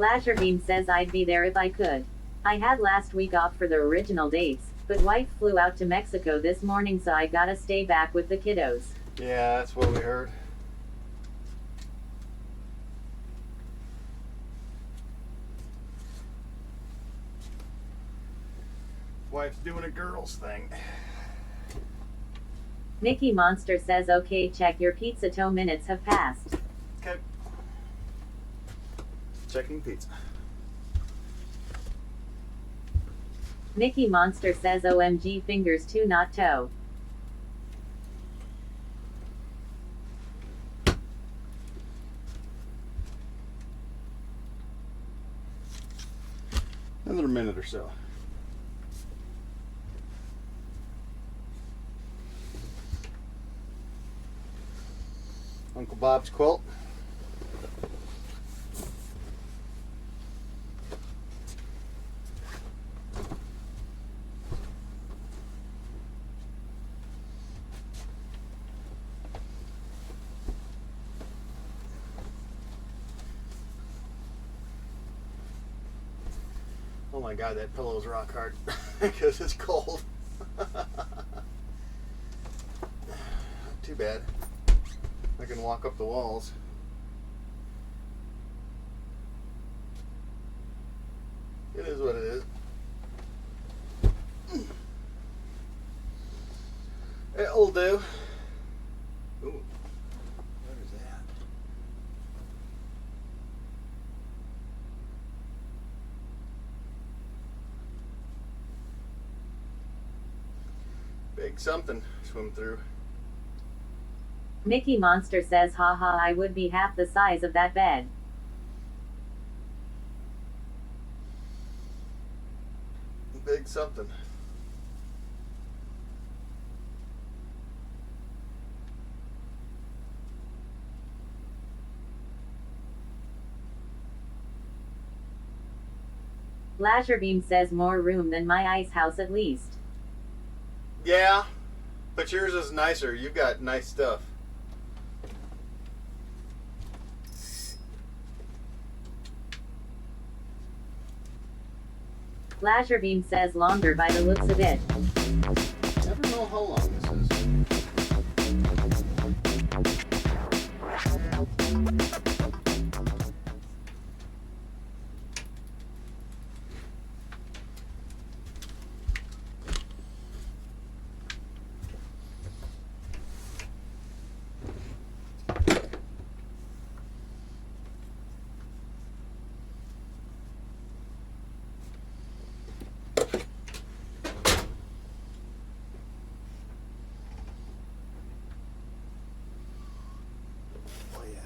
Lazarbeam says I'd be there if I could. I had last week off for the original dates, but wife flew out to Mexico this morning, so I gotta stay back with the kiddos. Yeah, that's what we heard. Wife's doing a girl's thing. Nikki Monster says okay, check your pizza, 2 minutes have passed. Okay. Checking pizza. Nikki Monster says OMG fingers 2 not toe. Another minute or so. Uncle Bob's quilt. Oh my God, that pillow's rock hard because it's cold. Too bad. I can walk up the walls. It is what it is. It'll do. Ooh, what is that? Big something swim through. Nikki Monster says haha, I would be half the size of that bed. Big something. Lazarbeam says more room than my ice house at least. Yeah, but yours is nicer. You've got nice stuff. Lazarbeam says longer by the looks of it. Never know how long this is.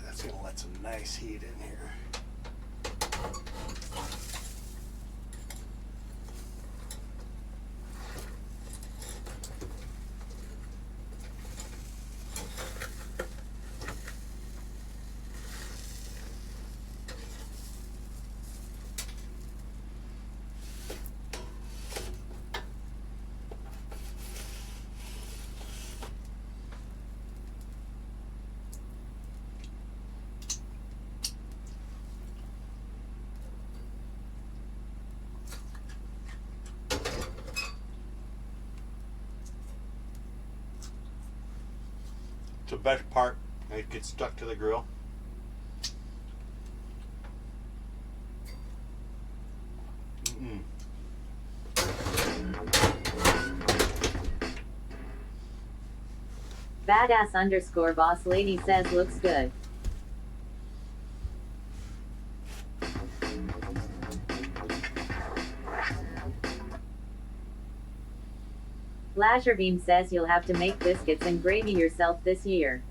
It's gonna let some nice heat in here. It's the best part. It gets stuck to the grill. Badass _ boss lady says looks good. Lazarbeam says you'll have to make biscuits and gravy yourself this year.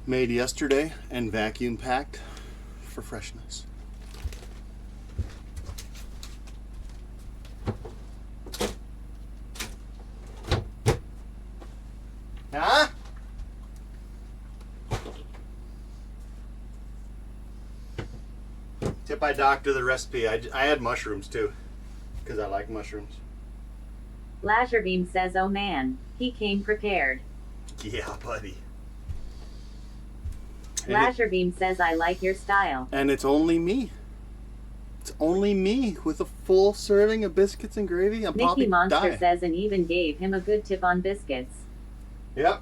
Made yesterday and vacuum packed for freshness. Huh? Tip I doctor the recipe. I had mushrooms too, because I like mushrooms. Lazarbeam says, oh man, he came prepared. Yeah, buddy. Lazarbeam says, I like your style. And it's only me. It's only me with a full serving of biscuits and gravy. I'm Mickey probably Monster dying. says, and even gave him a good tip on biscuits. Yep.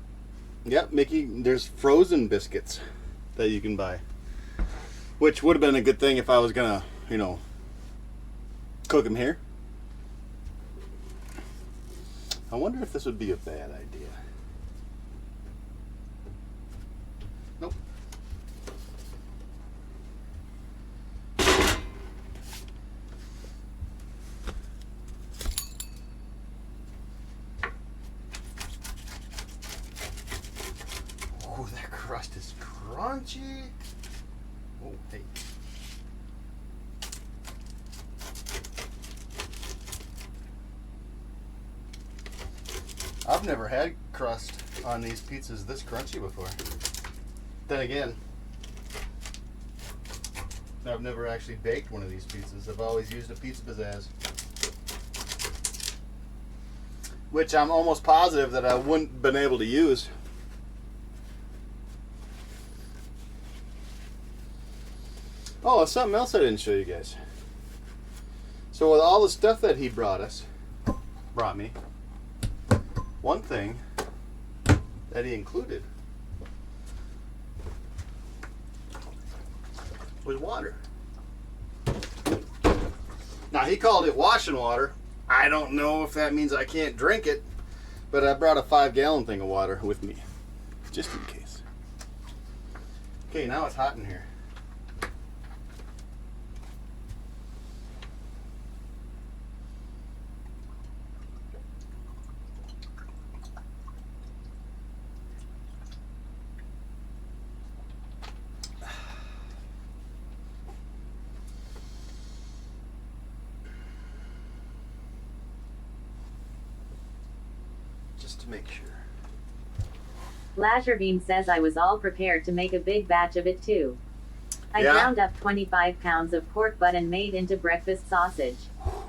Yep, Mickey, there's frozen biscuits that you can buy. Which would have been a good thing if I was gonna, you know, cook them here. I wonder if this would be a bad idea. Nope. Oh, that crust is crunchy. Oh, hey. I've never had crust on these pizzas this crunchy before. Then again, I've never actually baked one of these pizzas. I've always used a pizza pizzazz, which I'm almost positive that I wouldn't have been able to use. Oh, that's something else I didn't show you guys. So with all the stuff that he brought me, one thing that he included was water. Now he called it washing water. I don't know if that means I can't drink it, but I brought a 5-gallon thing of water with me, just in case. Okay, now it's hot in here. Just to make sure. Lazarbeam says, I was all prepared to make a big batch of it too. I Yeah. ground up 25 pounds of pork butt and made into breakfast sausage.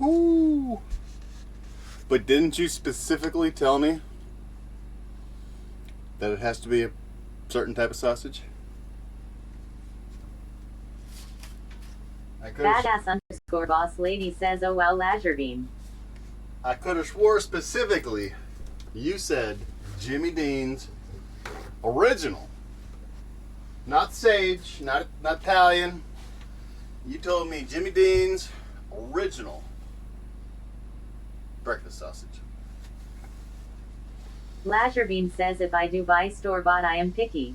Ooh. But didn't you specifically tell me that it has to be a certain type of sausage? I could Badass_boss lady says, oh well, Lazarbeam. I could have swore specifically you said Jimmy Dean's original, not Sage, not Italian. You told me Jimmy Dean's original breakfast sausage. Lazarbeam says, if I do buy store-bought, I am picky.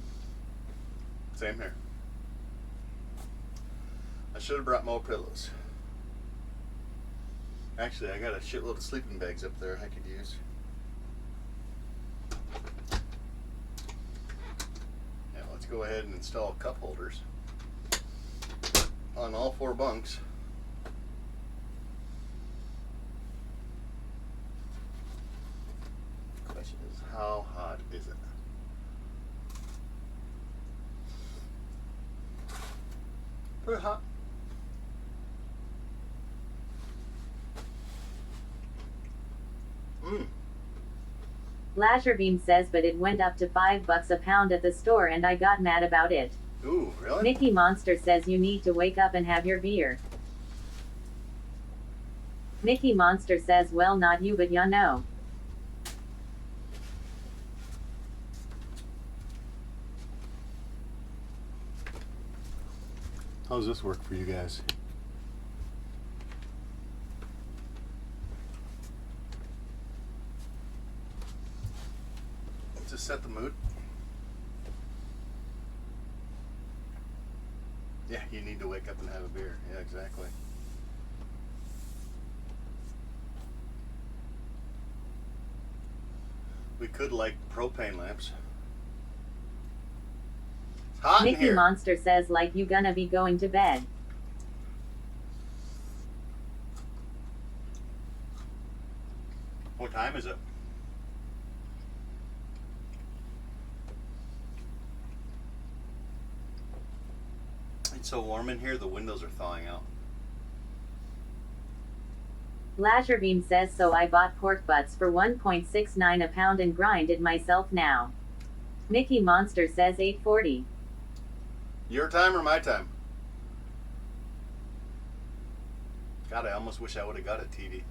Same here. I should have brought more pillows. Actually, I got a shitload of sleeping bags up there I could use. Yeah, let's go ahead and install cup holders on all 4 bunks. Question is, how hot is it? Pretty hot. Lazarbeam says, but it went up to $5 a pound at the store and I got mad about it. Ooh, really? Mickey Monster says, you need to wake up and have your beer. Mickey Monster says, well, not you, but ya know. How does this work for you guys? Just set the mood. Yeah, you need to wake up and have a beer. Yeah, exactly. We could light propane lamps. It's hot in Mickey here. Monster says, like you gonna be going to bed. What time is it? It's so warm in here, the windows are thawing out. Lazarbeam says, so I bought pork butts for 1.69 a pound and grind it myself now. Mickey Monster says 840. Your time or my time? God, I almost wish I would have got a TV.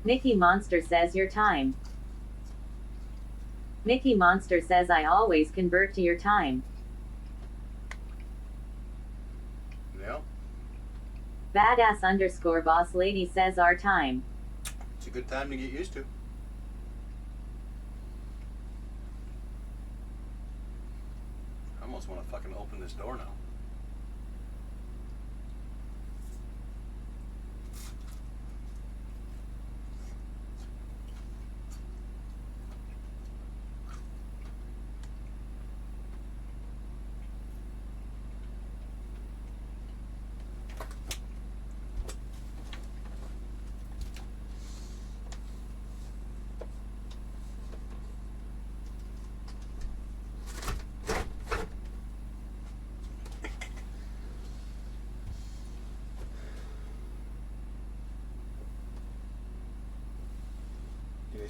Mickey Monster says your time. Mickey Monster says I always convert to your time. Yeah. Badass _ boss lady says our time. It's a good time to get used to. I almost want to fucking open this door now.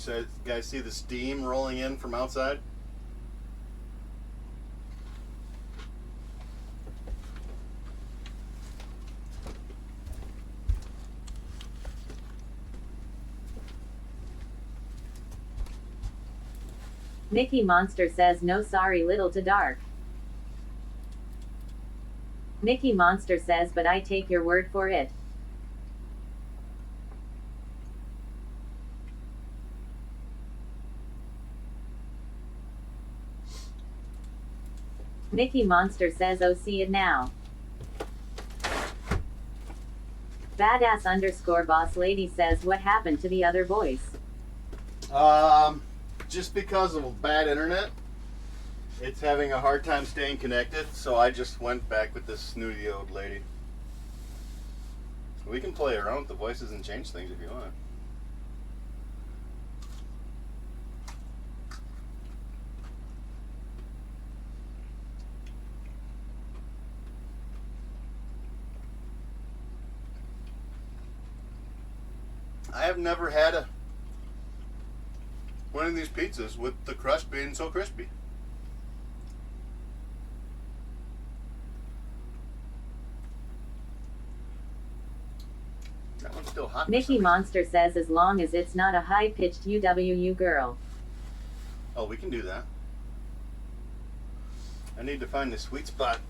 You guys see the steam rolling in from outside? Mickey Monster says no sorry little to dark. Mickey Monster says but I take your word for it. Mickey Monster says oh see it now. Badass _ boss lady says what happened to the other voice? Just because of bad internet, it's having a hard time staying connected, so I just went back with this snooty old lady. We can play around with the voices and change things if you want. I have never had one of these pizzas with the crust being so crispy. That one's still hot. Mickey Monster says as long as it's not a high-pitched UWU girl. Oh, we can do that. I need to find the sweet spot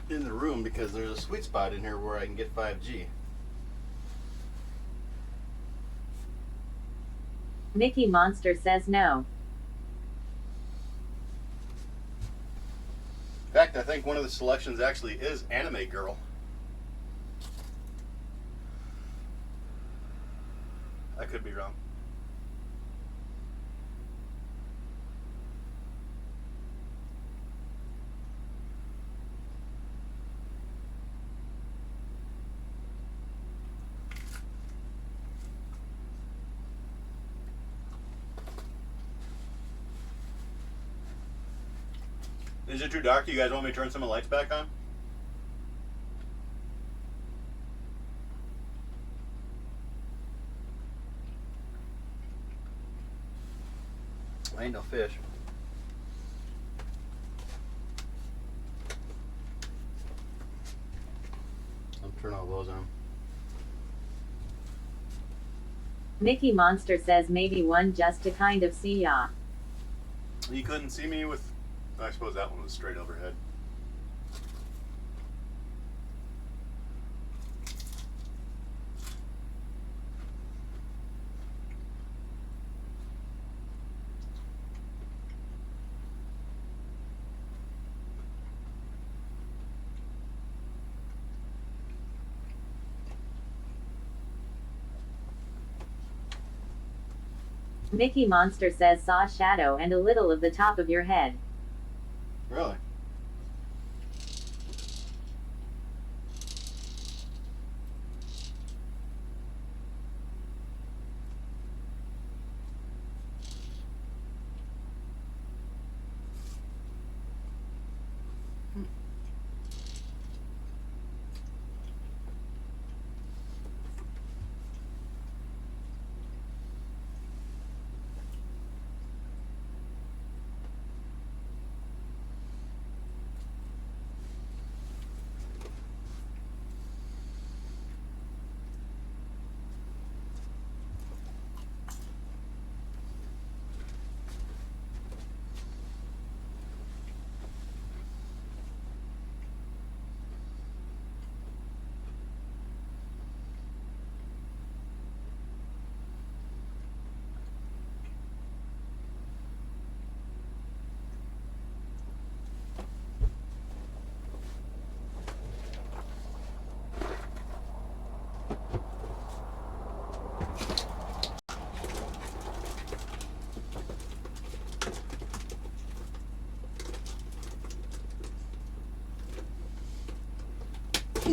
in the room because there's a sweet spot in here where I can get 5G. Mickey Monster says no. In fact, I think one of the selections actually is Anime Girl. I could be wrong. Is it too dark? Do you guys want me to turn some of the lights back on? I ain't no fish. I'll turn all those on. Mickey Monster says maybe one just to kind of see ya. You couldn't see me with... I suppose that one was straight overhead. Mickey Monster says saw shadow and a little of the top of your head. Really?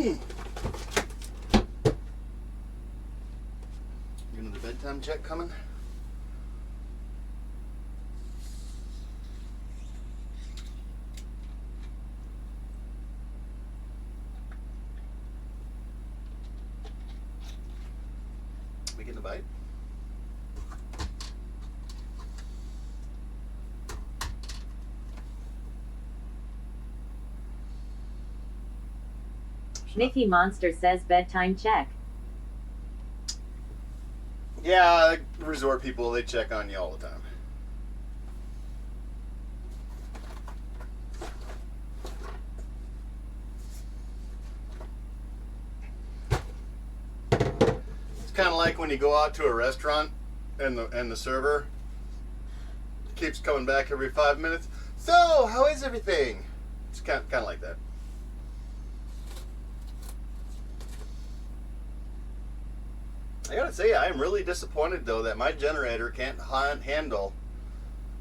Another bedtime check coming? We getting a bite? Mickey Monster says bedtime check. Yeah, resort people, they check on you all the time. It's kind of like when you go out to a restaurant and the server keeps coming back every 5 minutes. So, how is everything? It's kind of like that. I gotta say, I am really disappointed though that my generator can't handle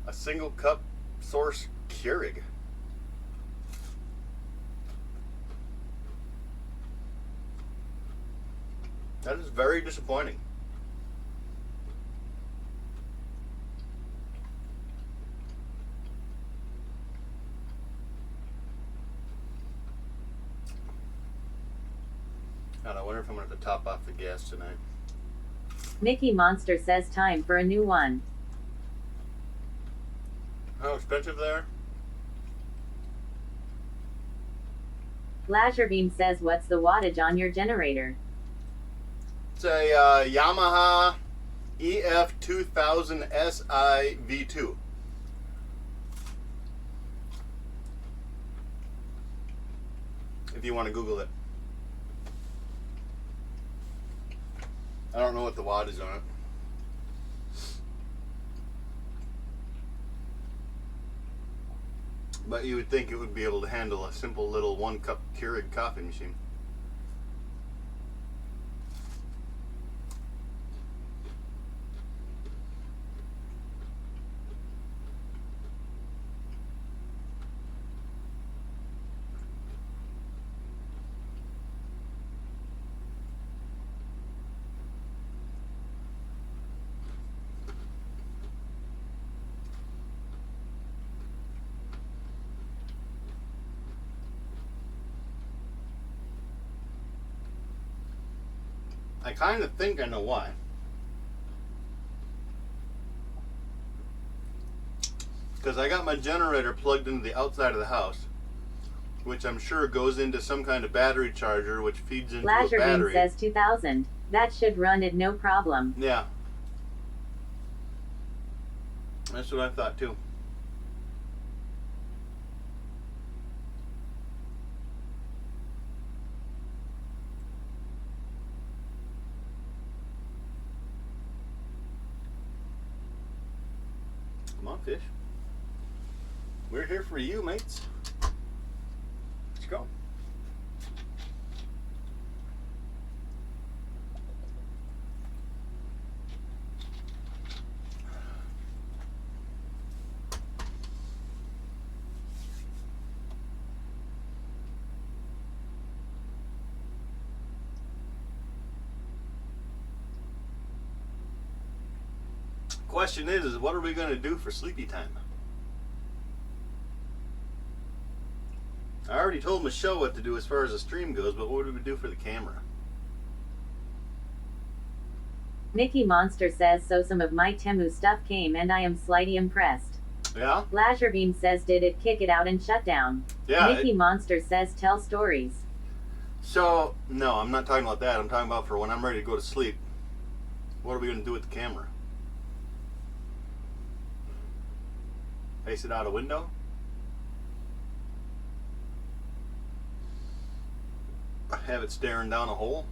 a single cup source Keurig. That is very disappointing. God, I wonder if I'm gonna have to top off the gas tonight. Mickey Monster says time for a new one. How expensive they are? Lazarbeam says what's the wattage on your generator? It's a Yamaha EF2000 SI V2. If you want to Google it. I don't know what the watt is on it. But you would think it would be able to handle a simple little 1-cup Keurig coffee machine. I kind of think I know why. Because I got my generator plugged into the outside of the house, which I'm sure goes into some kind of battery charger, which feeds into a battery. Lazarbeam says 2000. That should run it no problem. Yeah. That's what I thought too. Come on, fish. We're here for you, mates. Let's go. Question is what are we going to do for sleepy time? I already told Michelle what to do as far as the stream goes, but what do we do for the camera? Mickey Monster says so some of my Temu stuff came and I am slightly impressed. Yeah? Lazarbeam says did it kick it out and shut down? Yeah. Mickey Monster says tell stories. So, no, I'm not talking about that. I'm talking about for when I'm ready to go to sleep. What are we going to do with the camera? Face it out a window? Have it staring down a hole?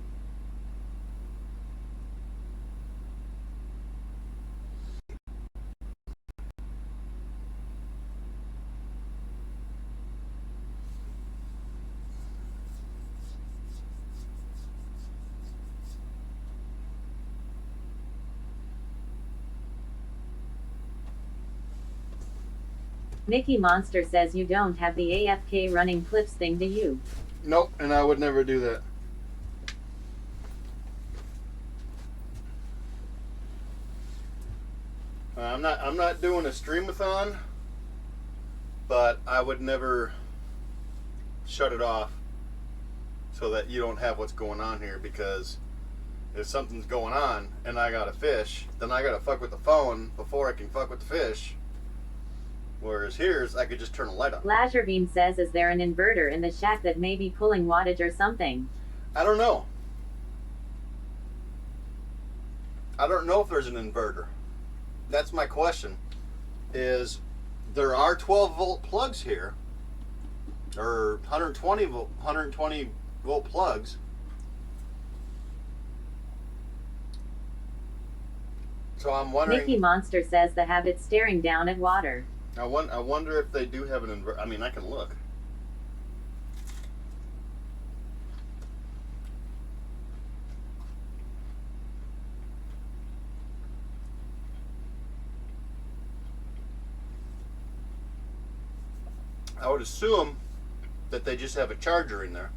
Mickey Monster says you don't have the AFK running clips thing, do you? Nope, and I would never do that. I'm not doing a streamathon, but I would never shut it off so that you don't have what's going on here, because if something's going on and I got a fish, then I gotta fuck with the phone before I can fuck with the fish. Whereas here's, I could just turn a light on. Lazarbeam says, is there an inverter in the shack that may be pulling wattage or something? I don't know. I don't know if there's an inverter. That's my question. Is there are 12 volt plugs here, or 120 volt plugs. So I'm wondering. Mickey Monster says the habit staring down at water. I wonder if they do have an inverter. I mean, I can look. I would assume that they just have a charger in there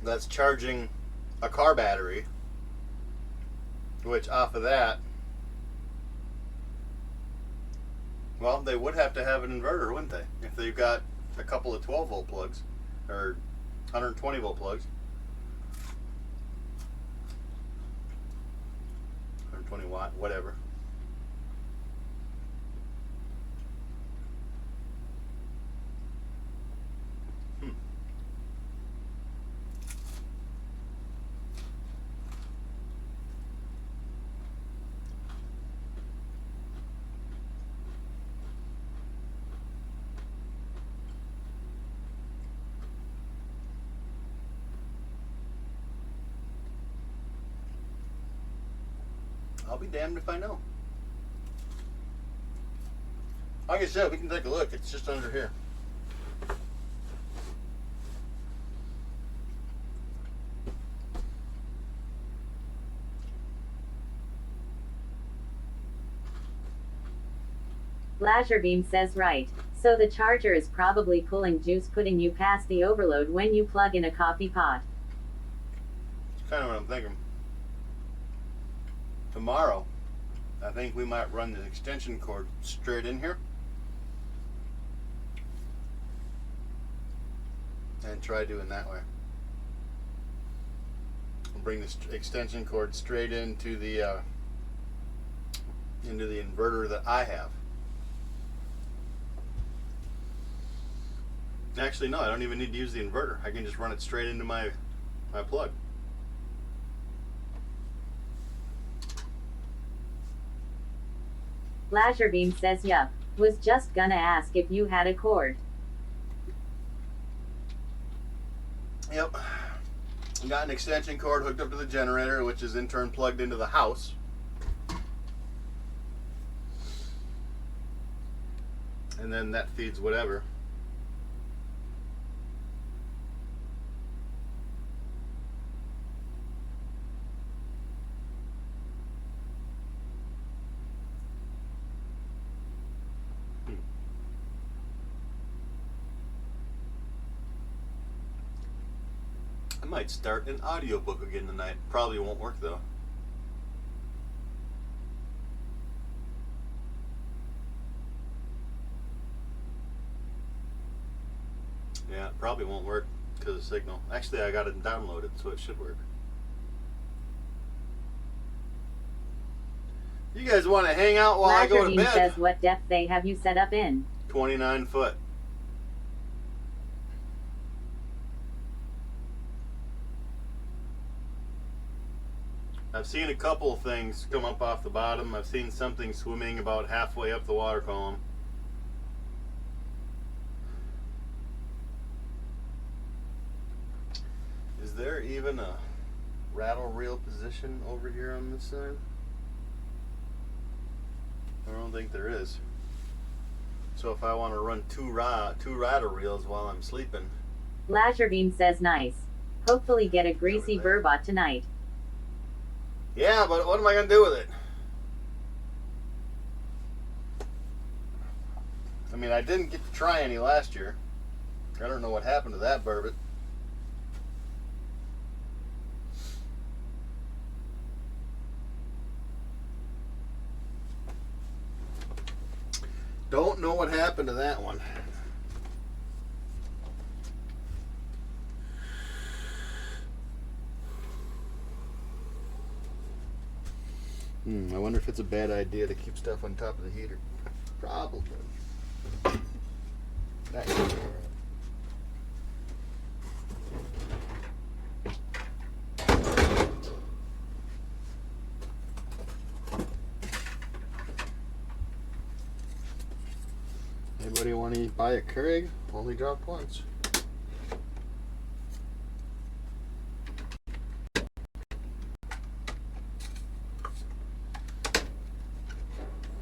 that's charging a car battery, which off of that, well, they would have to have an inverter, wouldn't they? If they've got a couple of 12 volt plugs or 120 volt plugs. 120 watt, whatever. I'll be damned if I know. Like I said, we can take a look. It's just under here. Lazarbeam says right. So the charger is probably pulling juice, putting you past the overload when you plug in a coffee pot. That's kind of what I'm thinking. Tomorrow, I think we might run the extension cord straight in here and try doing that way. We'll bring this extension cord straight into the inverter that I have. Actually, no, I don't even need to use the inverter. I can just run it straight into my plug. Lazarbeam says yup. Was just gonna ask if you had a cord. Yep. Got an extension cord hooked up to the generator, which is in turn plugged into the house. And then that feeds whatever. I might start an audiobook again tonight. Probably won't work though. Yeah, it probably won't work because of signal. Actually, I got it downloaded, so it should work. You guys want to hang out while I go to bed? Says, what depth they have you set up in? 29 foot. I've seen a couple of things come up off the bottom. I've seen something swimming about halfway up the water column. Is there even a rattle reel position over here on this side? I don't think there is. So if I want to run two rattle reels while I'm sleeping. Lazarbeam says nice. Hopefully get a greasy burbot tonight. Yeah, but what am I going to do with it? I mean, I didn't get to try any last year. I don't know what happened to that bourbon. Don't know what happened to that one. I wonder if it's a bad idea to keep stuff on top of the heater. Probably. That should be all right. Anybody want to buy a Keurig? Only dropped once.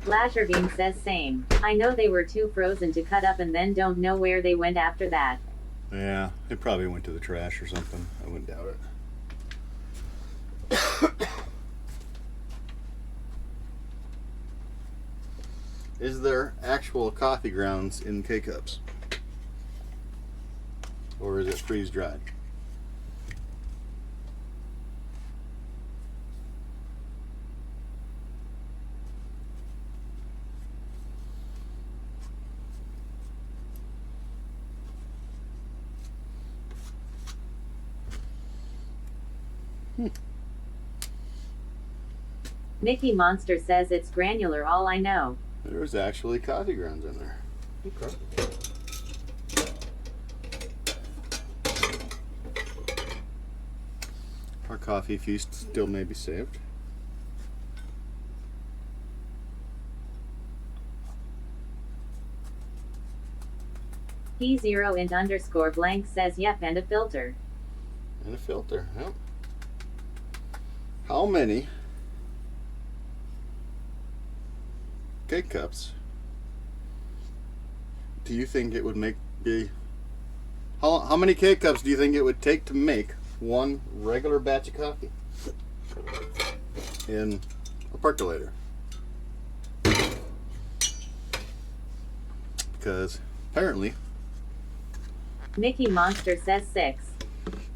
Lasherbeam says same. I know they were too frozen to cut up and then don't know where they went after that. Yeah, it probably went to the trash or something. I wouldn't doubt it. Is there actual coffee grounds in K-Cups? Or is it freeze-dried? Mickey Monster says it's granular all I know. There's actually coffee grounds in there. Okay. Our coffee feast still may be saved. P0int_blank says yep, and a filter. And a filter, yep. How many K-Cups do you think it would make how many K-Cups do you think it would take to make one regular batch of coffee in a percolator? Because apparently Mickey Monster says 6.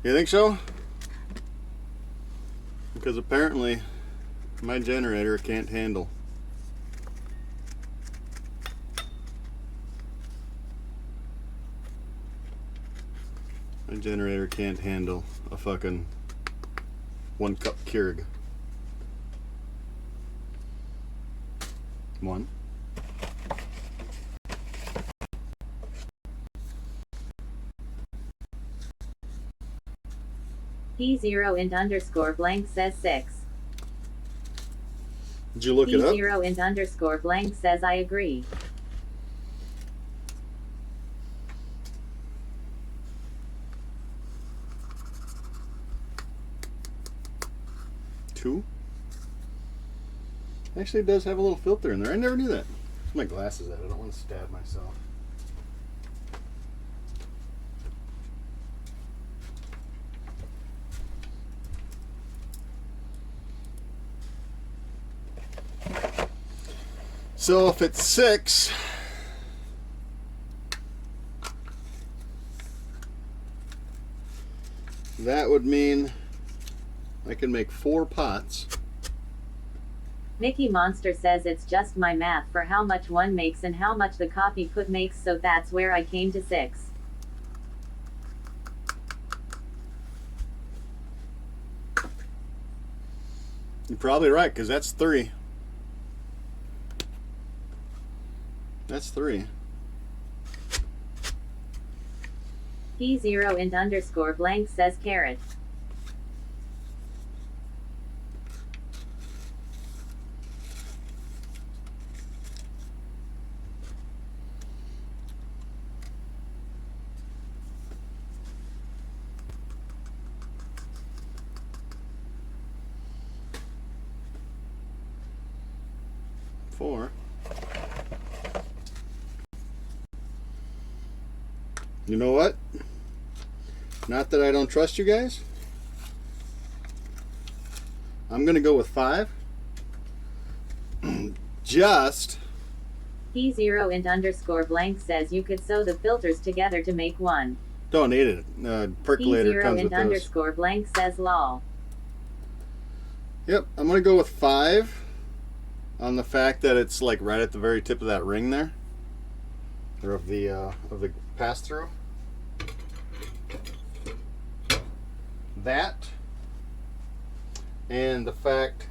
You think so? Because apparently my generator can't handle. My generator can't handle a fucking 1 cup Keurig. 1. P0int_blank says 6. Did you look it up? P0int_blank says I agree. Two? Actually, it does have a little filter in there. I never knew that. My glasses at. I don't want to stab myself. So if it's 6, that would mean I can make 4 pots. Mickey Monster says it's just my math for how much one makes and how much the coffee put makes, so that's where I came to 6. You're probably right, because that's 3. That's 3. P0int_blank says carrot. Four. You know what? Not that I don't trust you guys. I'm gonna go with 5. Just P0int_blank says you could sew the filters together to make one. Don't need it. Percolator comes with those. P0int_blank says lol. Yep, I'm gonna go with 5 on the fact that it's like right at the very tip of that ring there, or of the pass through. That and the fact.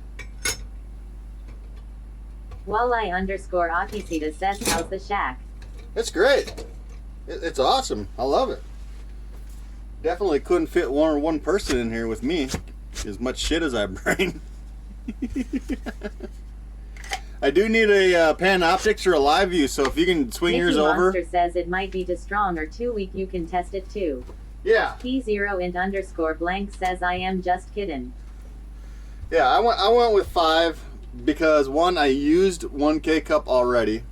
Walleye_Akisita says how's the shack? It's great. It's awesome. I love it. Definitely couldn't fit one person in here with me. As much shit as I bring. I do need a Panoptix or a live view, so if you can swing yours over. Monster says it might be too strong or too weak. You can test it too. Yeah. P0int_blank says I am just kidding. Yeah, I went with 5 because one, I used 1 K-cup already,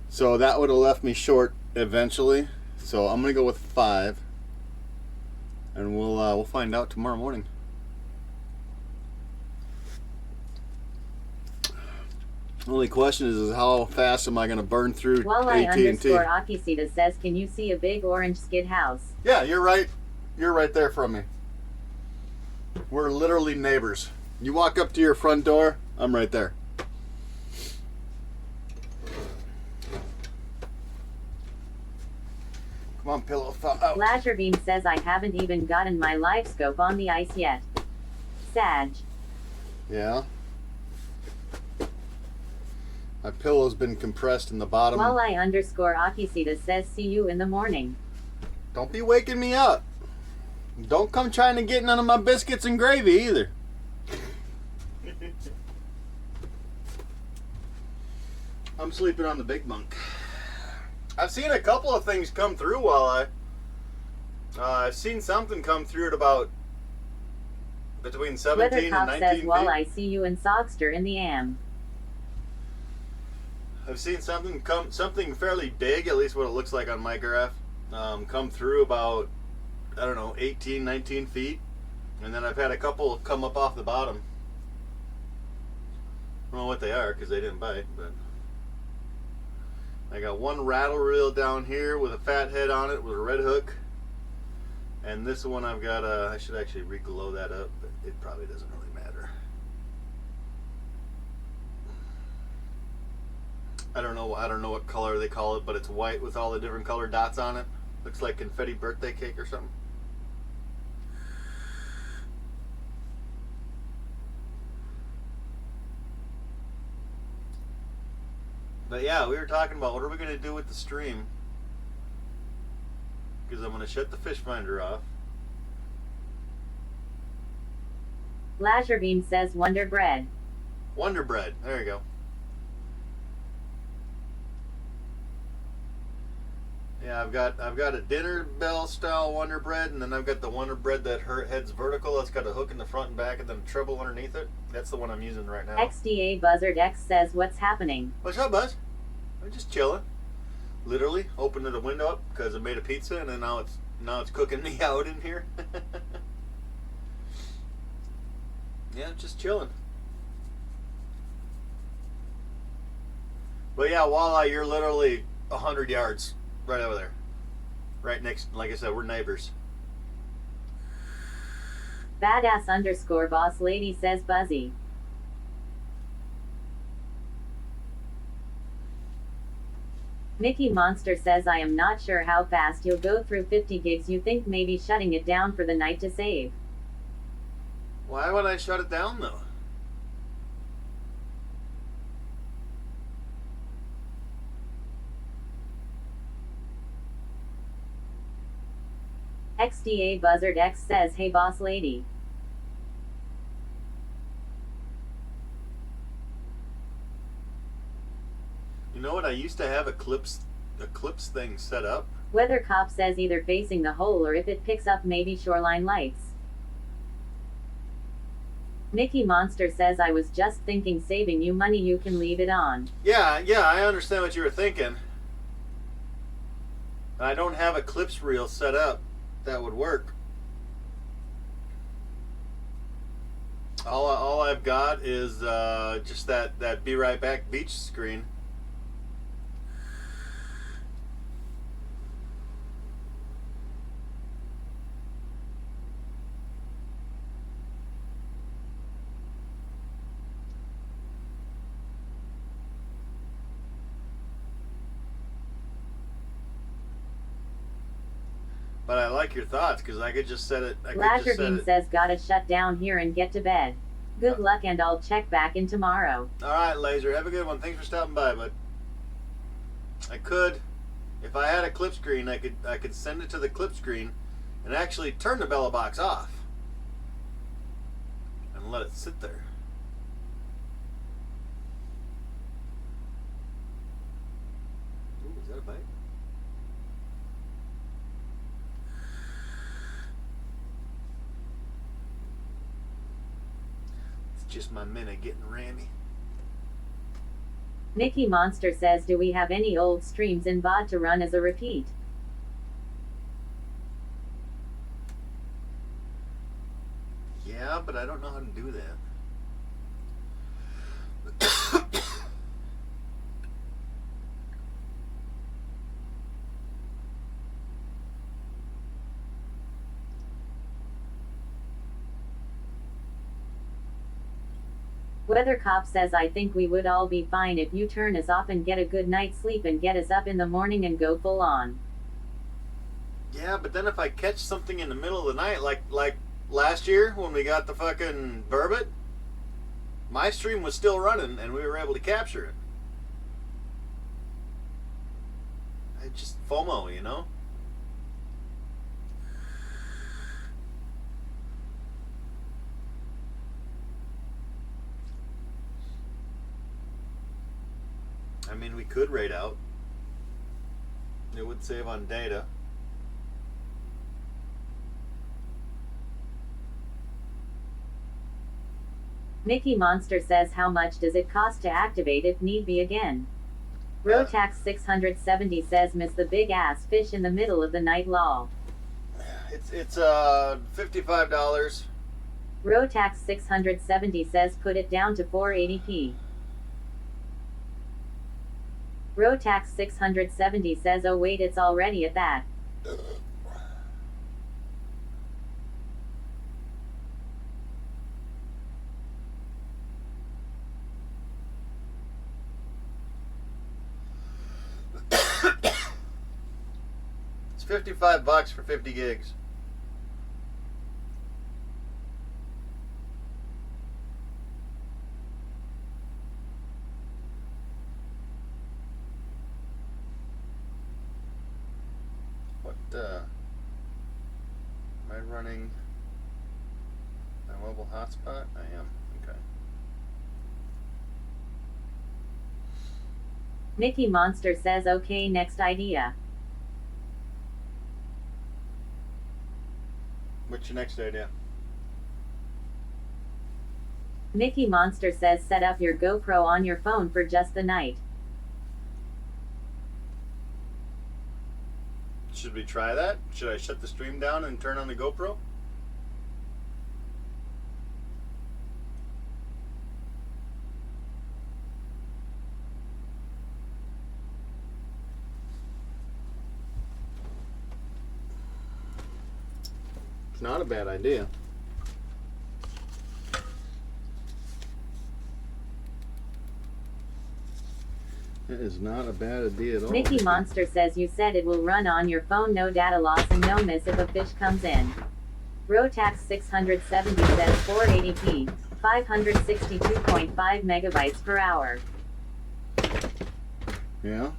so that would have left me short eventually. So I'm gonna go with 5, and we'll find out tomorrow morning. Only question is how fast am I going to burn through AT&T? Walleye_Akisita says, can you see a big orange skid house? Yeah, you're right. You're right there from me. We're literally neighbors. You walk up to your front door, I'm right there. Come on, pillow. Out. Lasherbeam says I haven't even gotten my live scope on the ice yet. Sag. Yeah. My pillow's been compressed in the bottom. Walleye_Akisita says see you in the morning. Don't be waking me up. Don't come trying to get none of my biscuits and gravy either. I'm sleeping on the big bunk. I've seen a couple of things come through while I've seen something come through at about between 17 and 19 says, feet. Walleye see you in Sockster in the AM. I've seen something fairly big, at least what it looks like on my graph, come through about, I don't know, 18, 19 feet. And then I've had a couple come up off the bottom. I don't know what they are because they didn't bite, but I got one rattle reel down here with a fat head on it with a red hook. And this one I've got, I should actually re-glow that up, but it probably doesn't really matter. I don't know what color they call it, but it's white with all the different color dots on it. Looks like confetti birthday cake or something. But yeah, we were talking about what are we going to do with the stream. Because I'm going to shut the fish finder off. Lasherbeam says Wonder Bread. Wonder Bread. There you go. Yeah, I've got a dinner bell style Wonder Bread, and then I've got the Wonder Bread that heads vertical. That's got a hook in the front and back, and then a treble underneath it. That's the one I'm using right now. XDA Buzzard X says what's happening. What's up, Buzz? I'm just chilling. Literally opened the window up because I made a pizza, and then now it's cooking me out in here. Yeah, just chilling. But yeah, Walleye, you're literally 100 yards right over there. Right next, like I said, we're neighbors. Badass_boss lady says Buzzy. Mickey Monster says I am not sure how fast you'll go through 50 gigs. You think maybe shutting it down for the night to save. Why would I shut it down though? XDA Buzzard X says hey boss lady. You know what? I used to have a clips thing set up. Weather Cop says either facing the hole or if it picks up maybe shoreline lights. Mickey Monster says I was just thinking saving you money, you can leave it on. Yeah, I understand what you were thinking. I don't have a clips reel set up that would work. All I've got is just that Be Right Back beach screen But I like your thoughts because I could just set it. Lasherbeam says gotta shut down here and get to bed. Good luck and I'll check back in tomorrow. All right, Laser. Have a good one. Thanks for stopping by, bud. I could, if I had a clip screen, I could send it to the clip screen and actually turn the Bella box off and let it sit there. Ooh, is that a bite? It's just my minute getting rammy. Mickey Monster says, do we have any old streams in VOD to run as a repeat? Yeah, but I don't know how to do that. Weather Cop says, I think we would all be fine if you turn us off and get a good night's sleep and get us up in the morning and go full on. Yeah, but then if I catch something in the middle of the night, like last year when we got the fucking burbot, my stream was still running and we were able to capture it. I just FOMO, you know? I mean, we could raid out. It would save on data. Mickey Monster says, how much does it cost to activate if need be again? Rotax 670 says, miss the big ass fish in the middle of the night lol. It's $55. Rotax 670 says, put it down to 480p. Rotax 670 says, oh wait, it's already at that. It's $55 for 50 gigs. Am I running my mobile hotspot? I am. Okay. Mickey Monster says, okay, next idea. What's your next idea? Mickey Monster says, set up your GoPro on your phone for just the night. Should we try that? Should I shut the stream down and turn on the GoPro? It's not a bad idea. It is not a bad idea at all. Mickey Monster says, you said it will run on your phone, no data loss and no miss if a fish comes in. Rotax 670 says 480p, 562.5 megabytes per hour. Yeah.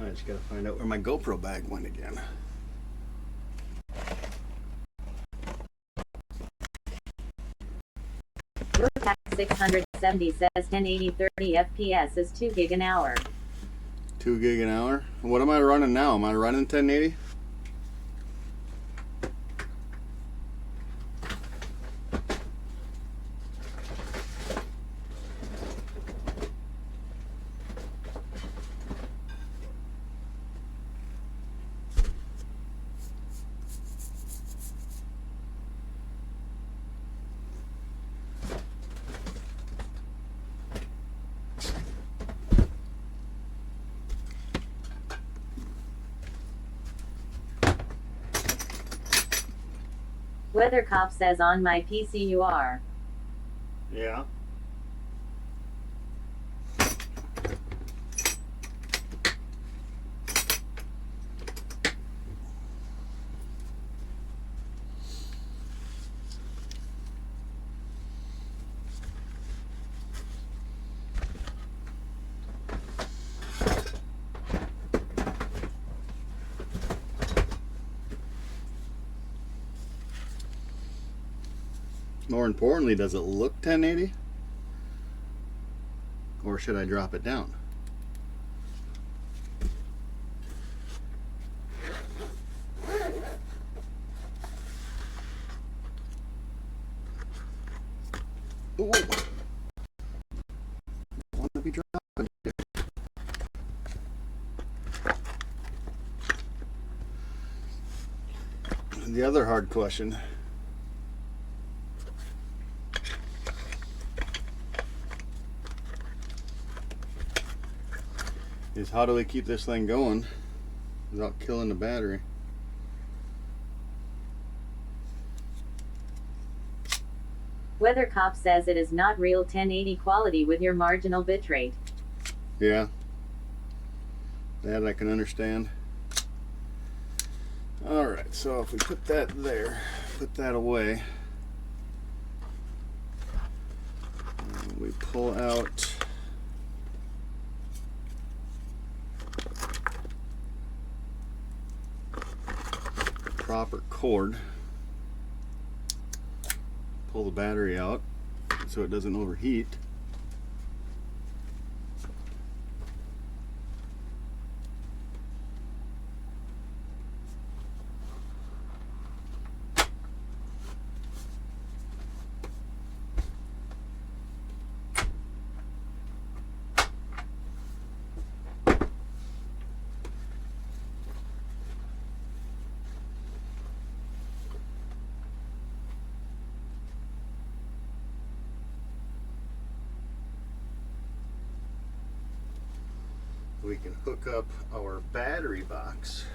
I just gotta find out where my GoPro bag went again. Rotax 670 says 1080 30 FPS is 2 gig an hour. 2 gig an hour? What am I running now? Am I running 1080? Weather cop says on my PC you are. Yeah. More importantly, does it look 1080? Or should I drop it down? Ooh. I want to be dropping it. The other hard question. Is how do we keep this thing going without killing the battery? Weather cop says it is not real 1080 quality with your marginal bitrate. Yeah, that I can understand. Alright, so if we put that there, put that away, and we pull out proper cord, pull the battery out so it doesn't overheat. We can hook up our battery box.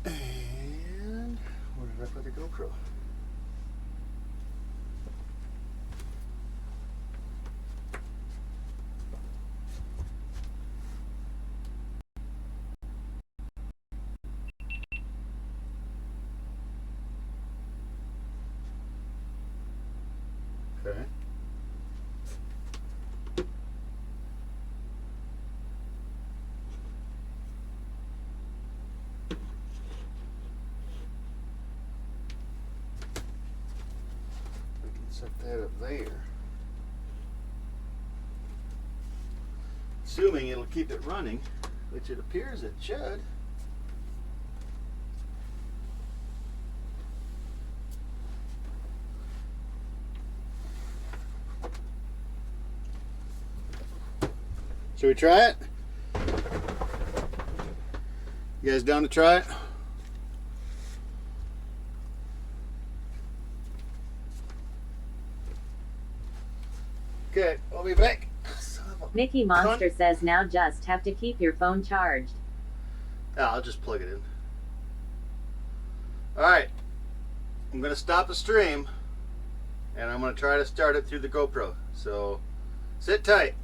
And where did I put the GoPro? Okay. We can set that up there. Assuming it'll keep it running, which it appears it should. Should we try it? You guys down to try it? Okay, I'll be back. Mickey Monster says now just have to keep your phone charged. Yeah, I'll just plug it in. Alright, I'm going to stop the stream and I'm going to try to start it through the GoPro. So sit tight.